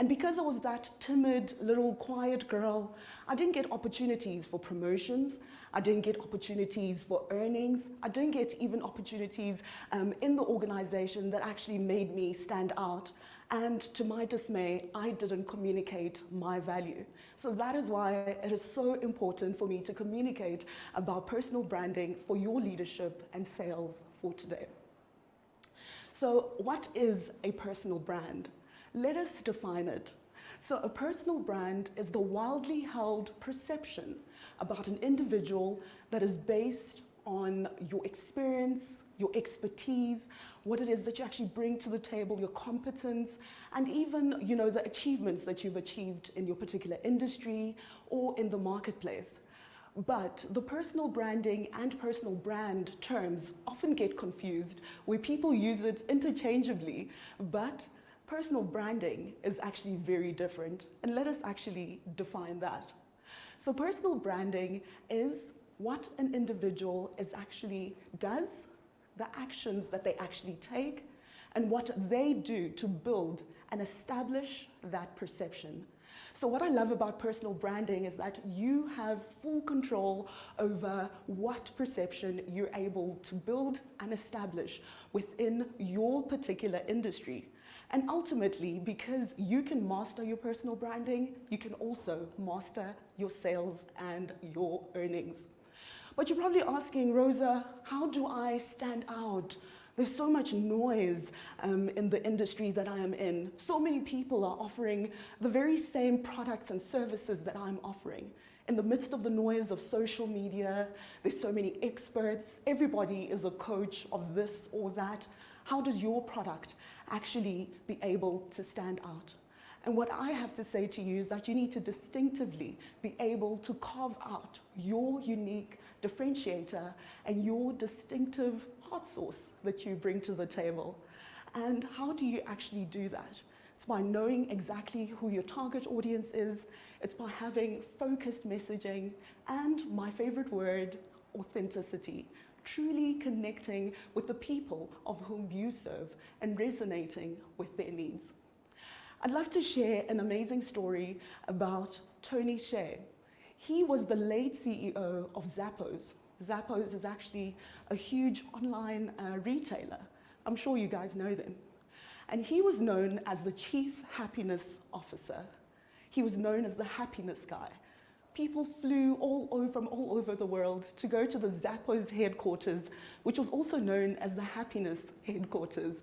And because I was that timid, little quiet girl, I didn't get opportunities for promotions. I didn't get opportunities for earnings. I didn't get even opportunities in the organization that actually made me stand out. And to my dismay, I didn't communicate my value. So that is why it is so important for me to communicate about personal branding for your leadership and sales for today. So what is a personal brand? Let us define it. So a personal brand is the wildly held perception about an individual that is based on your experience, your expertise, what it is that you actually bring to the table, your competence, and even, the achievements that you've achieved in your particular industry or in the marketplace. But the personal branding and personal brand terms often get confused, where people use it interchangeably, but personal branding is actually very different. And let us actually define that. So personal branding is what an individual does, the actions that they actually take, and what they do to build and establish that perception. So what I love about personal branding is that you have full control over what perception you're able to build and establish within your particular industry. And ultimately, because you can master your personal branding, you can also master your sales and your earnings. But you're probably asking, Rosa, how do I stand out? There's so much noise in the industry that I am in. So many people are offering the very same products and services that I'm offering. In the midst of the noise of social media, there's so many experts. Everybody is a coach of this or that. How does your product actually be able to stand out? And what I have to say to you is that you need to distinctively be able to carve out your unique differentiator and your distinctive hot sauce that you bring to the table. And how do you actually do that? It's by knowing exactly who your target audience is. It's by having focused messaging and, my favorite word, authenticity. Truly connecting with the people of whom you serve and resonating with their needs. I'd love to share an amazing story about Tony Hsieh. He was the late CEO of Zappos. Zappos is actually a huge online retailer. I'm sure you guys know them. And he was known as the Chief Happiness Officer. He was known as the happiness guy. People flew from all over the world to go to the Zappos headquarters, which was also known as the happiness headquarters.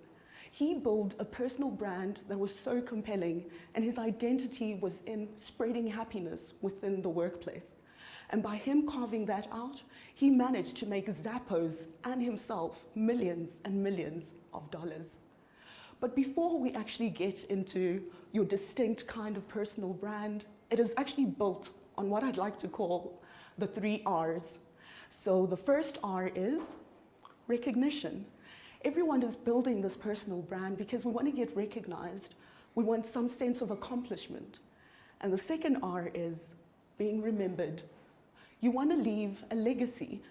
He built a personal brand that was so compelling, and his identity was in spreading happiness within the workplace. And by him carving that out, he managed to make Zappos and himself millions and millions of dollars. But before we actually get into your distinct kind of personal brand, it is actually built on what I'd like to call the 3 R's. So the first R is recognition. Everyone is building this personal brand because we want to get recognized. We want some sense of accomplishment. And the second R is being remembered. You want to leave a legacy.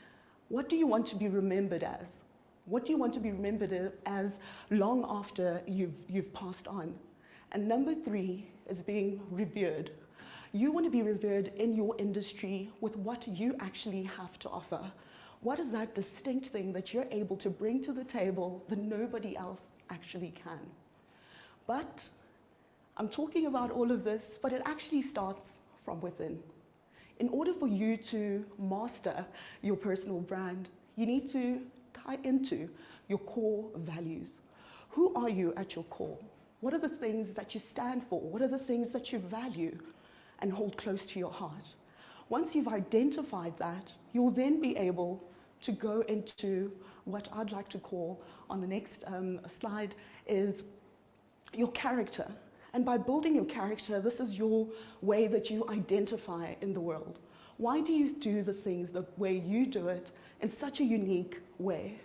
What do you want to be remembered as? What do you want to be remembered as long after you've passed on? And number 3 is being revered. You want to be revered in your industry with what you actually have to offer. What is that distinct thing that you're able to bring to the table that nobody else actually can? But I'm talking about all of this, but it actually starts from within. In order for you to master your personal brand, you need to tie into your core values. Who are you at your core? What are the things that you stand for? What are the things that you value and hold close to your heart? Once you've identified that, you'll then be able to go into what I'd like to call, on the next slide, is your character. And by building your character, this is your way that you identify in the world. Why do you do the things the way you do it in such a unique way?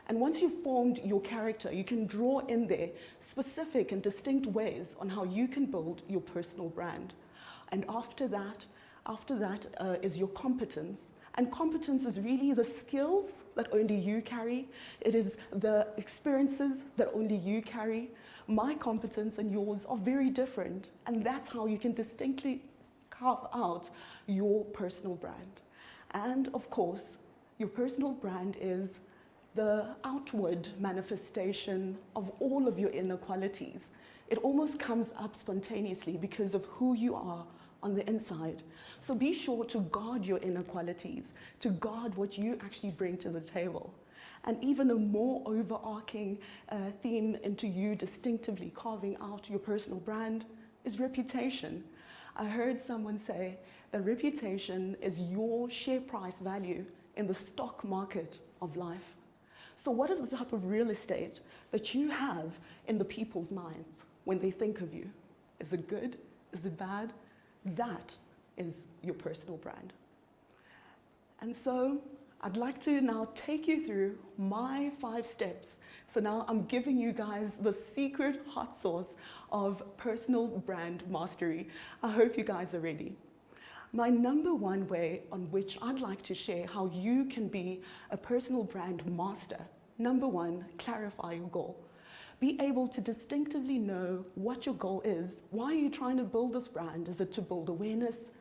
And once you've formed your character, you can draw in there specific and distinct ways on how you can build your personal brand. And after that is your competence. And competence is really the skills that only you carry. It is the experiences that only you carry. My competence and yours are very different, and that's how you can distinctly carve out your personal brand. And of course, your personal brand is the outward manifestation of all of your inner qualities. It almost comes up spontaneously because of who you are on the inside. So be sure to guard your inner qualities, to guard what you actually bring to the table. And even a more overarching theme into you distinctively carving out your personal brand is reputation. I heard someone say that reputation is your share price value in the stock market of life. So what is the type of real estate that you have in the people's minds when they think of you? Is it good? Is it bad? That is your personal brand. And so I'd like to now take you through my 5 steps. So now I'm giving you guys the secret hot sauce of personal brand mastery. I hope you guys are ready. My number 1 way on which I'd like to share how you can be a personal brand master. Number 1, clarify your goal. Be able to distinctively know what your goal is. Why are you trying to build this brand? Is it to build awareness?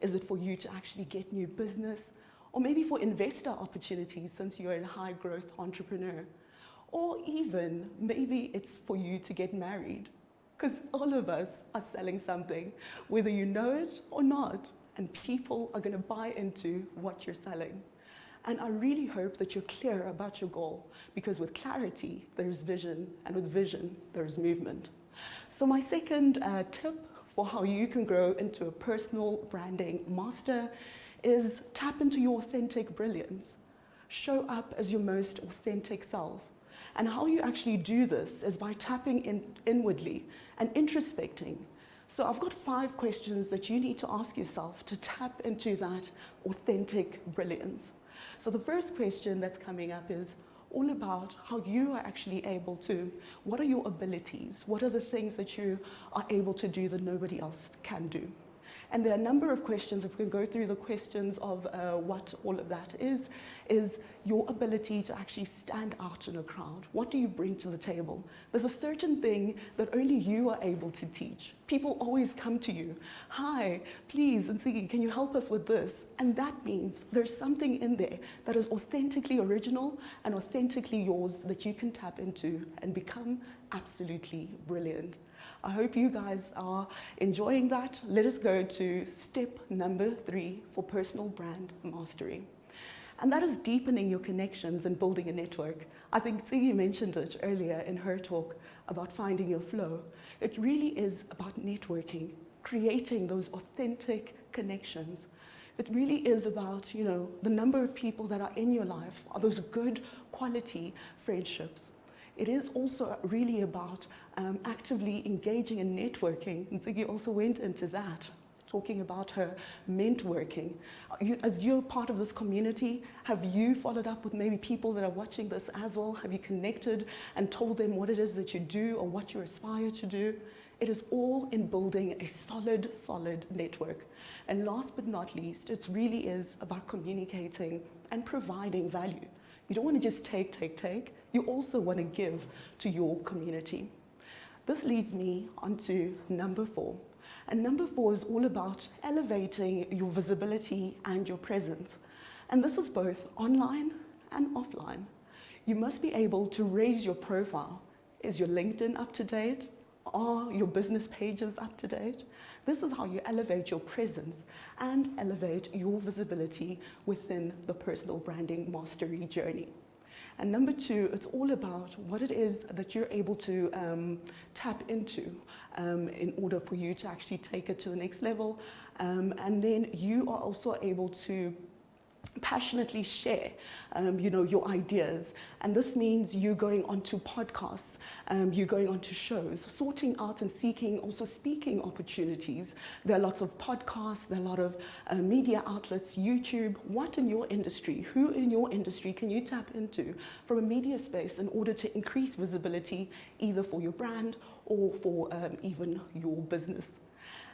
Is it for you to actually get new business? Or maybe for investor opportunities since you're a high growth entrepreneur? Or even maybe it's for you to get married. Because all of us are selling something, whether you know it or not, and people are going to buy into what you're selling. And I really hope that you're clear about your goal, because with clarity, there's vision, and with vision, there's movement. So my second tip for how you can grow into a personal branding master is tap into your authentic brilliance. Show up as your most authentic self. And how you actually do this is by tapping inwardly and introspecting. So I've got 5 questions that you need to ask yourself to tap into that authentic brilliance. So the first question that's coming up is all about how you are actually able to, what are your abilities? What are the things that you are able to do that nobody else can do? And there are a number of questions. If we can go through the questions of what all of that is your ability to actually stand out in a crowd. What do you bring to the table? There's a certain thing that only you are able to teach. People always come to you. Hi, please, Ntsiki, can you help us with this? And that means there's something in there that is authentically original and authentically yours that you can tap into and become absolutely brilliant. I hope you guys are enjoying that. Let us go to step number 3 for personal brand mastery. And that is deepening your connections and building a network. I think Ntsiki mentioned it earlier in her talk about finding your flow. It really is about networking, creating those authentic connections. It really is about, the number of people that are in your life, are those good quality friendships. It is also really about actively engaging in networking. Ntsiki also went into that, talking about her mentworking. As you're part of this community, have you followed up with maybe people that are watching this as well? Have you connected and told them what it is that you do or what you aspire to do? It is all in building a solid network. And last but not least, it really is about communicating and providing value. You don't want to just take. You also want to give to your community. This leads me onto number 4. And number 4 is all about elevating your visibility and your presence. And this is both online and offline. You must be able to raise your profile. Is your LinkedIn up to date? Are your business pages up to date? This is how you elevate your presence and elevate your visibility within the personal branding mastery journey. And number 2, it's all about what it is that you're able to tap into in order for you to actually take it to the next level. And then you are also able to passionately share, your ideas. And this means you going onto podcasts, you going onto shows, sorting out and seeking also speaking opportunities. There are lots of podcasts, there are a lot of media outlets, YouTube. What in your industry, who in your industry can you tap into from a media space in order to increase visibility, either for your brand or for even your business?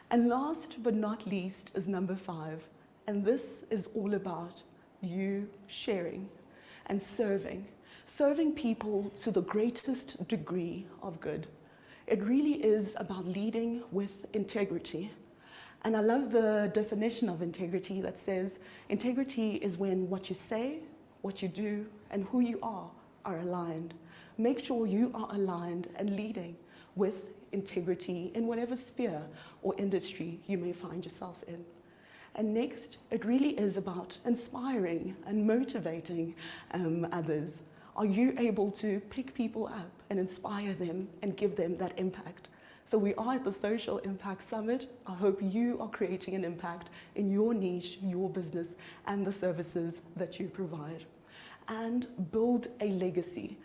And last but not least is number 5. And this is all about you sharing and serving people to the greatest degree of good. It really is about leading with integrity. And I love the definition of integrity that says integrity is when what you say, what you do, and who you are aligned. Make sure you are aligned and leading with integrity in whatever sphere or industry you may find yourself in. And next, it really is about inspiring and motivating others. Are you able to pick people up and inspire them and give them that impact? So we are at the Social Impact Summit. I hope you are creating an impact in your niche, your business, and the services that you provide. And build a legacy.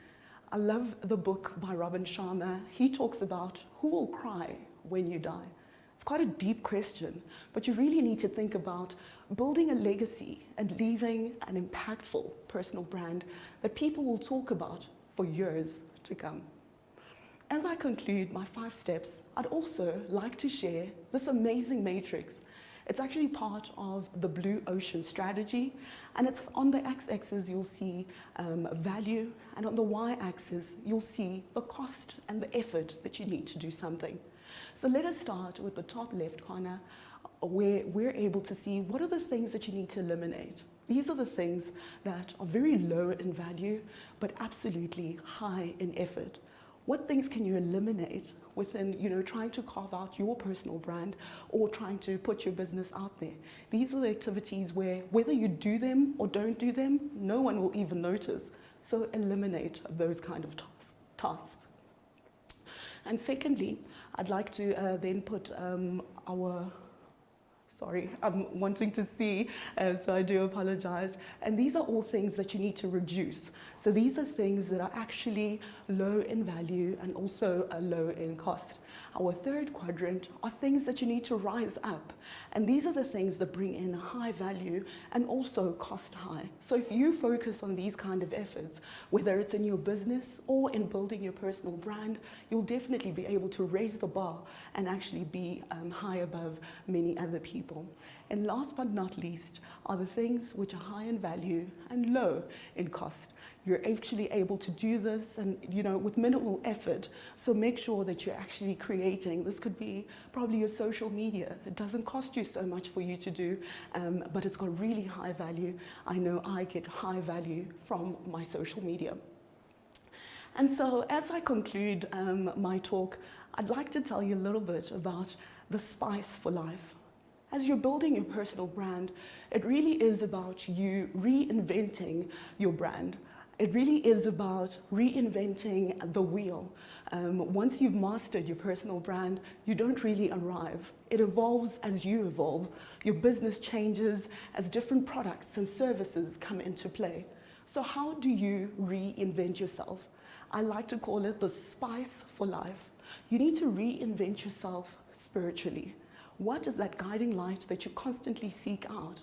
I love the book by Robin Sharma. He talks about who will cry when you die. It's quite a deep question, but you really need to think about building a legacy and leaving an impactful personal brand that people will talk about for years to come. As I conclude my 5 steps, I'd also like to share this amazing matrix. It's actually part of the Blue Ocean strategy, and it's on the x-axis you'll see value, and on the y-axis you'll see the cost and the effort that you need to do something. So let us start with the top left corner, where we're able to see what are the things that you need to eliminate. These are the things that are very low in value, but absolutely high in effort. What things can you eliminate within, trying to carve out your personal brand or trying to put your business out there? These are the activities where whether you do them or don't do them, no one will even notice. So eliminate those kind of tasks. And secondly, I'd like to then put I'm wanting to see, so I do apologize. And these are all things that you need to reduce. So these are things that are actually low in value and also low in cost. Our third quadrant are things that you need to rise up. And these are the things that bring in high value and also cost high. So if you focus on these kind of efforts, whether it's in your business or in building your personal brand, you'll definitely be able to raise the bar and actually be high above many other people. And last but not least are the things which are high in value and low in cost. You're actually able to do this and, with minimal effort. So make sure that you're actually creating. This could be probably your social media. It doesn't cost you so much for you to do, but it's got really high value. I know I get high value from my social media. And so as I conclude my talk, I'd like to tell you a little bit about the spice for life. As you're building your personal brand, it really is about you reinventing your brand. It really is about reinventing the wheel. Once you've mastered your personal brand, you don't really arrive. It evolves as you evolve. Your business changes as different products and services come into play. So how do you reinvent yourself? I like to call it the spice for life. You need to reinvent yourself spiritually. What is that guiding light that you constantly seek out?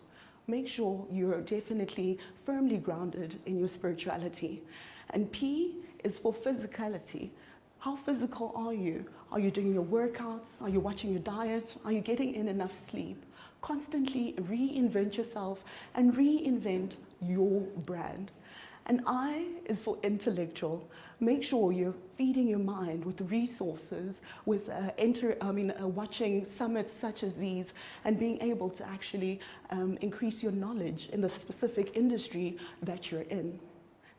Make sure you're definitely firmly grounded in your spirituality. And P is for physicality. How physical are you? Are you doing your workouts? Are you watching your diet? Are you getting in enough sleep? Constantly reinvent yourself and reinvent your brand. And I is for intellectual. Make sure you're feeding your mind with resources, with watching summits such as these, and being able to actually increase your knowledge in the specific industry that you're in.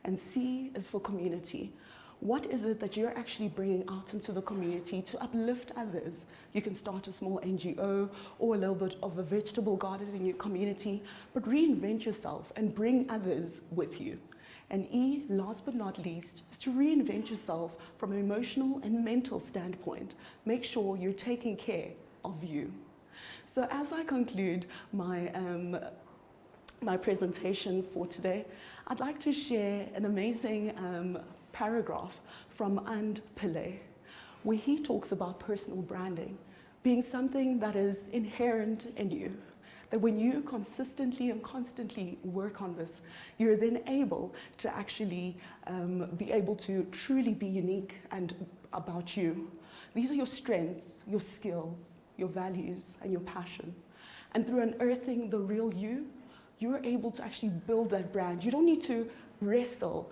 And C is for community. What is it that you're actually bringing out into the community to uplift others? You can start a small NGO or a little bit of a vegetable garden in your community, but reinvent yourself and bring others with you. And E, last but not least, is to reinvent yourself from an emotional and mental standpoint. Make sure you're taking care of you. So as I conclude my presentation for today, I'd like to share an amazing paragraph from And Pillay, where he talks about personal branding being something that is inherent in you. That when you consistently and constantly work on this, you're then able to actually be able to truly be unique and about you. These are your strengths, your skills, your values, and your passion. And through unearthing the real you, you're able to actually build that brand. You don't need to wrestle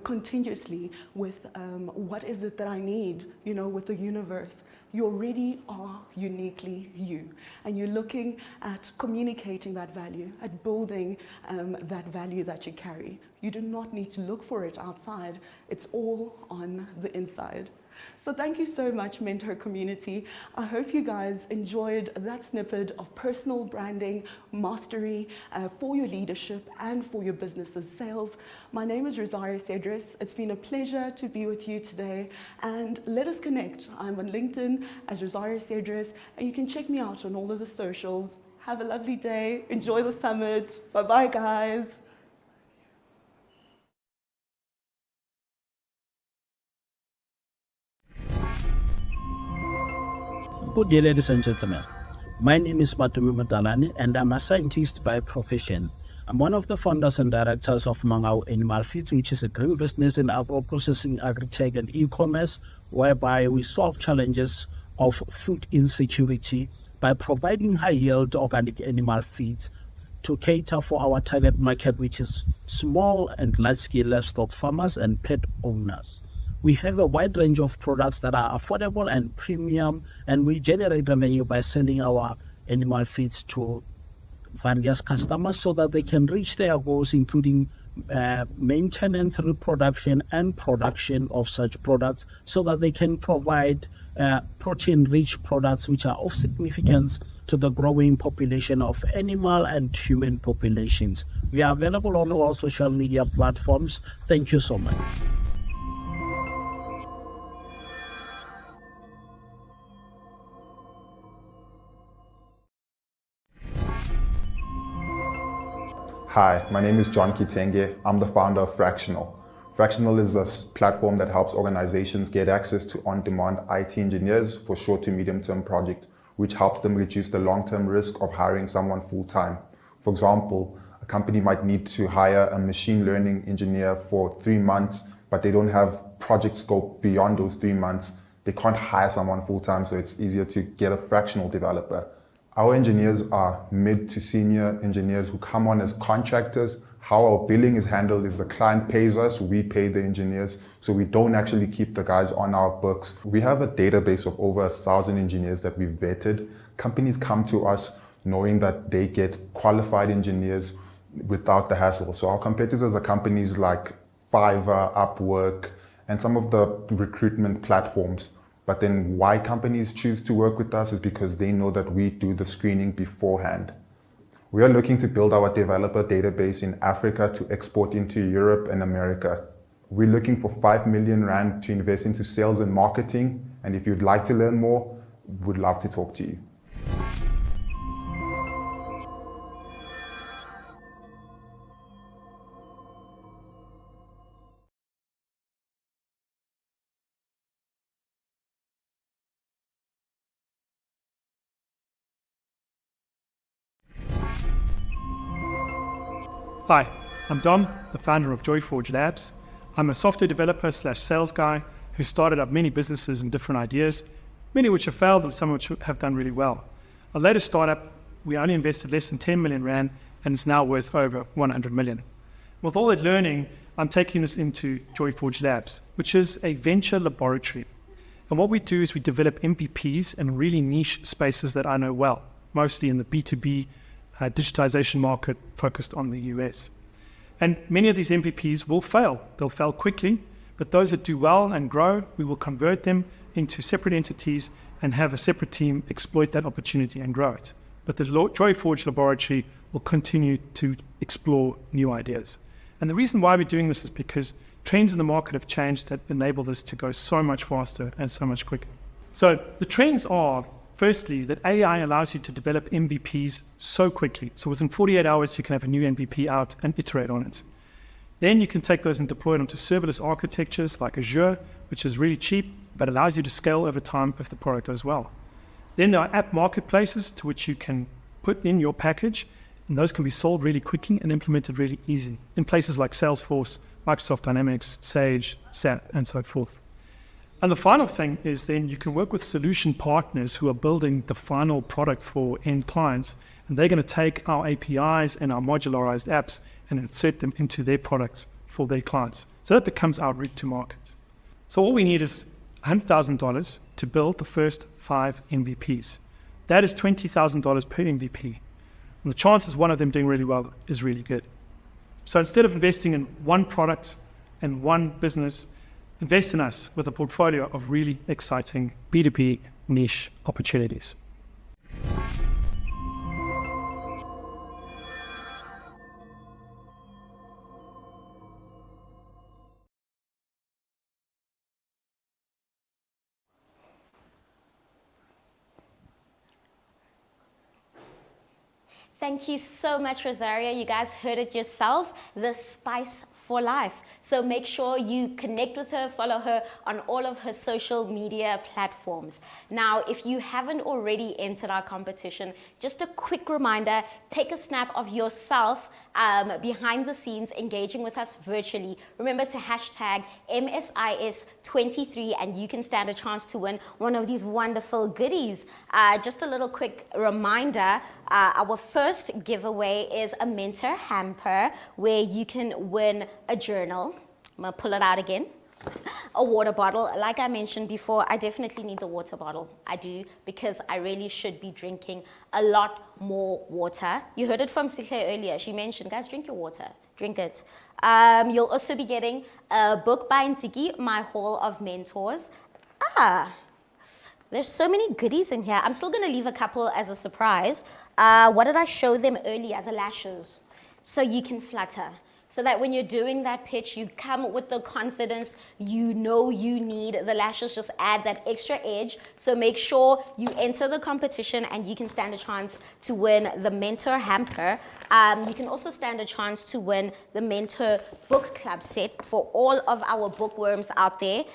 continuously with what is it that I need, with the universe. You already are uniquely you, and you're looking at communicating that value, at building that value that you carry. You do not need to look for it outside. It's all on the inside. So thank you so much, MentHer community. I hope you guys enjoyed that snippet of personal branding, mastery for your leadership and for your business's sales. My name is Rosaria Cedras. It's been a pleasure to be with you today, and let us connect. I'm on LinkedIn as Rosaria Cedras, and you can check me out on all of the socials. Have a lovely day. Enjoy the summit. Bye-bye, guys. Good day, ladies and gentlemen. My name is Ntsiki Mkhize, and I'm a scientist by profession. I'm one of the founders and directors of Mangau Animal Feeds, which is a green business in agro-processing, agri-tech, and e-commerce, whereby we solve challenges of food insecurity by providing high-yield organic animal feeds to cater for our target market, which is small and large-scale livestock farmers and pet owners. We have a wide range of products that are affordable and premium, and we generate revenue by selling our animal feeds to various customers so that they can reach their goals, including maintenance, reproduction, and production of such products, so that they can provide protein-rich products which are of significance to the growing population of animal and human populations. We are available on all social media platforms. Thank you so much. Hi, my name is John Kitenge. I'm the founder of Fractional. Fractional is a platform that helps organizations get access to on-demand IT engineers for short to medium-term projects, which helps them reduce the long-term risk of hiring someone full-time. For example, a company might need to hire a machine learning engineer for 3 months, but they don't have project scope beyond those 3 months. They can't hire someone full-time, so it's easier to get a fractional developer. Our engineers are mid to senior engineers who come on as contractors. How our billing is handled is the client pays us, we pay the engineers, so we don't actually keep the guys on our books. We have a database of over 1,000 engineers that we've vetted. Companies come to us knowing that they get qualified engineers without the hassle. So our competitors are companies like Fiverr, Upwork, and some of the recruitment platforms. But then why companies choose to work with us is because they know that we do the screening beforehand. We are looking to build our developer database in Africa to export into Europe and America. We're looking for 5 million Rand to invest into sales and marketing. And if you'd like to learn more, we'd love to talk to you. Hi, I'm Dom, the founder of JoyForge Labs. I'm a software developer / sales guy who started up many businesses and different ideas, many which have failed and some which have done really well. Our latest startup, we only invested less than 10 million Rand and it's now worth over 100 million. With all that learning, I'm taking this into JoyForge Labs, which is a venture laboratory. And what we do is we develop MVPs in really niche spaces that I know well, mostly in the B2B digitization market focused on the US. And many of these MVPs will fail. They'll fail quickly, but those that do well and grow, we will convert them into separate entities and have a separate team exploit that opportunity and grow it. But the JoyForge laboratory will continue to explore new ideas. And the reason why we're doing this is because trends in the market have changed that enable this to go so much faster and so much quicker. So the trends are, firstly, that AI allows you to develop MVPs so quickly. So within 48 hours, you can have a new MVP out and iterate on it. Then you can take those and deploy them to serverless architectures like Azure, which is really cheap, but allows you to scale over time if the product does well. Then there are app marketplaces to which you can put in your package, and those can be sold really quickly and implemented really easy in places like Salesforce, Microsoft Dynamics, Sage, SAP, and so forth. And the final thing is then you can work with solution partners who are building the final product for end clients, and they're going to take our APIs and our modularized apps and insert them into their products for their clients. So that becomes our route to market. So all we need is $100,000 to build the first 5 MVPs. That is $20,000 per MVP. And the chances one of them doing really well is really good. So instead of investing in one product and one business, invest in us with a portfolio of really exciting B2B niche opportunities. Thank you so much, Rosaria. You guys heard it yourselves, the spice for life. So make sure you connect with her, follow her on all of her social media platforms. Now, if you haven't already entered our competition, just a quick reminder, take a snap of yourself behind the scenes engaging with us virtually. Remember to hashtag MSIS23 and you can stand a chance to win one of these wonderful goodies. Just a little quick reminder, our first giveaway is a MentHer hamper where you can win a journal. I'm gonna pull it out again. A water bottle. Like I mentioned before, I definitely need the water bottle. I do, because I really should be drinking a lot more water. You heard it from Sihle earlier. She mentioned, guys, drink your water. Drink it. You'll also be getting a book by Ntsiki, My Hall of Mentors. There's so many goodies in here. I'm still going to leave a couple as a surprise. What did I show them earlier? The lashes. So you can flutter. So that when you're doing that pitch, you come with the confidence you know you need. The lashes just add that extra edge. So make sure you enter the competition and you can stand a chance to win the MentHer hamper. You can also stand a chance to win the MentHer book club set for all of our bookworms out there.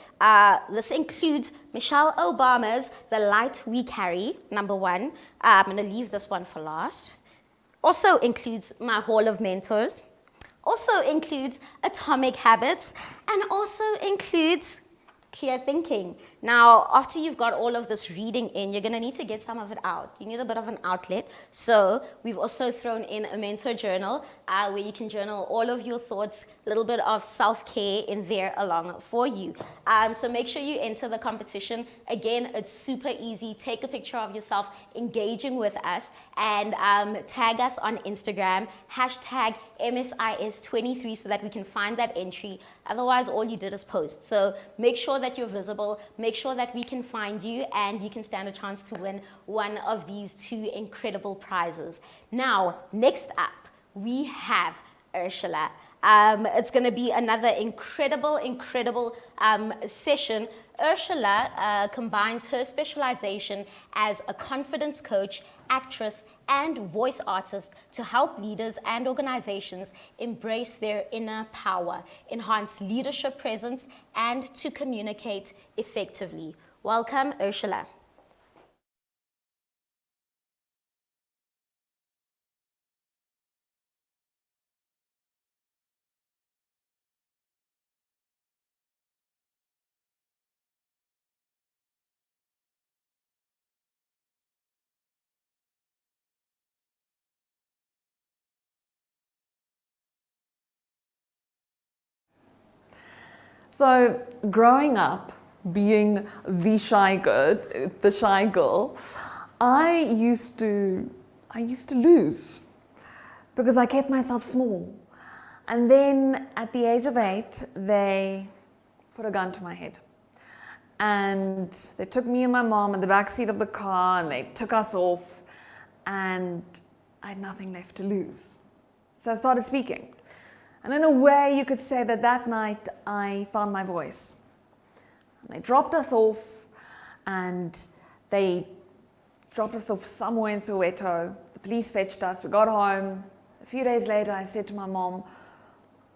This includes Michelle Obama's The Light We Carry, #1. I'm going to leave this one for last. Also includes My Hall of Mentors. Also includes Atomic Habits, and also includes Clear Thinking. Now, after you've got all of this reading in, you're going to need to get some of it out. You need a bit of an outlet. So we've also thrown in a mentor journal where you can journal all of your thoughts, a little bit of self-care in there along for you. So make sure you enter the competition. Again, it's super easy. Take a picture of yourself engaging with us and tag us on Instagram, hashtag MSIS23 so that we can find that entry. Otherwise, all you did is post. So make sure that you're visible, make sure that we can find you, and you can stand a chance to win one of these 2 incredible prizes. Now, next up, we have Ursula. It's going to be another incredible session. Ursula combines her specialization as a confidence coach, actress, and voice artist to help leaders and organizations embrace their inner power, enhance leadership presence, and to communicate effectively. Welcome, Ursula. So growing up, being the shy girl, I used to lose because I kept myself small. And then at the age of 8, they put a gun to my head. And they took me and my mom in the back seat of the car and they took us off, and I had nothing left to lose. So I started speaking. And in a way, you could say that that night I found my voice. And they dropped us off, and they dropped us off somewhere in Soweto. The police fetched us, we got home. A few days later, I said to my mom,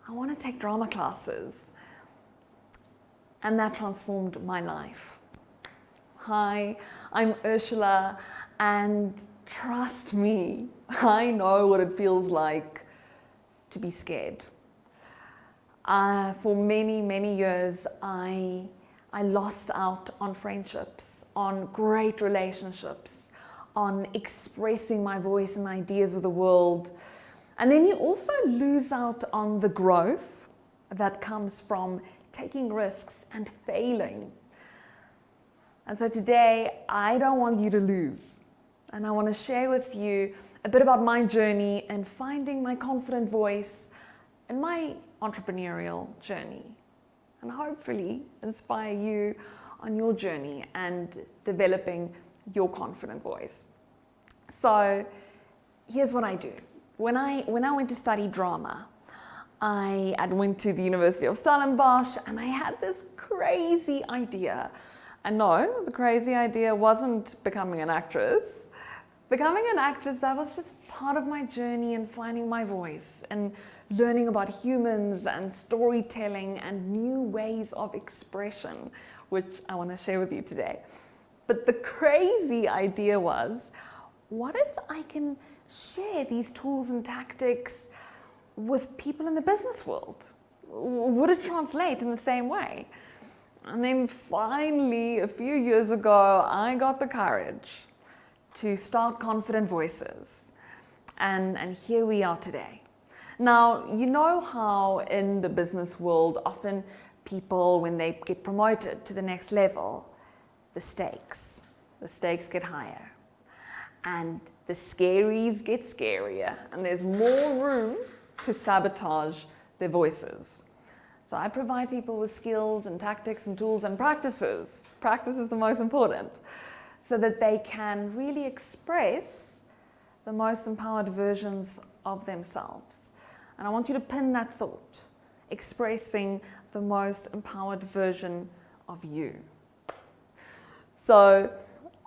I want to take drama classes. And that transformed my life. Hi, I'm Ursula, and trust me, I know what it feels like to be scared. For many, many years, I lost out on friendships, on great relationships, on expressing my voice and ideas with the world. And then you also lose out on the growth that comes from taking risks and failing. And so today, I don't want you to lose. And I want to share with you a bit about my journey and finding my confident voice and my entrepreneurial journey. And hopefully inspire you on your journey and developing your confident voice. So here's what I do. When I went to study drama, I went to the University of Stellenbosch and I had this crazy idea. And no, the crazy idea wasn't becoming an actress. Becoming an actress, that was just part of my journey in finding my voice and learning about humans and storytelling and new ways of expression, which I want to share with you today. But the crazy idea was, what if I can share these tools and tactics with people in the business world? Would it translate in the same way? And then finally, a few years ago, I got the courage to start Confident Voices. And here we are today. Now, you know how in the business world, often people, when they get promoted to the next level, the stakes get higher. And the scaries get scarier. And there's more room to sabotage their voices. So I provide people with skills and tactics and tools and practices. Practice is the most important. So that they can really express the most empowered versions of themselves. And I want you to pin that thought, expressing the most empowered version of you. So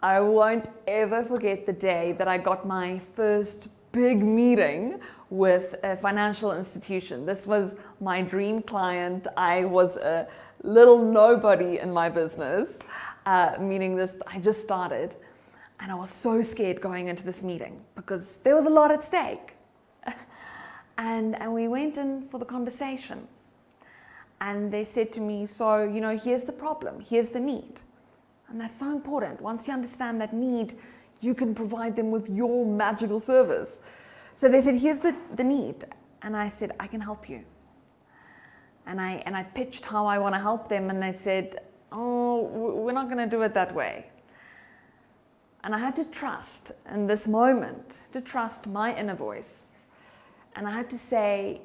I won't ever forget the day that I got my first big meeting with a financial institution. This was my dream client. I was a little nobody in my business, meaning this, I just started. And I was so scared going into this meeting because there was a lot at stake. And we went in for the conversation. And they said to me, so, you know, here's the problem, here's the need. And that's so important. Once you understand that need, you can provide them with your magical service. So they said, here's the need. And I said, I can help you. And I pitched how I want to help them. And they said, oh, we're not going to do it that way. And I had to trust in this moment, to trust my inner voice. And I had to say,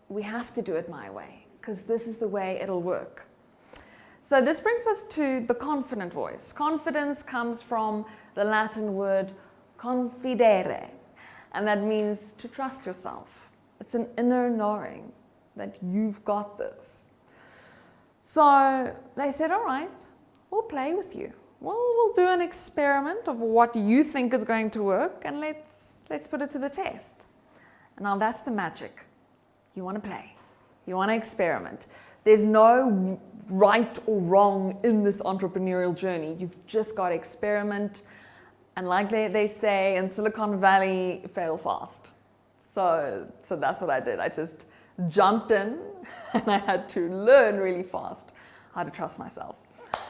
we have to do it my way, because this is the way it'll work. So this brings us to the confident voice. Confidence comes from the Latin word confidere, and that means to trust yourself. It's an inner knowing that you've got this. So they said, all right, we'll play with you. We'll do an experiment of what you think is going to work, and let's put it to the test. And now that's the magic. You want to play. You want to experiment. There's no right or wrong in this entrepreneurial journey. You've just got to experiment. And like they say in Silicon Valley, fail fast. So that's what I did. I just jumped in and I had to learn really fast how to trust myself.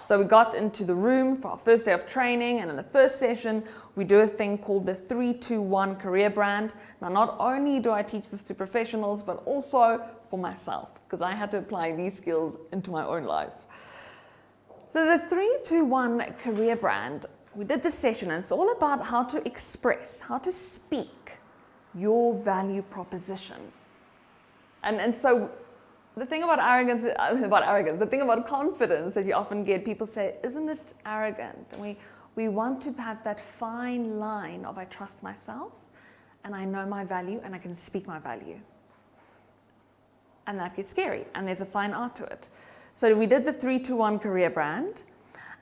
So we got into the room for our first day of training, and in the first session, we do a thing called the 3-2-1 career brand. Now, not only do I teach this to professionals, but also for myself, because I had to apply these skills into my own life. So the 3-2-1 career brand, we did this session, and it's all about how to express, how to speak your value proposition. And so the thing about the thing about confidence that you often get, people say, isn't it arrogant? And we want to have that fine line of I trust myself and I know my value and I can speak my value. And that gets scary, and there's a fine art to it. So we did the 3-2-1 career brand,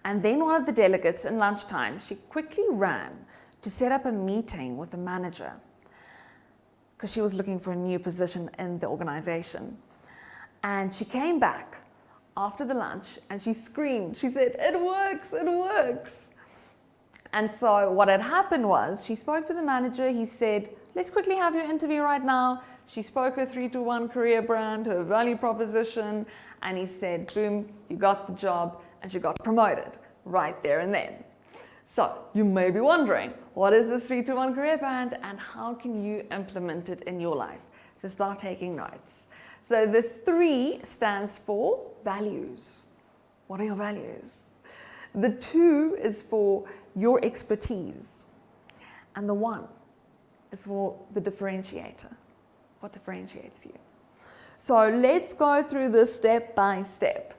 and then one of the delegates in lunchtime, she quickly ran to set up a meeting with the manager because she was looking for a new position in the organization. And she came back after the lunch and she screamed. She said, it works, it works. And so what had happened was she spoke to the manager. He said, let's quickly have your interview right now. She spoke her 3-2-1 career brand, her value proposition, and he said, boom, you got the job, and she got promoted right there and then. So you may be wondering, what is this 3-2-1 career brand and how can you implement it in your life? So start taking notes. So the 3 stands for values. What are your values? The 2 is for your expertise. And the 1 is for the differentiator. What differentiates you? So let's go through this step by step.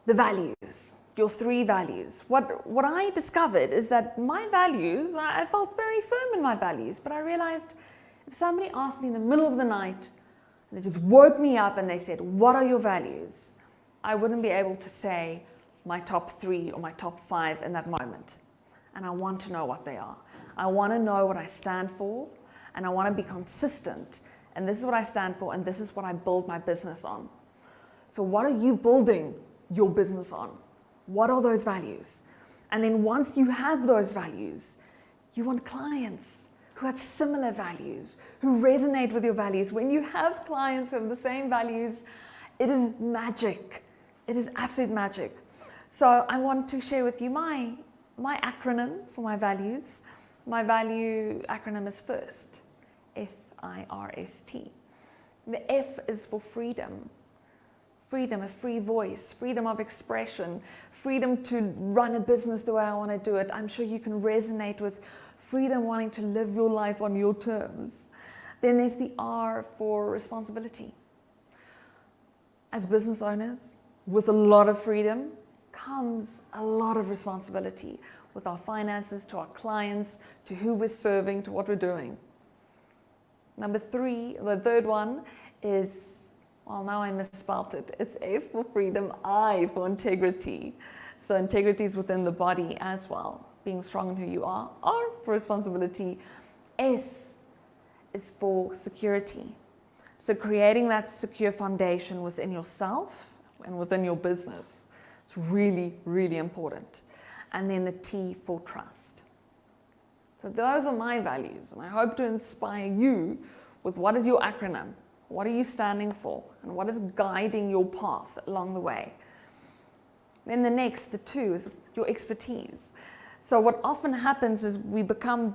The values, your 3 values. What I discovered is that my values, I felt very firm in my values, but I realized if somebody asked me in the middle of the night, and they just woke me up and they said, what are your values? I wouldn't be able to say my top 3 or my top 5 in that moment. And I want to know what they are. I want to know what I stand for, and I want to be consistent. And this is what I stand for, and this is what I build my business on. So what are you building your business on? What are those values? And then once you have those values, you want clients who have similar values, who resonate with your values. When you have clients who have the same values, it is magic. It is absolute magic. So I want to share with you my acronym for my values. My value acronym is FIRST, F-I-R-S-T. The F is for freedom. Freedom, a free voice, freedom of expression, freedom to run a business the way I want to do it. I'm sure you can resonate with freedom, wanting to live your life on your terms. Then there's the R for responsibility. As business owners, with a lot of freedom comes a lot of responsibility with our finances, to our clients, to who we're serving, to what we're doing. Number 3, the third one is, well, now I misspelled it. It's F for freedom, I for integrity. So integrity is within the body as well, being strong in who you are. R for responsibility. S is for security. So creating that secure foundation within yourself and within your business. It's really, really important. And then the T for trust. So those are my values, and I hope to inspire you with what is your acronym, what are you standing for, and what is guiding your path along the way. Then the next, the 2, is your expertise. So what often happens is we become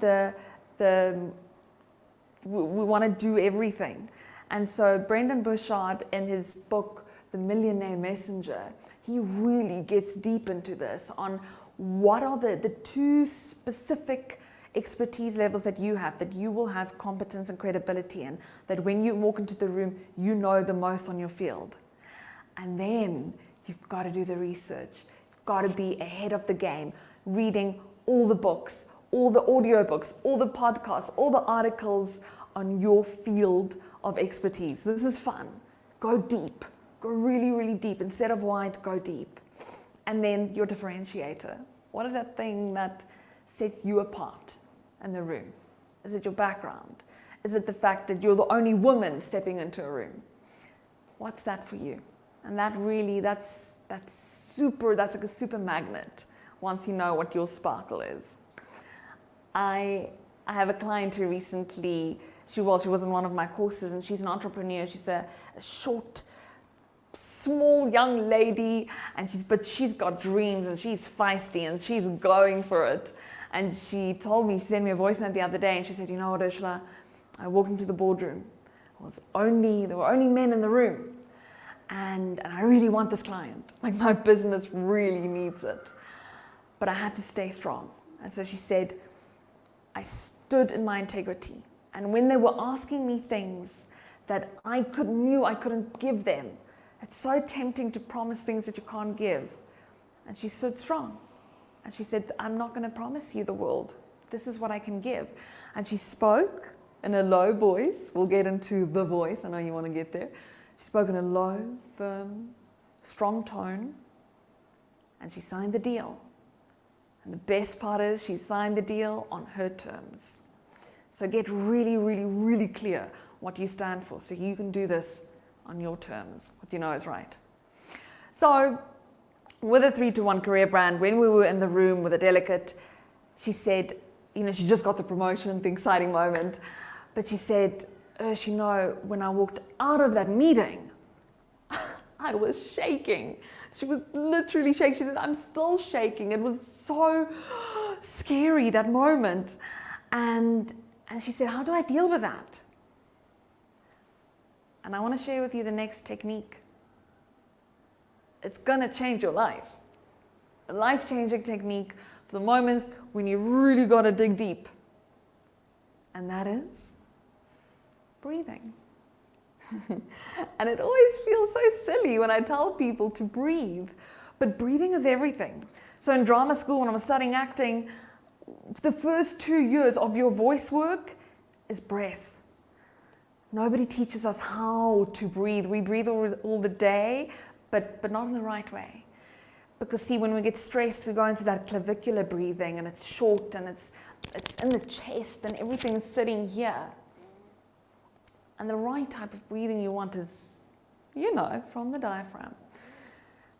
we want to do everything. And so Brendan Burchard, in his book, The Millionaire Messenger, he really gets deep into this on what are the 2 specific expertise levels that you have, that you will have competence and credibility in, that when you walk into the room, you know the most on your field. And then you've got to do the research. You've got to be ahead of the game, reading all the books, all the audiobooks, all the podcasts, all the articles on your field of expertise. This is fun. Go deep. Go really, really deep. Instead of wide, go deep. And then your differentiator. What is that thing that sets you apart in the room? Is it your background? Is it the fact that you're the only woman stepping into a room? What's that for you? And that really, that's like a super magnet once you know what your sparkle is. I have a client who recently, she was in one of my courses, and she's an entrepreneur. She's a short, small young lady, but she's got dreams, and she's feisty, and she's going for it. And she told me, she sent me a voice note the other day, and she said, you know what, Ursula, I walked into the boardroom. There were only men in the room. And I really want this client. Like, my business really needs it. But I had to stay strong. And so she said, I stood in my integrity. And when they were asking me things that I knew I couldn't give them, it's so tempting to promise things that you can't give. And she stood strong. And she said, I'm not going to promise you the world. This is what I can give. And she spoke in a low voice. We'll get into the voice. I know you want to get there. She spoke in a low, firm, strong tone. And she signed the deal. And the best part is she signed the deal on her terms. So get really, really, really clear what you stand for, so you can do this on your terms, what you know is right. So with a 3-to-1 career brand, when we were in the room with a delegate, she said, she just got the promotion, the exciting moment, but she said, when I walked out of that meeting, I was shaking. She was literally shaking. She said, I'm still shaking. It was so scary, that moment. And she said, how do I deal with that? And I want to share with you the next technique. It's going to change your life. A life-changing technique for the moments when you really got to dig deep. And that is breathing. And it always feels so silly when I tell people to breathe. But breathing is everything. So in drama school, when I was studying acting, the first 2 years of your voice work is breath. Nobody teaches us how to breathe. We breathe all the day, but not in the right way. Because see, when we get stressed, we go into that clavicular breathing, and it's short, and it's in the chest, and everything's sitting here. And the right type of breathing you want is, from the diaphragm.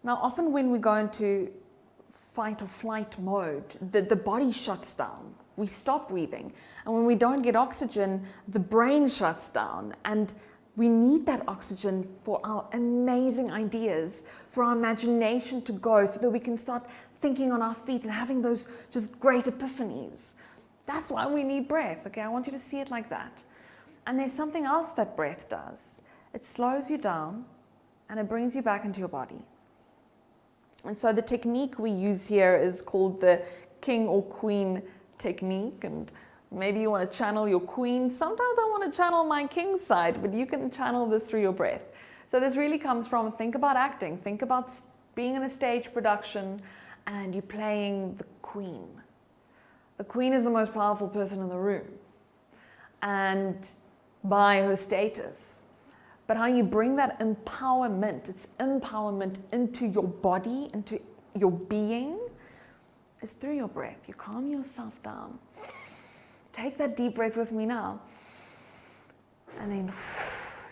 Now, often when we go into fight or flight mode, the body shuts down. We stop breathing. And when we don't get oxygen, the brain shuts down. And we need that oxygen for our amazing ideas, for our imagination to go, so that we can start thinking on our feet and having those just great epiphanies. That's why we need breath, okay? I want you to see it like that. And there's something else that breath does. It slows you down and it brings you back into your body. And so the technique we use here is called the king or queen technique. And maybe you want to channel your queen. Sometimes I want to channel my king side, but you can channel this through your breath. So this really comes from, think about acting, think about being in a stage production and you're playing the queen. The queen is the most powerful person in the room, and by her status. But how you bring that empowerment, it's empowerment into your body, into your being, is through your breath. You calm yourself down. Take that deep breath with me now. And then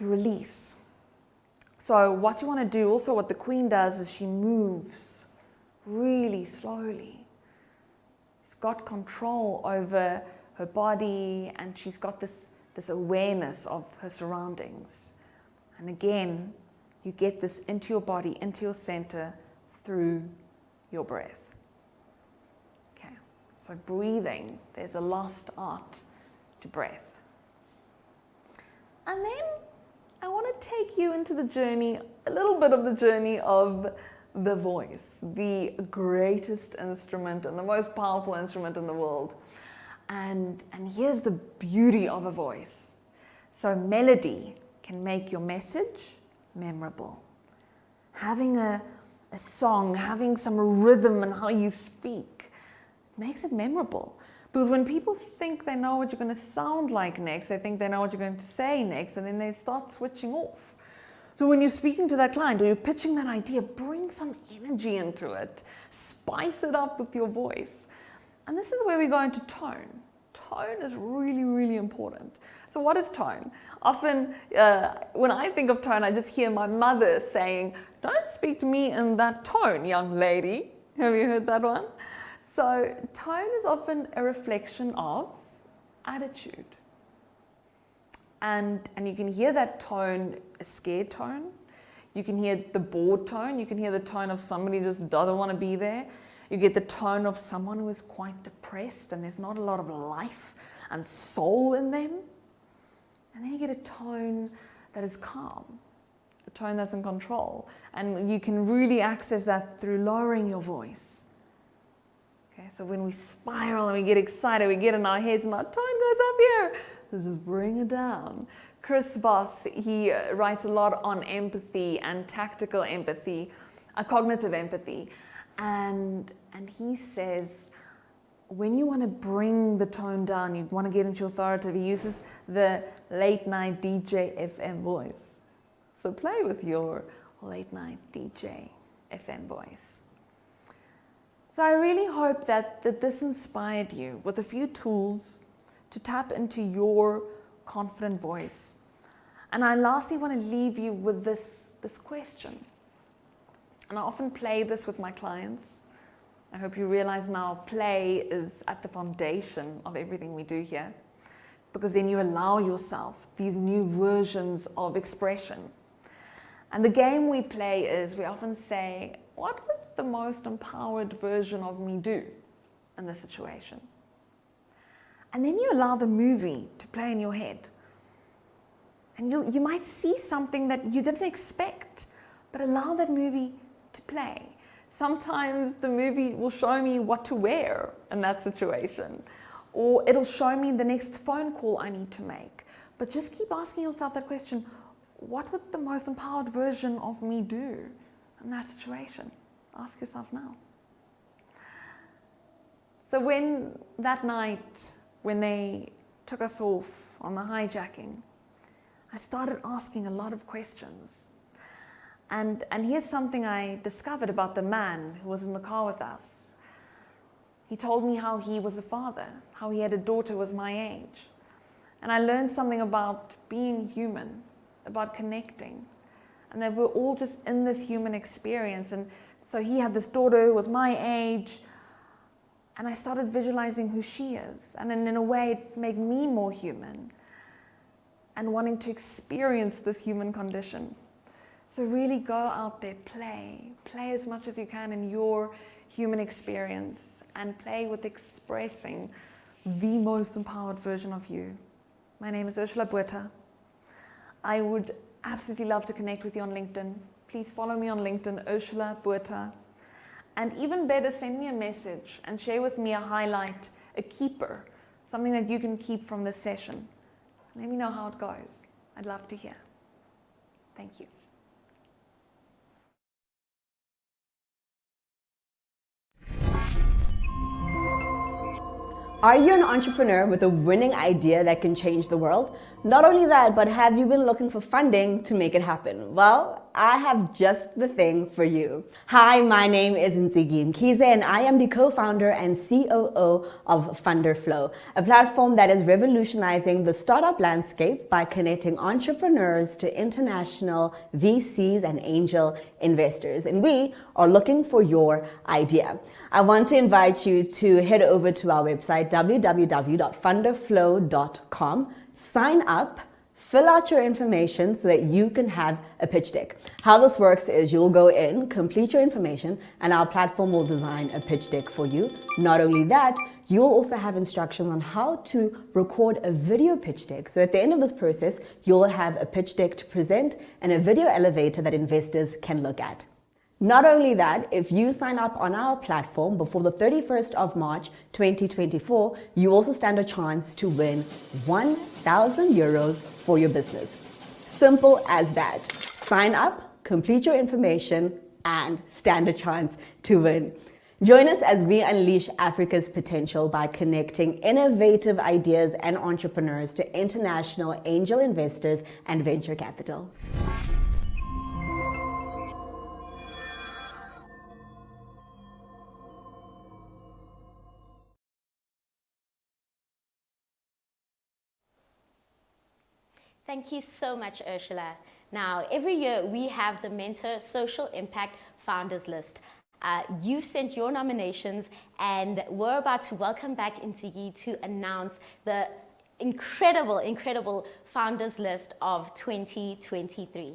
you release. So what you want to do, also what the queen does, is she moves really slowly. She's got control over her body, and she's got this awareness of her surroundings. And again, you get this into your body, into your center, through your breath. Okay, so breathing, there's a lost art to breath. And then I want to take you into the journey, a little bit of the journey of the voice, the greatest instrument and the most powerful instrument in the world. And here's the beauty of a voice. So melody can make your message memorable. Having a song, having some rhythm in how you speak, makes it memorable. Because when people think they know what you're going to sound like next, they think they know what you're going to say next, and then they start switching off. So when you're speaking to that client or you're pitching that idea, bring some energy into it. Spice it up with your voice. And this is where we go into tone. Tone is really, really important. So what is tone? Often when I think of tone, I just hear my mother saying, "Don't speak to me in that tone, young lady." Have you heard that one? So tone is often a reflection of attitude. And you can hear that tone, a scared tone. You can hear the bored tone. You can hear the tone of somebody who just doesn't want to be there. You get the tone of someone who is quite depressed and there's not a lot of life and soul in them. And then you get a tone that is calm, a tone that's in control. And you can really access that through lowering your voice. Okay, so when we spiral and we get excited, we get in our heads and our tone goes up here. So just bring it down. Chris Voss, he writes a lot on empathy and tactical empathy, cognitive empathy. And he says, when you want to bring the tone down, you want to get into authoritative, he uses the late night DJ FM voice. So play with your late night DJ FM voice. So I really hope that this inspired you with a few tools to tap into your confident voice. And I lastly want to leave you with this question. And I often play this with my clients. I hope you realize now play is at the foundation of everything we do here, because then you allow yourself these new versions of expression. And the game we play is, we often say, what would the most empowered version of me do in this situation? And then you allow the movie to play in your head. And you might see something that you didn't expect, but allow that movie to play. Sometimes the movie will show me what to wear in that situation, or it'll show me the next phone call I need to make. But just keep asking yourself that question, what would the most empowered version of me do in that situation? Ask yourself now. So when that night, when they took us off on the hijacking, I started asking a lot of questions. And here's something I discovered about the man who was in the car with us. He told me how he was a father, how he had a daughter who was my age. And I learned something about being human, about connecting, and that we're all just in this human experience. And so he had this daughter who was my age, and I started visualizing who she is. And in a way, it made me more human and wanting to experience this human condition. So really go out there, play as much as you can in your human experience, and play with expressing the most empowered version of you. My name is Ursula Botha. I would absolutely love to connect with you on LinkedIn. Please follow me on LinkedIn, Ursula Botha. And even better, send me a message and share with me a highlight, a keeper, something that you can keep from this session. Let me know how it goes. I'd love to hear. Thank you. Are you an entrepreneur with a winning idea that can change the world? Not only that, but have you been looking for funding to make it happen? Well, I have just the thing for you. Hi, my name is Ntsiki Mkhize, and I am the co-founder and COO of Funder Flow, a platform that is revolutionizing the startup landscape by connecting entrepreneurs to international VCs and angel investors. And we are looking for your idea. I want to invite you to head over to our website, www.funderflow.com, sign up, fill out your information so that you can have a pitch deck. How this works is you'll go in, complete your information, and our platform will design a pitch deck for you. Not only that, you'll also have instructions on how to record a video pitch deck. So at the end of this process, you'll have a pitch deck to present and a video elevator that investors can look at. Not only that, if you sign up on our platform before the 31st of March 2024, you also stand a chance to win 1,000 euros for your business. Simple as that. Sign up, complete your information, and stand a chance to win. Join us as we unleash Africa's potential by connecting innovative ideas and entrepreneurs to international angel investors and venture capital. Thank you so much, Ursula. Now, every year we have the MentHer Social Impact Founders List. You've sent your nominations, and we're about to welcome back Ntsiki to announce the incredible Founders List of 2023.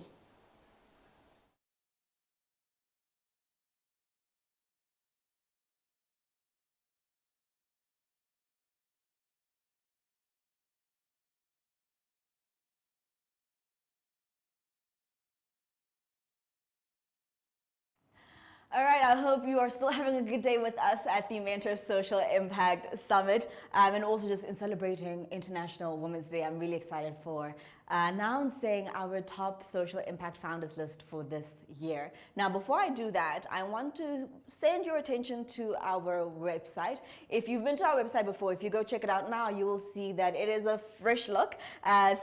All right, I hope you are still having a good day with us at the MentHer Social Impact Summit, and also just in celebrating International Women's Day. I'm really excited for announcing our top social impact founders list for this year. Now, before I do that, I want to send your attention to our website. If you've been to our website before, if you go check it out now, you will see that it is a fresh look.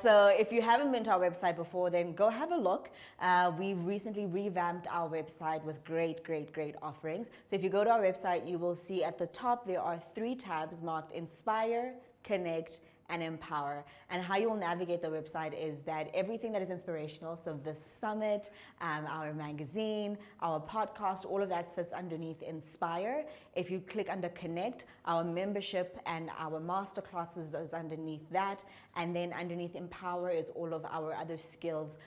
So if you haven't been to our website before, then go have a look. We've recently revamped our website with great offerings. So if you go to our website, you will see at the top there are 3 tabs marked Inspire, Connect, and Empower. And how you'll navigate the website is that everything that is inspirational, so this summit, our magazine, our podcast, all of that sits underneath Inspire. If you click under Connect, our membership and our masterclasses is underneath that. And then underneath Empower is all of our other skills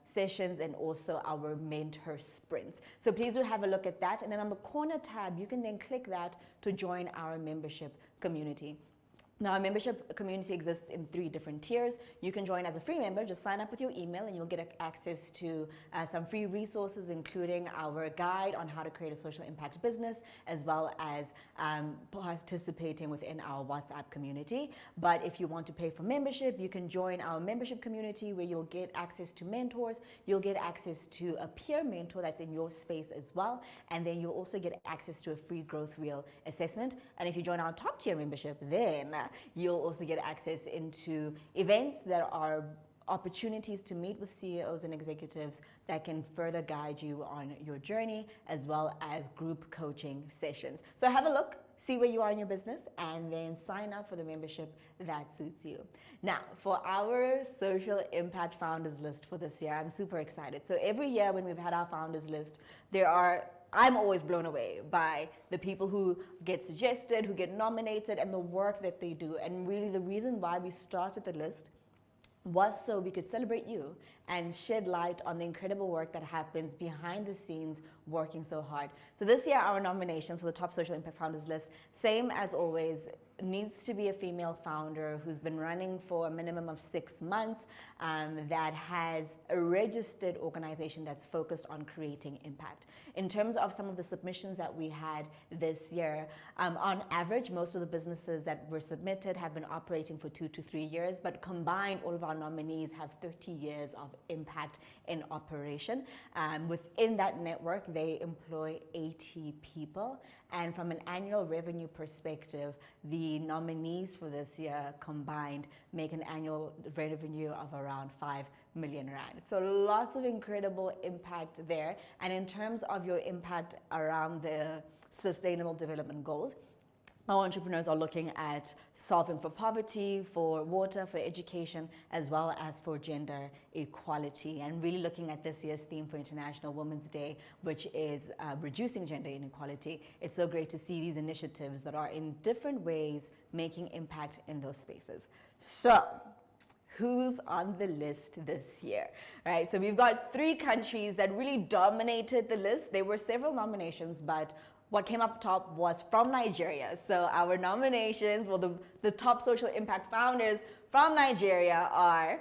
sessions and also our MentHer sprints. So please do have a look at that. And then on the corner tab, you can then click that to join our membership community. Now, our membership community exists in 3 different tiers. You can join as a free member, just sign up with your email and you'll get access to some free resources, including our guide on how to create a social impact business, as well as participating within our WhatsApp community. But if you want to pay for membership, you can join our membership community where you'll get access to mentors, you'll get access to a peer mentor that's in your space as well, and then you'll also get access to a free growth wheel assessment. And if you join our top tier membership, then you'll also get access into events that are opportunities to meet with CEOs and executives that can further guide you on your journey, as well as group coaching sessions. So have a look, see where you are in your business, and then sign up for the membership that suits you. Now, for our social impact founders list for this year, I'm super excited. So every year when we've had our founders list, I'm always blown away by the people who get suggested, who get nominated, and the work that they do. And really the reason why we started the list was so we could celebrate you and shed light on the incredible work that happens behind the scenes working so hard. So this year, our nominations for the top social impact founders list, same as always, needs to be a female founder who's been running for a minimum of 6 months, that has a registered organization that's focused on creating impact. In terms of some of the submissions that we had this year, on average, most of the businesses that were submitted have been operating for 2 to 3 years, but combined, all of our nominees have 30 years of impact in operation. Within that network, they employ 80 people. And from an annual revenue perspective, the nominees for this year combined make an annual revenue of around 5 million rand. So lots of incredible impact there. And in terms of your impact around the Sustainable Development Goals, our entrepreneurs are looking at solving for poverty, for water, for education, as well as for gender equality, and really looking at this year's theme for International Women's Day, which is reducing gender inequality. It's so great to see these initiatives that are in different ways making impact in those spaces. So, who's on the list this year, right? So we've got 3 countries that really dominated the list. There were several nominations, but what came up top was from Nigeria. So our nominations, well, the top social impact founders from Nigeria are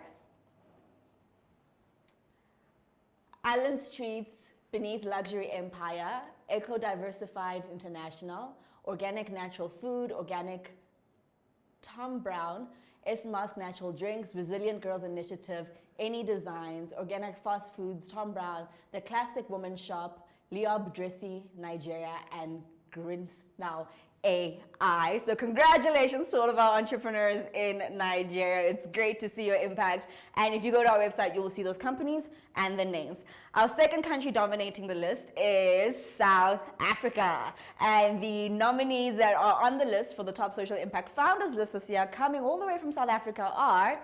Allen Street's Beneath Luxury Empire, Eco Diversified International, Organic Natural Food, Organic Tom Brown, S. Musk Natural Drinks, Resilient Girls Initiative, Any Designs, Organic Fast Foods, Tom Brown, The Classic Woman Shop, Leob Dressy, Nigeria, and Grins Now AI. So congratulations to all of our entrepreneurs in Nigeria. It's great to see your impact. And if you go to our website, you will see those companies and the names. Our second country dominating the list is South Africa. And the nominees that are on the list for the top social impact founders list this year, coming all the way from South Africa, are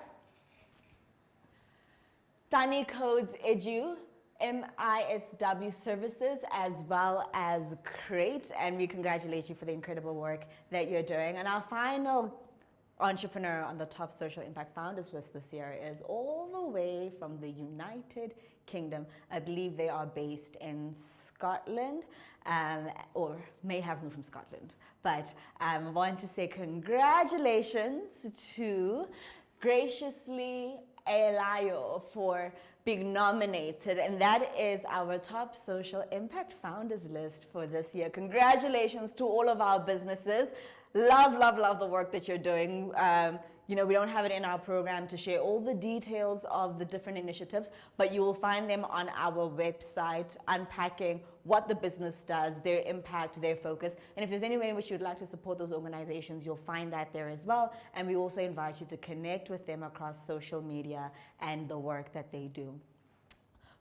Tiny Codes Edu, MISW Services, as well as Crate, and we congratulate you for the incredible work that you're doing. And our final entrepreneur on the top social impact founders list this year is all the way from the United Kingdom. I believe they are based in Scotland, or may have moved from Scotland. But I want to say congratulations to Graciously Elayo for being nominated, and that is our top social impact founders list for this year. Congratulations to all of our businesses. Love, love, love the work that you're doing. You know, we don't have it in our program to share all the details of the different initiatives, but you will find them on our website, unpacking what the business does, their impact, their focus. And if there's any way in which you'd like to support those organizations, you'll find that there as well. And we also invite you to connect with them across social media and the work that they do.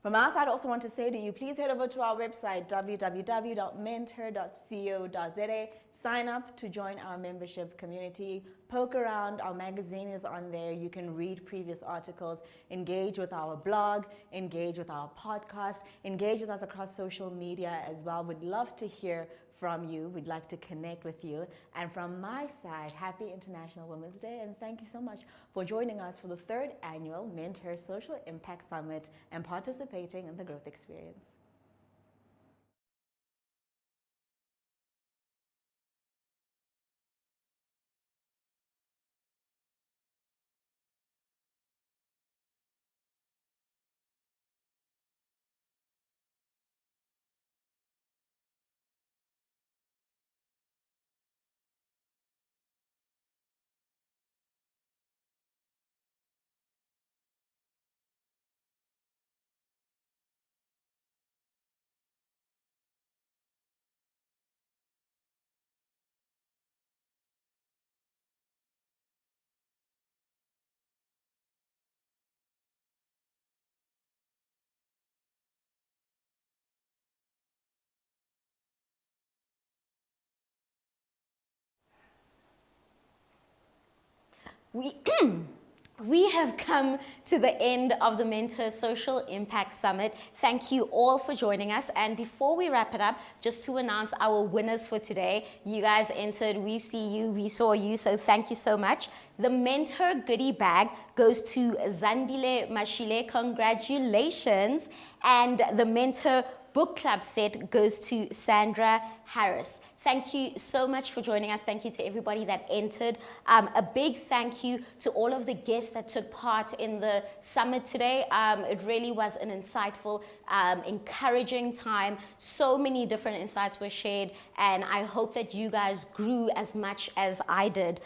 From our side, I also want to say to you, please head over to our website, www.menther.co.za. Sign up to join our membership community. Poke around. Our magazine is on there. You can read previous articles, engage with our blog, engage with our podcast, engage with us across social media as well. We'd love to hear from you. We'd like to connect with you. And from my side, happy International Women's Day, and thank you so much for joining us for the 3rd annual MentHer Social Impact Summit and participating in the Growth Experience. We have come to the end of the MentHer Social Impact Summit. Thank you all for joining us. And before we wrap it up, just to announce our winners for today. You guys entered, we see you, we saw you, so thank you so much. The MentHer goodie bag goes to Zandile Mashile, congratulations. And the MentHer book club set goes to Sandra Harris. Thank you so much for joining us. Thank you to everybody that entered. A big thank you to all of the guests that took part in the summit today. It really was an insightful, encouraging time. So many different insights were shared, and I hope that you guys grew as much as I did.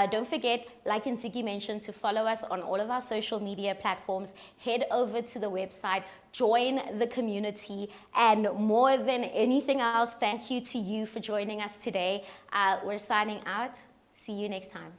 Don't forget, like Ntsiki mentioned, to follow us on all of our social media platforms. Head over to the website, join the community, and more than anything else, thank you to you for joining us today. We're signing out. See you next time.